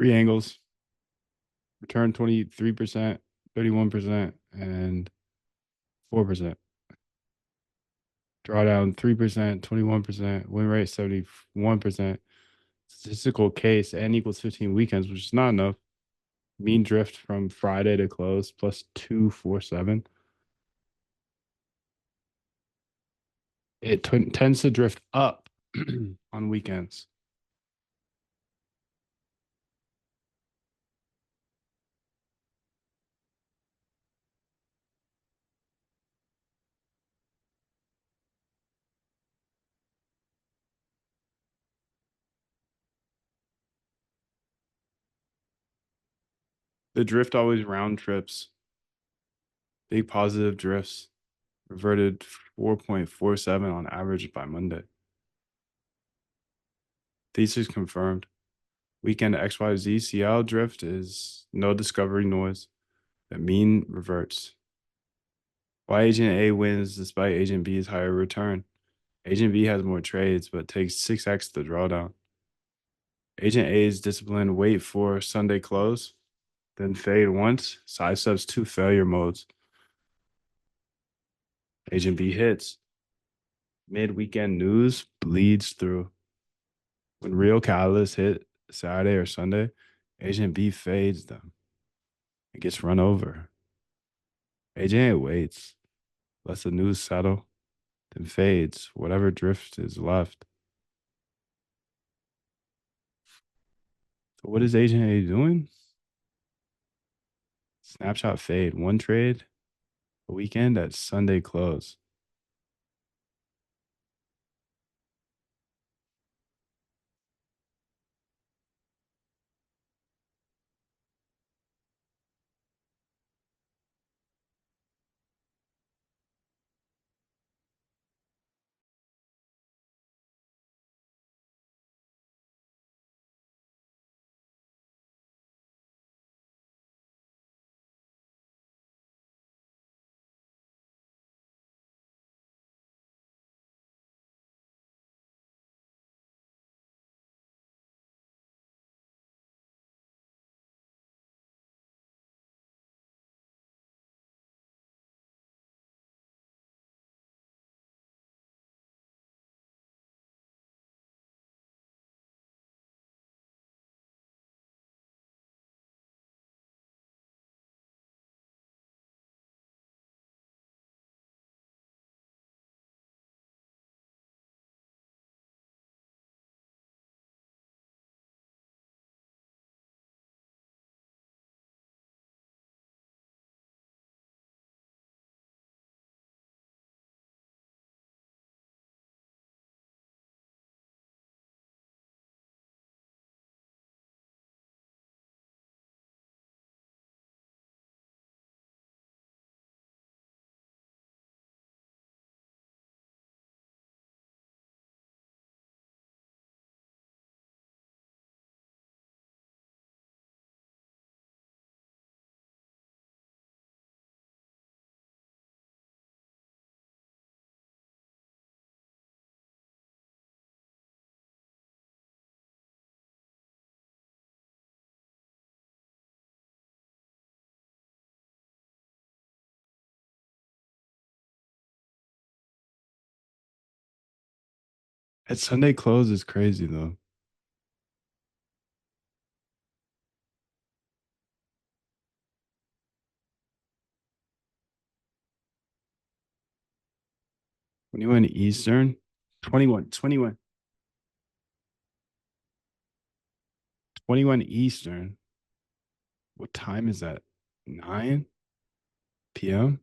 Three angles. Return 23%, 31%, and 4%. Drawdown 3%, 21%, win rate 71%. Statistical case n equals 15 weekends, which is not enough. Mean drift from Friday to close plus 247. It tends to drift up on weekends. The drift always round trips. Big positive drifts. Reverted 4.47 on average by Monday. Thesis confirmed. Weekend XYZ Seattle drift is no discovery noise. The mean reverts. Why Agent A wins despite Agent B's higher return. Agent B has more trades, but takes 6x the drawdown. Agent A's disciplined wait for Sunday close, then fade once, sidesteps two failure modes. Agent B hits. Mid-weekend news bleeds through. When real catalysts hit Saturday or Sunday, Agent B fades them. It gets run over. Agent A waits, lets the news settle, then fades whatever drift is left. So what is Agent A doing? Snapshot fade, one trade, a weekend at Sunday close. At Sunday close is crazy though. When you went Eastern, 21 Eastern. What time is that? 9 p.m.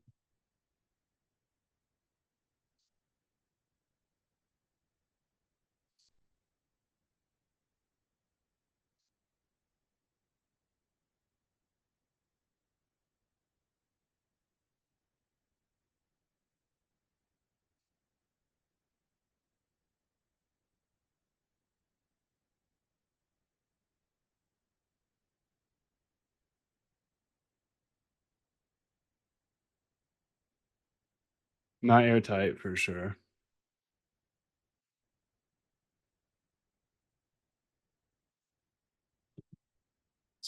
Not airtight for sure.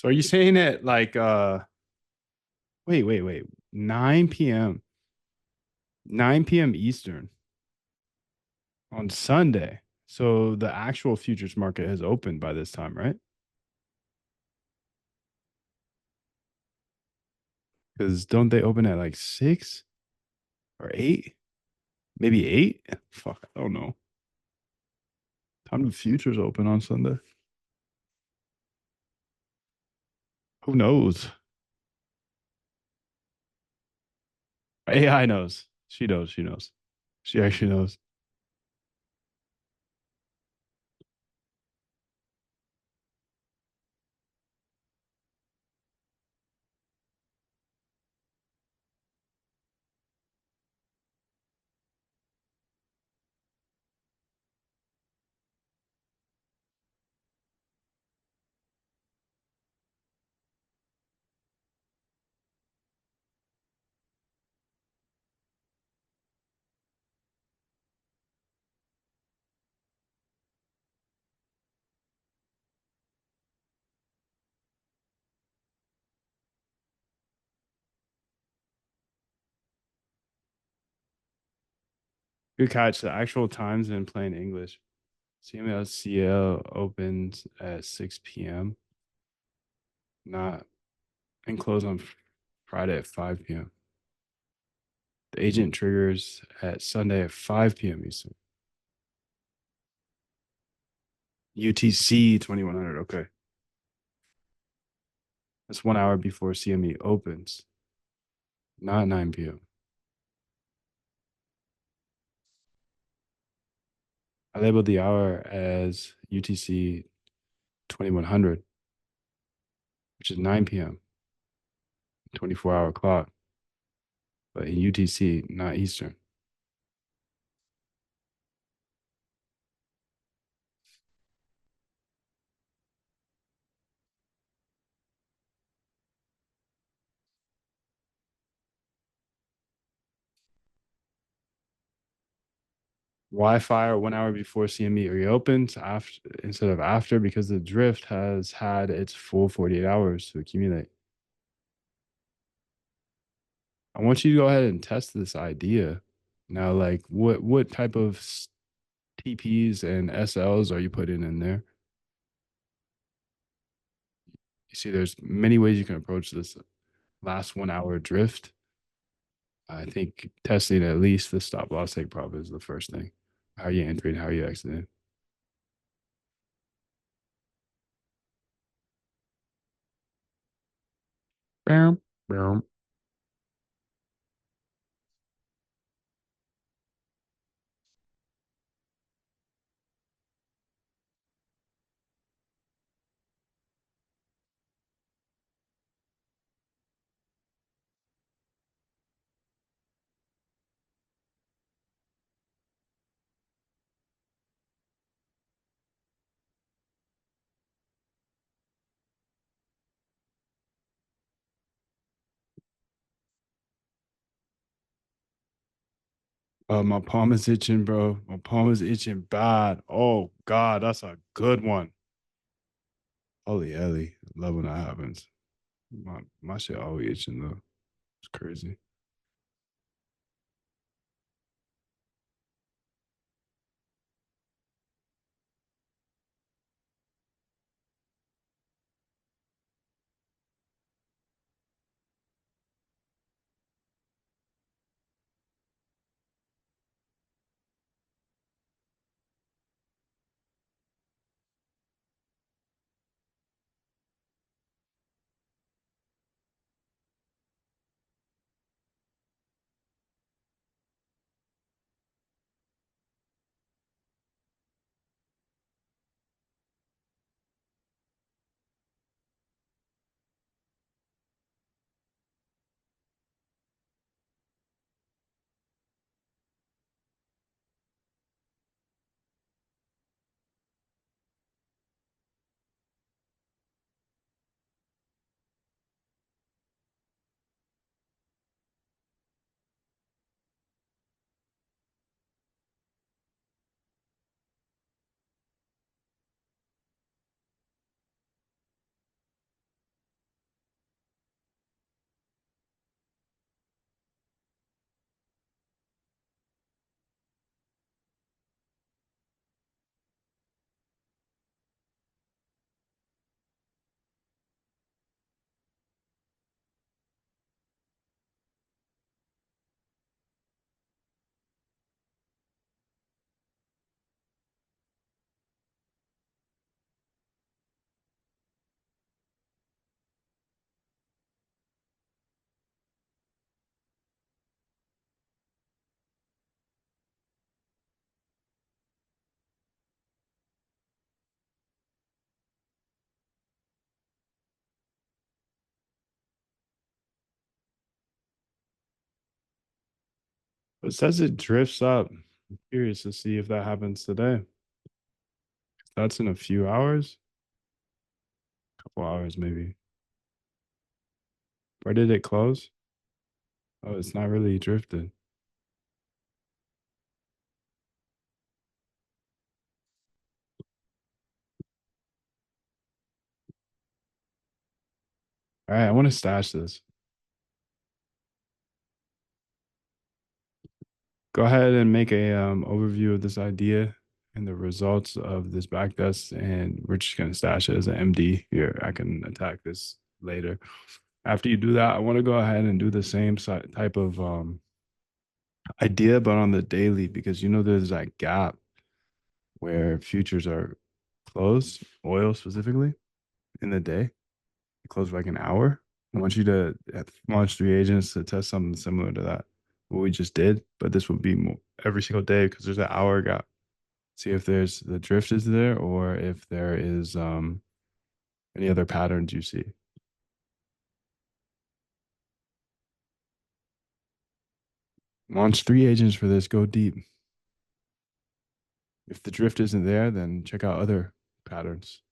So are you saying that like wait, 9 p.m. 9 p.m. Eastern on Sunday. So the actual futures market has opened by this time, right? Because don't they open at like 6 or 8? Maybe 8? Fuck, I don't know. Time the futures open on Sunday. Who knows? AI knows. She knows. She knows. She actually knows. Good catch. The actual times in plain English. CMLCL opens at 6 p.m. Not and close on Friday at 5 p.m. The agent triggers at Sunday at 5 p.m. Eastern. UTC 2100. Okay. That's 1 hour before CME opens, not 9 p.m. I labeled the hour as UTC 2100, which is 9 p.m., 24-hour clock, but in UTC, not Eastern. Why fire 1 hour before CME reopens after instead of after? Because the drift has had its full 48 hours to accumulate. I want you to go ahead and test this idea. Now, like what type of TPs and SLs are you putting in there? You see, there's many ways you can approach this last 1 hour drift. I think testing at least the stop loss take profit is the first thing. How you entering, how you exiting. Bam, bam. My palm is itching, bro. My palm is itching bad. Oh God, that's a good one. Holy Ellie. Love when that happens. My shit always itching though. It's crazy. It says it drifts up. I'm curious to see if that happens today. That's in a few hours, couple hours maybe. Where did it close? Oh, it's not really drifted. All right, I want to stash this. Go ahead and make a overview of this idea and the results of this backtest, and we're just gonna stash it as an MD here. I can attack this later. After you do that, I want to go ahead and do the same type of idea, but on the daily, because there's that gap where futures are closed, oil specifically, in the day. It closed for like an hour. I want you to launch three agents to test something similar to that, what we just did, but this would be more every single day because there's an hour gap. See if there's the drift is there or if there is any other patterns you see. Launch three agents for this. Go deep. If the drift isn't there, then check out other patterns.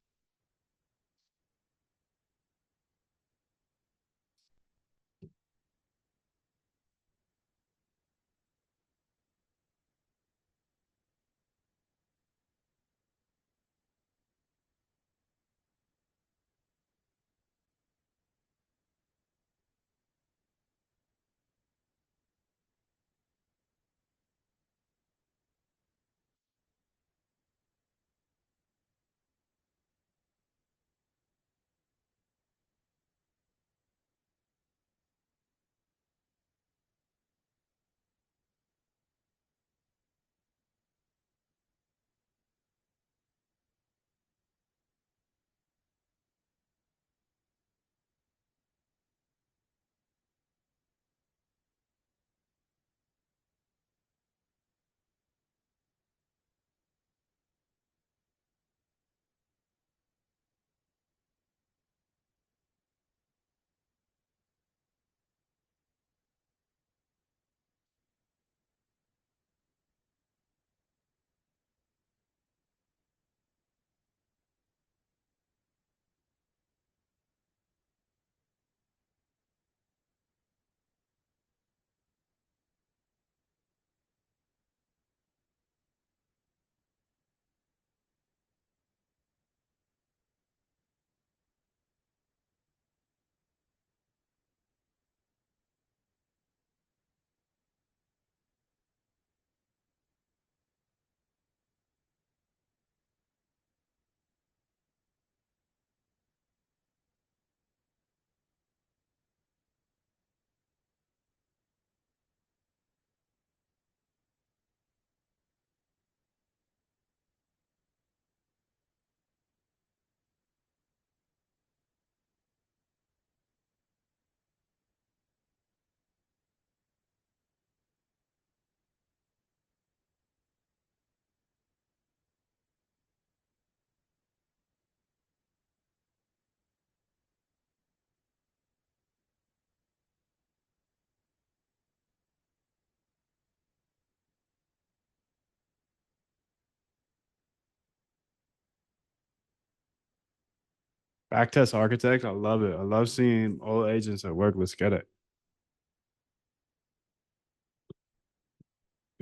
Backtest architect, I love it. I love seeing all agents at work. Let's get it.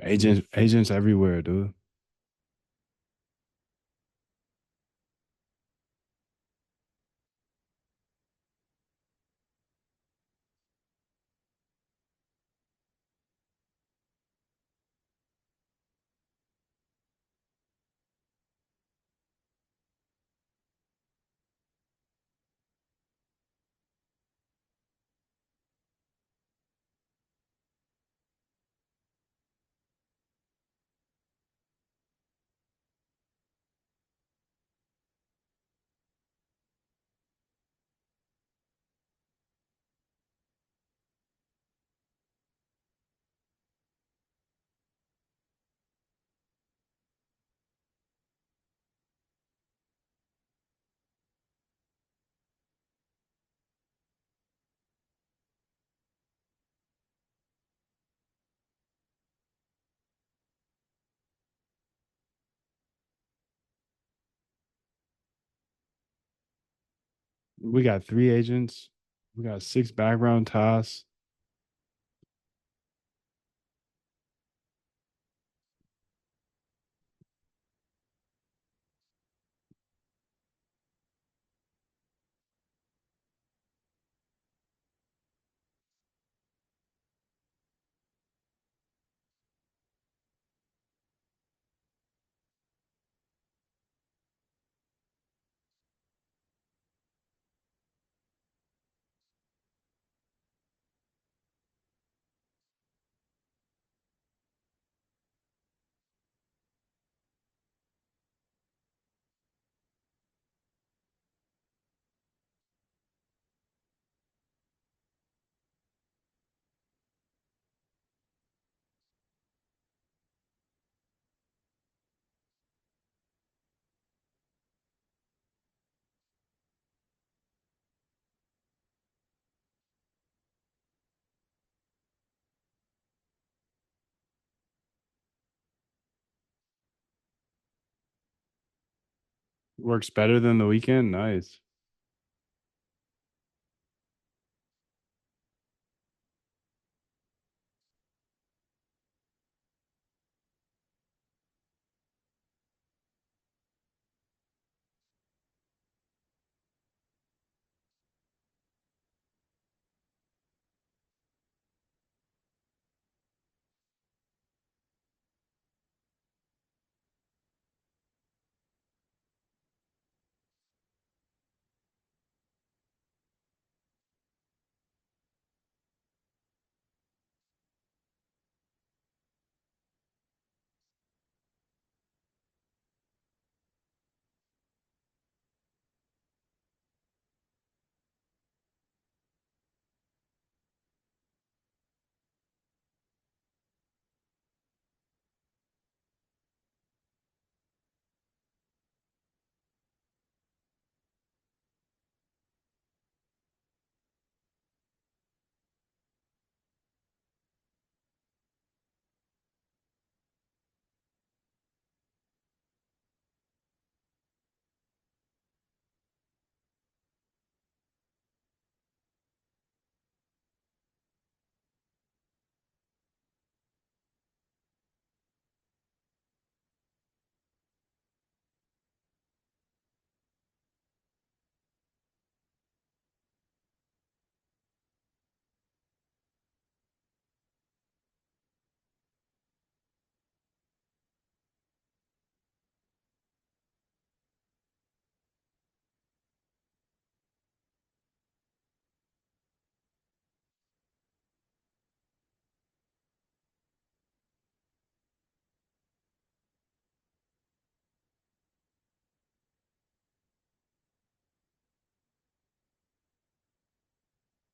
Agents everywhere, dude. We got three agents. We got six background tasks. Works better than the weekend. Nice.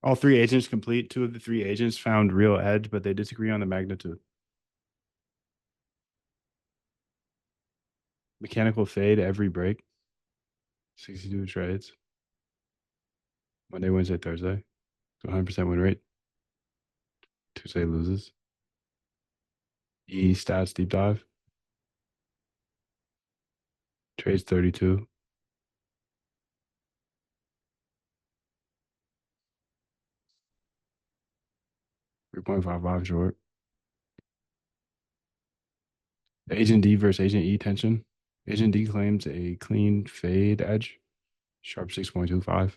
All three agents complete. Two of the three agents found real edge, but they disagree on the magnitude. Mechanical fade every break. 62 trades. Monday, Wednesday, Thursday. 100% win rate. Tuesday loses. E stats deep dive. Trades 32. 3.55 short. Agent D versus Agent E tension. Agent D claims a clean fade edge. Sharpe 6.25.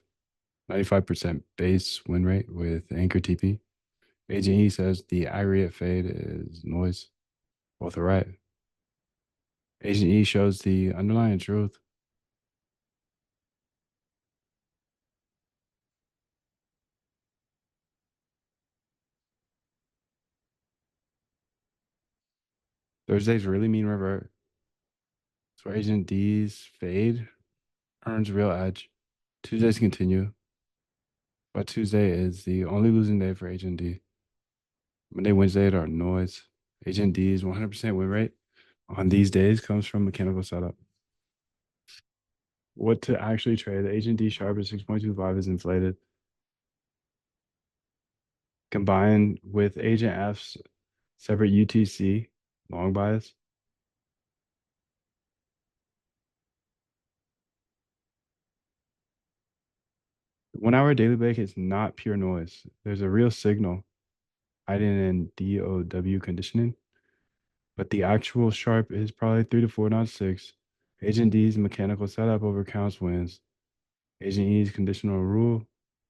95% base win rate with anchor TP. Agent E says the aggregate fade is noise. Both are right. Agent E shows the underlying truth. Thursdays really mean revert. So Agent D's fade earns real edge. Tuesdays continue, but Tuesday is the only losing day for Agent D. Monday, Wednesday are noise. Agent D's 100% win rate on these days comes from mechanical setup. What to actually trade? The Agent D Sharpe at 6.25 is inflated. Combined with Agent F's separate UTC long bias. The 1 hour daily break is not pure noise. There's a real signal hiding in DOW conditioning, but the actual Sharpe is probably 3 to 4, not 6. Agent D's mechanical setup over counts wins. Agent E's conditional rule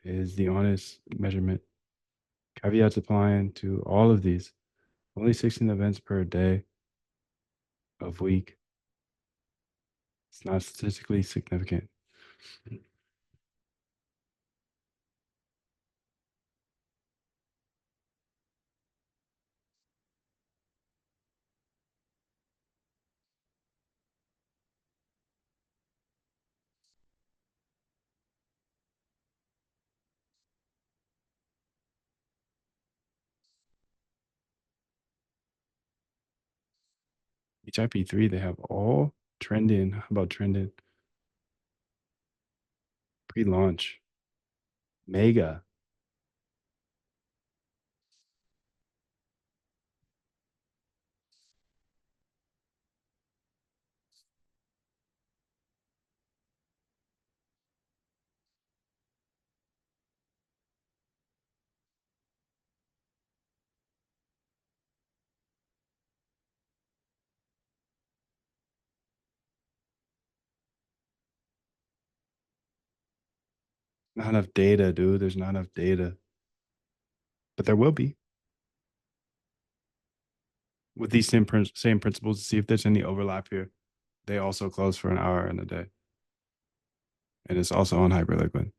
is the honest measurement. Caveats applying to all of these. Only 16 events per day of week. It's not statistically significant. HIP3, they have all trending. How about trending? Pre-launch. Mega. Not enough data, dude. There's not enough data. But there will be with these same principles to see if there's any overlap here. They also close for an hour in a day. And it's also on Hyperliquid.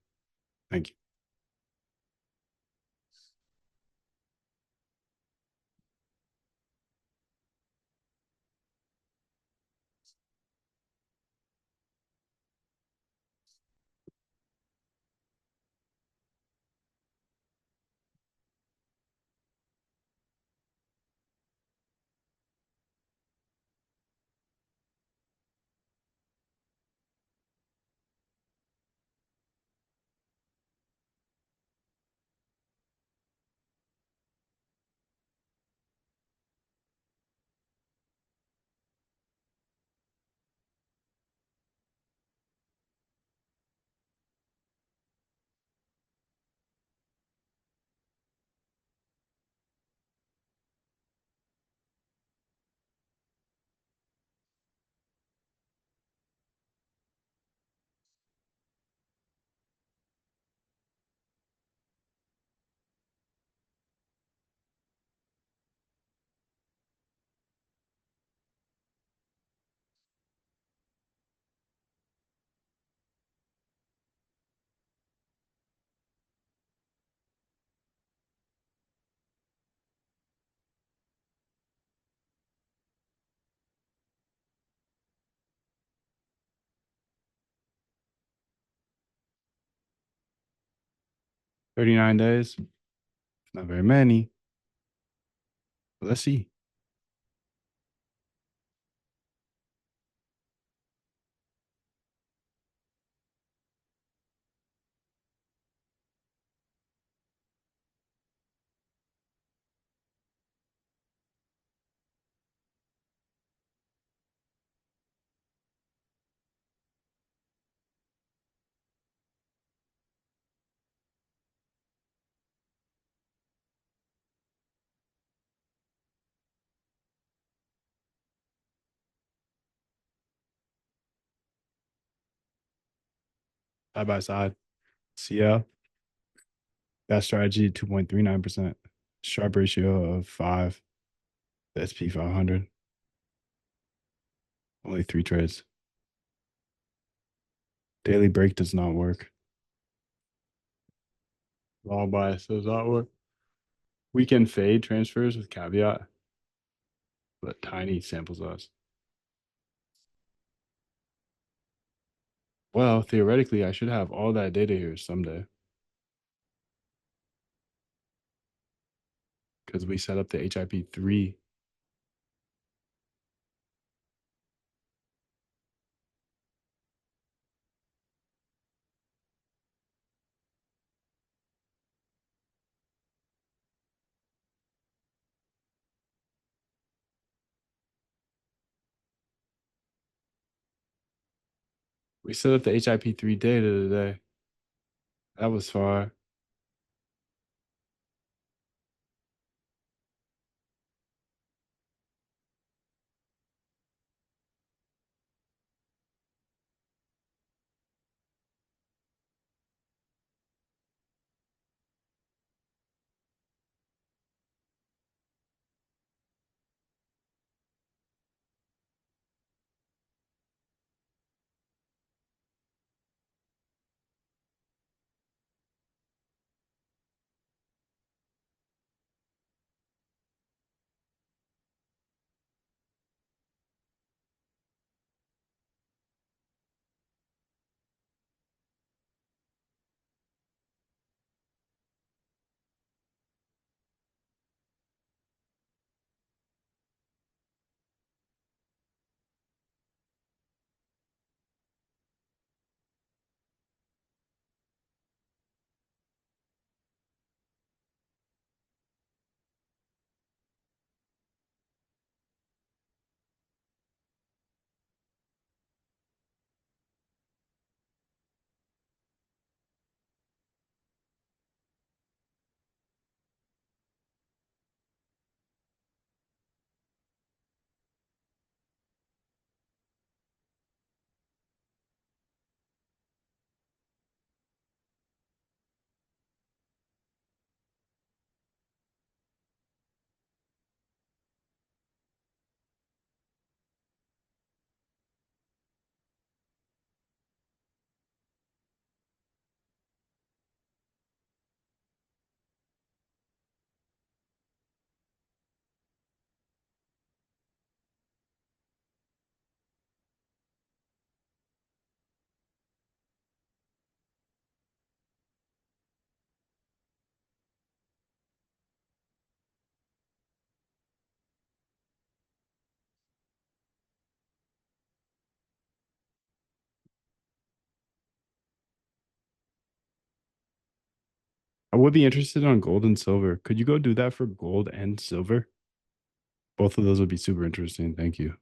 Thank you. $39 days. Not very many. But let's see. Side by side. CL. That strategy 2.39%. Sharp ratio of 5. The SP 500. Only 3 trades. Daily break does not work. Long bias does not work. Weekend fade transfers with caveat, but tiny sample size. Well, theoretically, I should have all that data here someday. Because we set up the HIP3. We set up the HIP3 data today. That was far. I would be interested on gold and silver. Could you go do that for gold and silver? Both of those would be super interesting. Thank you.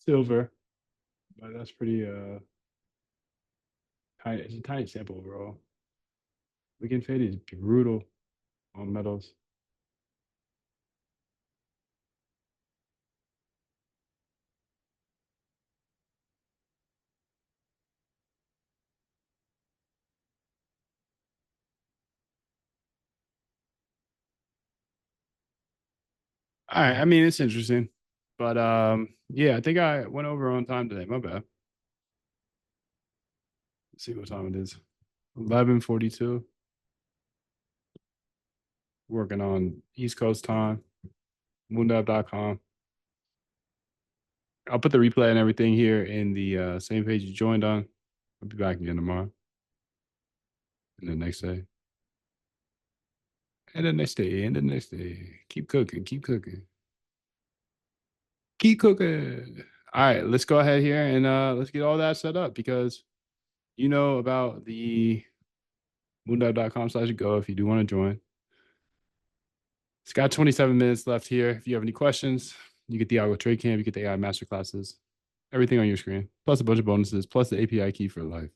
silver, but that's pretty tiny. It's a tiny sample overall. Weekend fade is brutal on metals. All right, I mean it's interesting, but yeah, I think I went over on time today. My bad. Let's see what time it is. 11:42. Working on East Coast time. Moondub.com. I'll put the replay and everything here in the same page you joined on. I'll be back again tomorrow and the next day. And the next day, and the next day. Keep cooking, keep cooking. Keep cooking. All right, let's go ahead here and let's get all that set up because you know about the moondub.com/go if you do want to join. It's got 27 minutes left here. If you have any questions, you get the Algo Trade Camp, you get the AI Masterclasses, everything on your screen, plus a bunch of bonuses, plus the API key for life.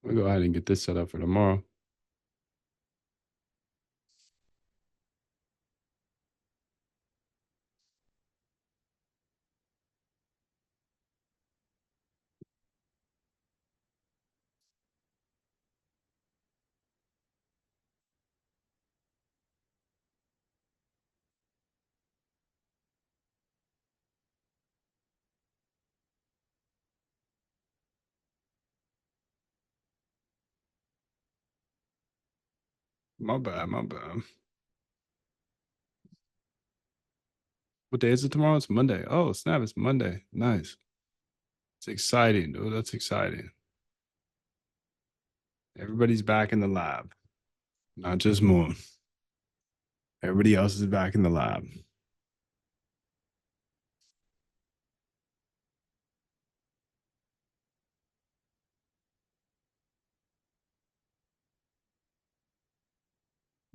We'll go ahead and get this set up for tomorrow. My bad, my bad. What day is it tomorrow? It's Monday. Oh, snap, it's Monday. Nice. It's exciting, dude. That's exciting. Everybody's back in the lab, not just Moon. Everybody else is back in the lab.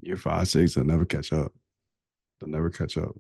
You're 5'6", they'll never catch up. They'll never catch up.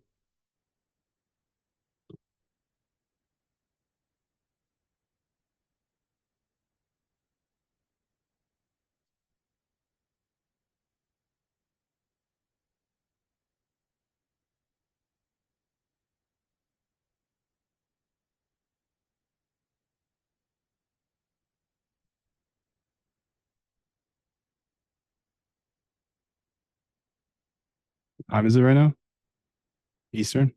What time is it right now? Eastern?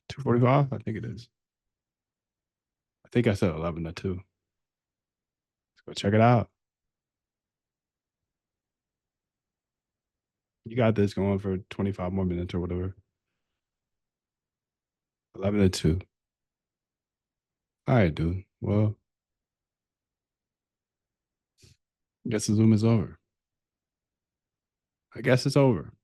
2:45? I think it is. I think I said 11 to 2. Let's go check it out. You got this going for 25 more minutes or whatever. 11 to 2. All right, dude. Well, I guess the Zoom is over. I guess it's over.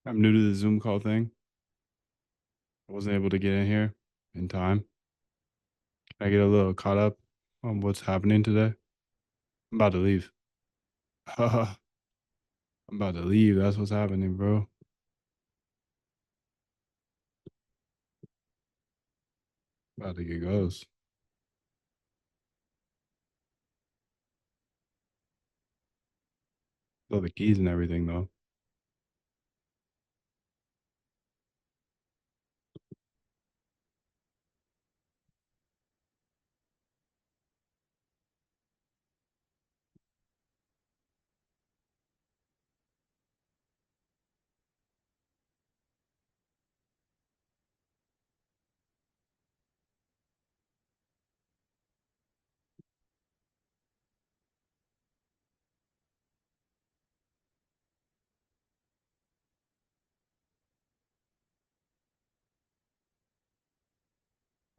I'm new to the Zoom call thing. I wasn't able to get in here in time. Can I get a little caught up on what's happening today? I'm about to leave. I'm about to leave. That's what's happening, bro. About to get ghost. All the keys and everything, though.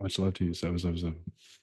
Much love to you. 777.